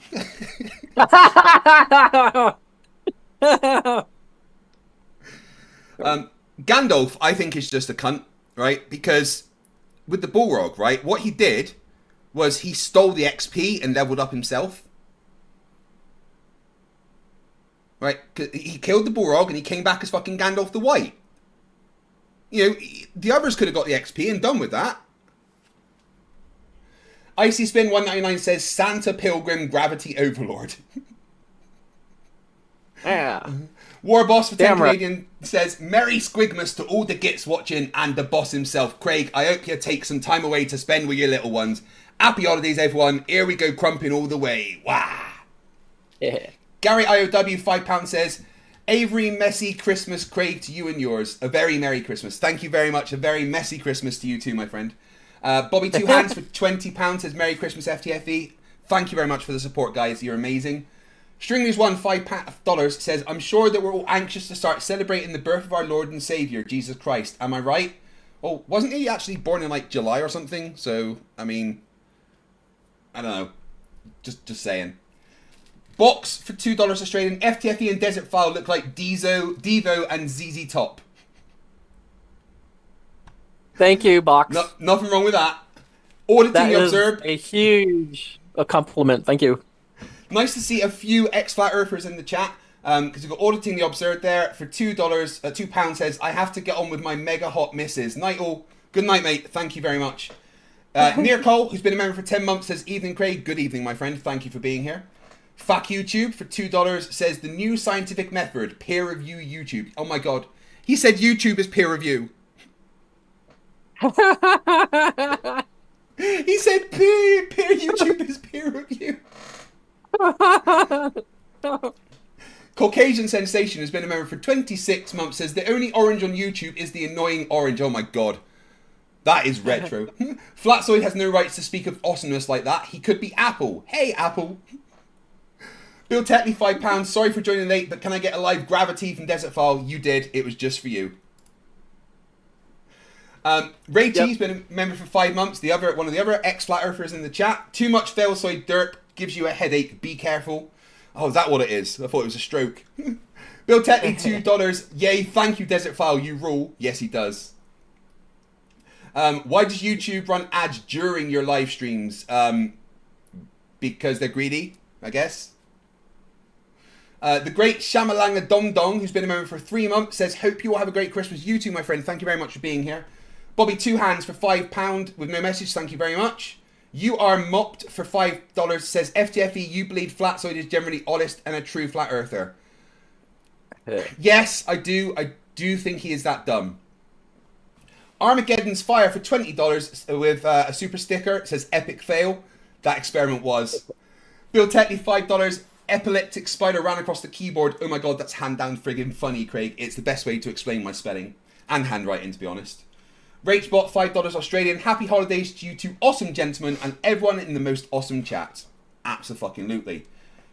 Gandalf, I think, is just a cunt, right? Because with the Balrog, right, what he did was he stole the XP and leveled up himself. Right? He killed the Balrog and he came back as fucking Gandalf the White. You know, the others could have got the XP and done with that. Icy Spin 199 says Santa Pilgrim Gravity Overlord. Yeah. War Boss for 10 Damn right. Canadian says, Merry Squigmas to all the gits watching and the boss himself. Craig, I hope you take some time away to spend with your little ones. Happy holidays, everyone. Here we go, crumping all the way. Wah! Yeah. Gary IOW, £5 says, Avery, messy Christmas, Craig, to you and yours. A very Merry Christmas. Thank you very much. A very messy Christmas to you too, my friend. Bobby Two Hands for £20 says, Merry Christmas, FTFE. Thank you very much for the support, guys. You're amazing. Stringley's1, $5 says, I'm sure that we're all anxious to start celebrating the birth of our Lord and Saviour, Jesus Christ. Am I right? Oh, wasn't he actually born in like July or something? So, I mean, I don't know. Just saying. Box for $2 Australian. FTFE and Desertphile look like Devo and ZZ Top. Thank you, Box. Nothing wrong with that. Auditing That the is Observed. a huge compliment. Thank you. Nice to see a few ex-Flat Earthers in the chat. Because we've got Auditing the Observed there for £2 says, I have to get on with my mega hot missus. Night all. Good night, mate. Thank you very much. Near Cole, who's been a member for 10 months, says, Evening, Craig. Good evening, my friend. Thank you for being here. Fuck YouTube for $2 says, the new scientific method, peer review YouTube. Oh my god. He said YouTube is peer review. He said peer YouTube is peer review. Caucasian Sensation has been a member for 26 months, says the only orange on YouTube is the annoying orange. Oh my god. That is retro. Flatzoid has no rights to speak of awesomeness like that. He could be Apple. Hey, Apple. Bill Tetley, £5. Sorry for joining late, but can I get a live Gravity from Desertphile? You did. It was just for you. Ray T's been a member for 5 months. One of the other ex-Flat Earthers in the chat. Too much Flatzoid derp gives you a headache. Be careful. Oh, is that what it is? I thought it was a stroke. Bill Tetley, $2. Yay, thank you, Desertphile. You rule. Yes, he does. Why does YouTube run ads during your live streams? Because they're greedy, I guess. The great Shamalanga Dong Dong, who's been a member for 3 months, says, hope you all have a great Christmas. You too, my friend. Thank you very much for being here. Bobby Two Hands for £5 with no message. Thank you very much. You are mopped for $5 says, FTFE, you believe Flatzoid is generally honest and a true flat earther. Yes, I do. I do think he is that dumb. Armageddon's Fire for $20 with a super sticker. It says, epic fail. That experiment was. Bill Tetley, $5. Epileptic spider ran across the keyboard. Oh my god, that's hand down friggin' funny, Craig. It's the best way to explain my spelling. And handwriting, to be honest. Rachbot, $5 Australian. Happy holidays to you two awesome gentlemen and everyone in the most awesome chat. Abso-fucking-lutely.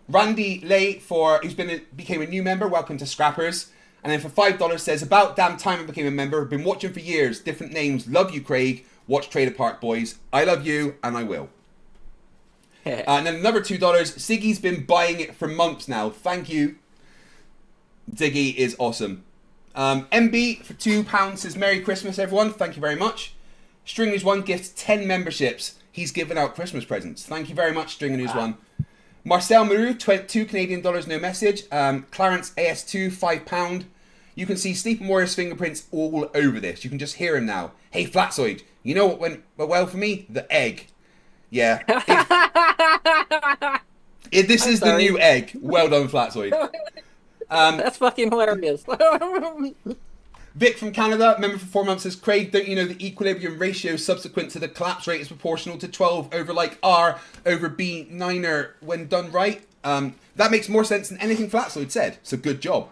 Randy Lay, who's became a new member. Welcome to Scrappers. And then for $5 says, about damn time I became a member. Been watching for years. Different names. Love you, Craig. Watch Trailer Park Boys. I love you, and I will. And then another $2. Ziggy's been buying it for months now. Thank you. Ziggy is awesome. MB for £2 says, Merry Christmas, everyone. Thank you very much. Stringer's1 gifts 10 memberships. He's giving out Christmas presents. Thank you very much, Stringer's1. Marcel Maru, $2 Canadian, no message. Clarence AS2, £5. You can see Sleeping Warrior's fingerprints all over this. You can just hear him now. Hey, Flatzoid, you know what went well for me? The egg. Yeah. This is the new egg. Well done, Flatzoid. That's fucking hilarious. Vic from Canada, member for 4 months, says, Craig, don't you know the equilibrium ratio subsequent to the collapse rate is proportional to 12 over like R over B 9er when done right? That makes more sense than anything Flatzoid said, so good job.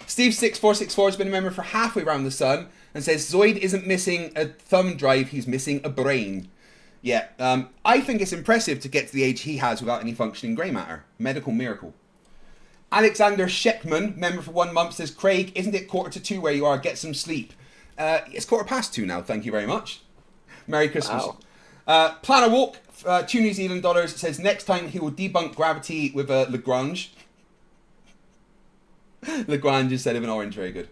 Steve6464 has been a member for halfway around the sun and says, Zoid isn't missing a thumb drive, he's missing a brain. Yeah, I think it's impressive to get to the age he has without any functioning grey matter. Medical miracle. Alexander Sheckman, member for 1 month, says, Craig, isn't it 1:45 where you are? Get some sleep. It's 2:15 now, thank you very much. Merry Christmas. Wow. Plan a Walk, $2 New Zealand dollars, says, next time he will debunk gravity with a Lagrange. Lagrange instead of an orange, very good.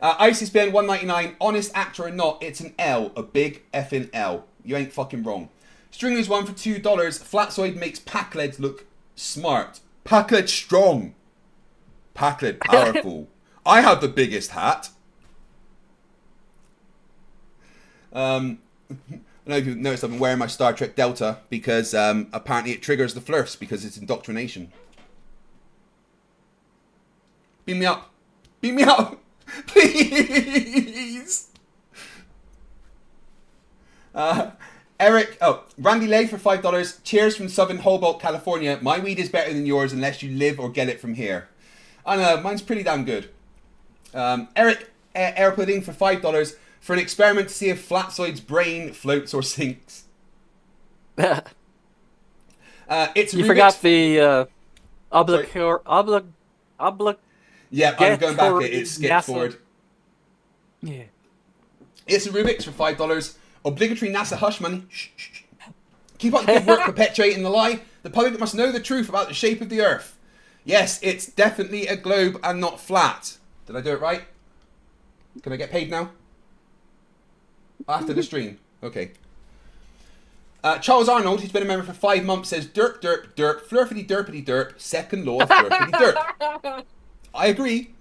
Icy Spin, $1.99, honest actor or not, it's an L, a big effing L. You ain't fucking wrong. Stringley's1 for $2, Flatzoid makes Packled look smart. Packled strong. Packled powerful. I have the biggest hat. I don't know if you've noticed I've been wearing my Star Trek Delta because apparently it triggers the Flerfs because it's indoctrination. Beam me up. Beam me up. Please. Eric, Randy Lay for $5. Cheers from Southern Hobart, California. My weed is better than yours unless you live or get it from here. I know, mine's pretty damn good. Eric Air Pudding for $5 for an experiment to see if Flatzoid's brain floats or sinks. It's you forgot the Yeah, I'm going back. It skipped forward. Yeah. It's a Rubik's for $5. Obligatory NASA hush money. Shh, shh, shh. Keep up the good work perpetuating the lie. The public must know the truth about the shape of the Earth. Yes, it's definitely a globe and not flat. Did I do it right? Can I get paid now? After the stream. Okay. Charles Arnold, who's been a member for 5 months, says derp, derp, derp, flurfity derpity derp, second law of flurfity derp. I agree.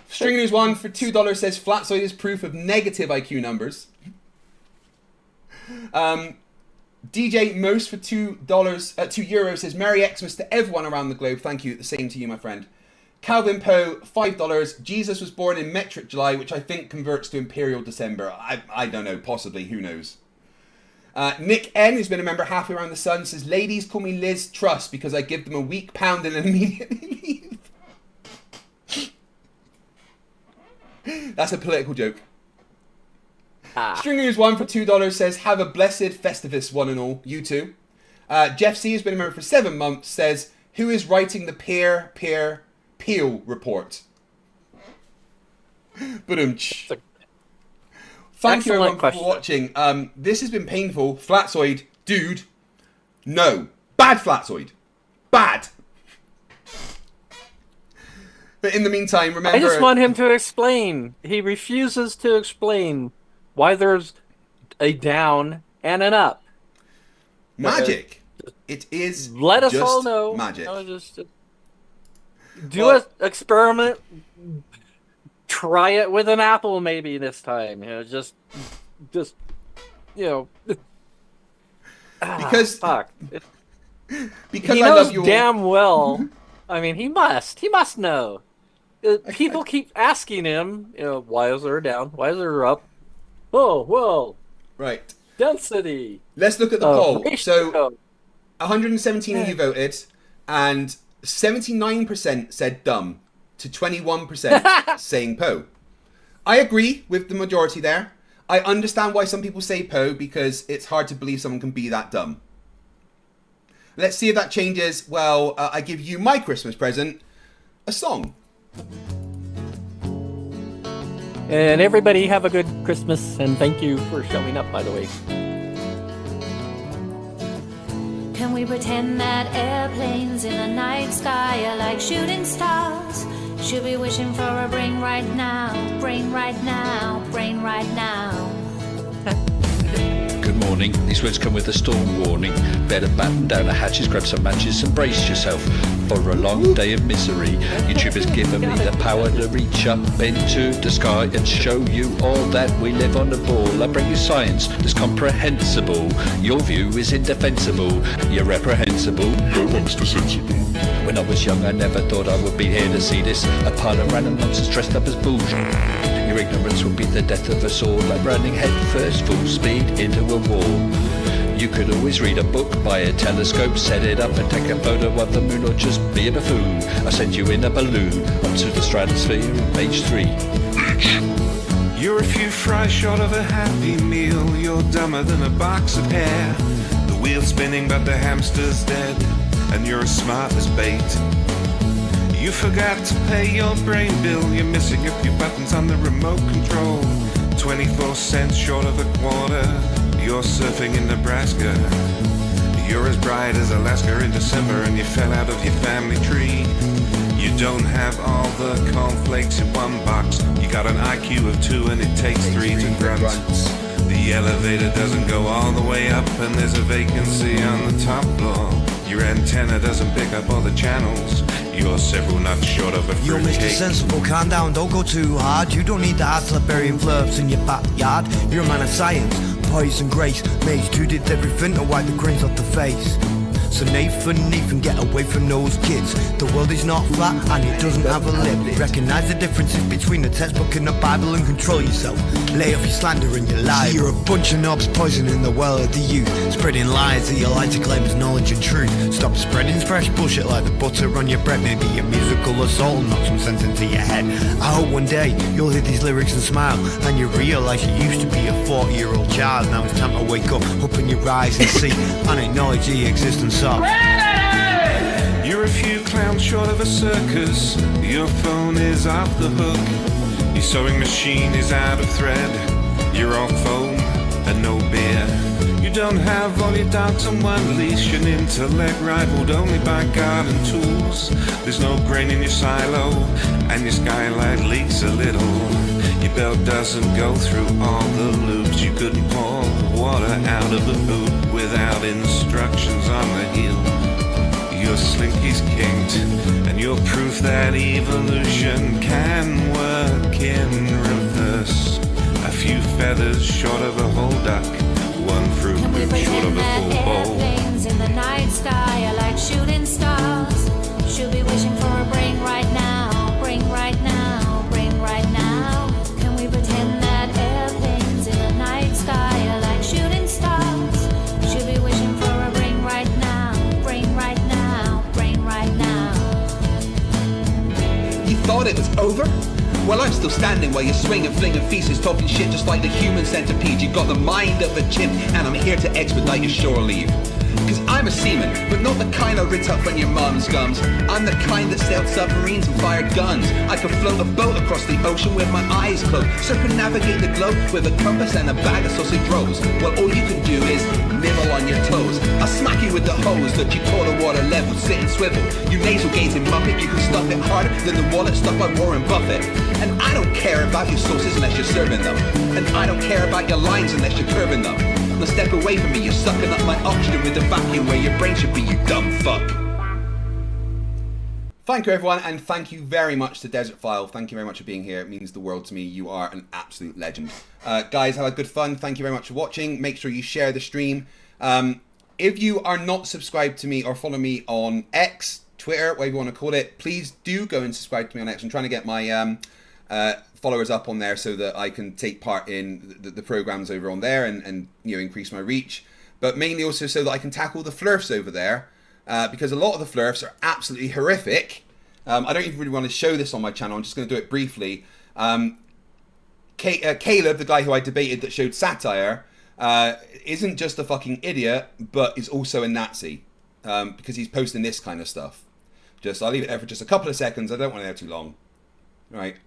Stringers one for $2 says Flatzoid is proof of negative IQ numbers. DJ Most for €2 says Merry Xmas to everyone around the globe. Thank you. The same to you, my friend. Calvin Poe, $5. Jesus was born in metric July, which I think converts to imperial December. I don't know. Possibly. Who knows? Nick N, who's been a member halfway around the sun, says ladies call me Liz Truss because I give them a weak pound and immediately leave. That's a political joke. Stringers one for $2 says have a blessed Festivus one and all. You too. Jeff C has been a member for 7 months, says who is writing the peer Peel report? Thank you everyone for watching. This has been painful. Flatzoid, dude. No. Bad Flatzoid. Bad. But in the meantime, remember... I just want him to explain. He refuses to explain why there's a down and an up. Magic. It is let us just all know. Magic. No, just do an experiment. Try it with an apple maybe this time. You know, just you know. Because fuck. Because he I knows love you damn well. I mean, he must know. People keep asking him, you know, why is there a down? Why is there a up? Oh, well. Right. Density. Let's look at the poll. Ratio. So, 117 of you voted, and 79% said dumb, to 21% saying Poe. I agree with the majority there. I understand why some people say Poe, because it's hard to believe someone can be that dumb. Let's see if that changes. Well, I give you my Christmas present, a song. And everybody have a good Christmas, and thank you for showing up, by the way. Can we pretend that airplanes in the night sky are like shooting stars? Should be wishing for a brain right now, brain right now, brain right now. Good morning. These words come with a storm warning. Better batten down the hatches, grab some matches and brace yourself for a long day of misery. YouTube has given me the power to reach up into the sky and show you all that we live on the ball. I bring you science that's comprehensible. Your view is indefensible. You're reprehensible. No, Mr. Sensible. When I was young, I never thought I would be here to see this. A pile of random nonsense dressed up as bullshit. Your ignorance will be the death of us all, like running headfirst full speed into a wall. You could always read a book, buy a telescope, set it up and take a photo of the moon, or just be a buffoon. I send you in a balloon up to the stratosphere in page 3. You're a few fries short of a happy meal. You're dumber than a box of hair. The wheel's spinning but the hamster's dead, and you're as smart as bait. You forgot to pay your brain bill. You're missing a few buttons on the remote control. 24 cents short of a quarter. You're surfing in Nebraska. You're as bright as Alaska in December, and you fell out of your family tree. You don't have all the cornflakes in one box. You got an IQ of 2 and it takes 3 to grunt. The elevator doesn't go all the way up, and there's a vacancy on the top floor. Your antenna doesn't pick up all the channels. You're several nuts short of a You're Mr. fruitcake. Sensible, calm down, don't go too hard. You don't need the hard slap burying Flerfs in your backyard. You're a man of science, poise and grace. Mage 2 did everything to wipe the grins off the face. So Nathan, get away from those kids. The world is not flat and it doesn't have a lip. Recognize the differences between the textbook and the Bible and control yourself. Lay off your slander and your lies. You're a bunch of knobs poisoning the well of the youth, spreading lies that you like to claim as knowledge and truth. Stop spreading fresh bullshit like the butter on your bread. Maybe a musical assault and knock some sense into your head. I hope one day you'll hear these lyrics and smile, and you realise you used to be a 40-year-old child. Now it's time to wake up, open your eyes and see, and acknowledge the existence of Gravity! You're a few clowns short of a circus. Your phone is off the hook. Your sewing machine is out of thread. You're off foam and no beer. You don't have all your dogs on one leash. An intellect rivaled only by garden tools. There's no grain in your silo, and your skylight leaks a little. Your belt doesn't go through all the loops. You couldn't pour water out of a boot without instructions on the heel. Your slinky's kinked, and you're proof that evolution can work in reverse. A few feathers short of a whole duck, one fruit Can we loop short of pretend a that full bowl. airplanes in the night sky are like shooting stars? Should be wishing for a bring right now, bring right now, bring right now. Can we pretend that airplanes in the night sky are like shooting stars? Should be wishing for a bring right now, bring right now, bring right now. You thought it was over? Well, I'm still standing while you're swinging, flinging feces, talking shit just like the human centipede. You got the mind of a chimp, and I'm here to expedite your shore leave. Cause I'm a seaman, but not the kind I writ up on your mum's gums. I'm the kind that sailed submarines and fired guns. I could float a boat across the ocean with my eyes closed, circumnavigate the globe with a compass and a bag of sausage rolls. Well, all you can do is nibble on your toes. I'll smack you with the hose that you call a water level, sit and swivel. You nasal gazing muppet, you can stuff it harder than the wallet stuffed by Warren Buffett. And I don't care about your sauces unless you're serving them. And I don't care about your lines unless you're curving them. Now step away from me, you're sucking up my oxygen with the vacuum where your brain should be, you dumb fuck. Thank you everyone, and thank you very much to Desertphile. Thank you very much for being here. It means the world to me. You are an absolute legend. Guys, have a good fun. Thank you very much for watching. Make sure you share the stream. If you are not subscribed to me or follow me on X, Twitter, whatever you want to call it, please do go and subscribe to me on X. I'm trying to get my followers up on there so that I can take part in the programs over on there and you know, increase my reach, but mainly also so that I can tackle the Flerfs over there, because a lot of the Flerfs are absolutely horrific. I don't even really want to show this on my channel. I'm just going to do it briefly. Caleb, the guy who I debated that showed satire, isn't just a fucking idiot, but is also a Nazi, because he's posting this kind of stuff. I'll leave it there for just a couple of seconds. I don't want it there too long. All right.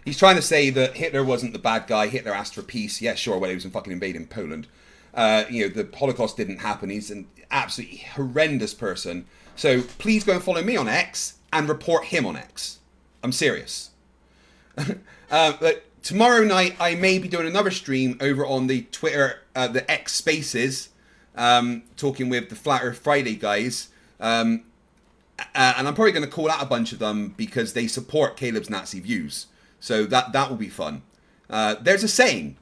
He's trying to say that Hitler wasn't the bad guy. Hitler asked for peace. Yeah, sure. Well, he was fucking invading Poland. You know, the Holocaust didn't happen. He's an absolutely horrendous person. So please go and follow me on X and report him on X. I'm serious. But tomorrow night, I may be doing another stream over on the Twitter, the X Spaces, talking with the Flat Earth Friday guys. And I'm probably going to call out a bunch of them because they support Caleb's Nazi views. So that will be fun. There's a saying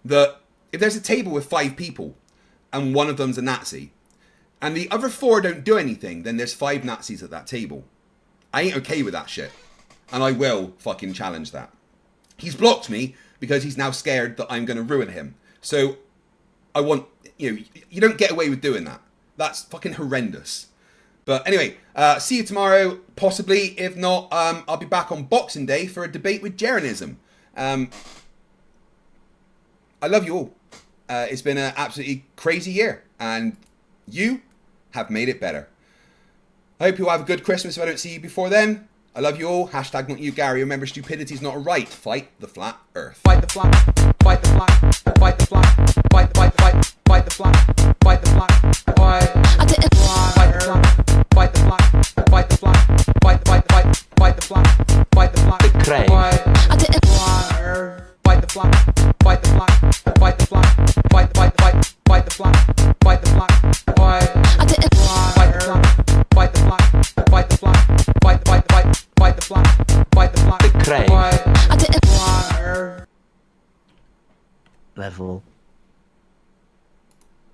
that if there's a table with 5 people and one of them's a Nazi and the other 4 don't do anything, then there's 5 Nazis at that table. I ain't okay with that shit. And I will fucking challenge that. He's blocked me because he's now scared that I'm going to ruin him. So I want, you know, you don't get away with doing that. That's fucking horrendous. But anyway, see you tomorrow, possibly. If not, I'll be back on Boxing Day for a debate with Jeranism. I love you all. It's been an absolutely crazy year, and you have made it better. I hope you all have a good Christmas if I don't see you before then. I love you all. Hashtag not you, Gary. Remember, stupidity is not a right. Fight the flat earth. Fight the flat. Fight the flat. Fight the flat. Fight the flat. Fight the flat. Fight the flat. Fight the flat. Fight the flat. Fight the flat. Fight the flat. Fight the flat. Fight the flat. Fight the flat. The crane. Fight the flat. Fight the flat. Fight the flat. Fight the flat. Fight the flat. Fight the flat. Fight the flat. Fight the flat. Fight the flat. Fight the flat. Fight the flat. Fight the flat. Fight the flat. The crane. Level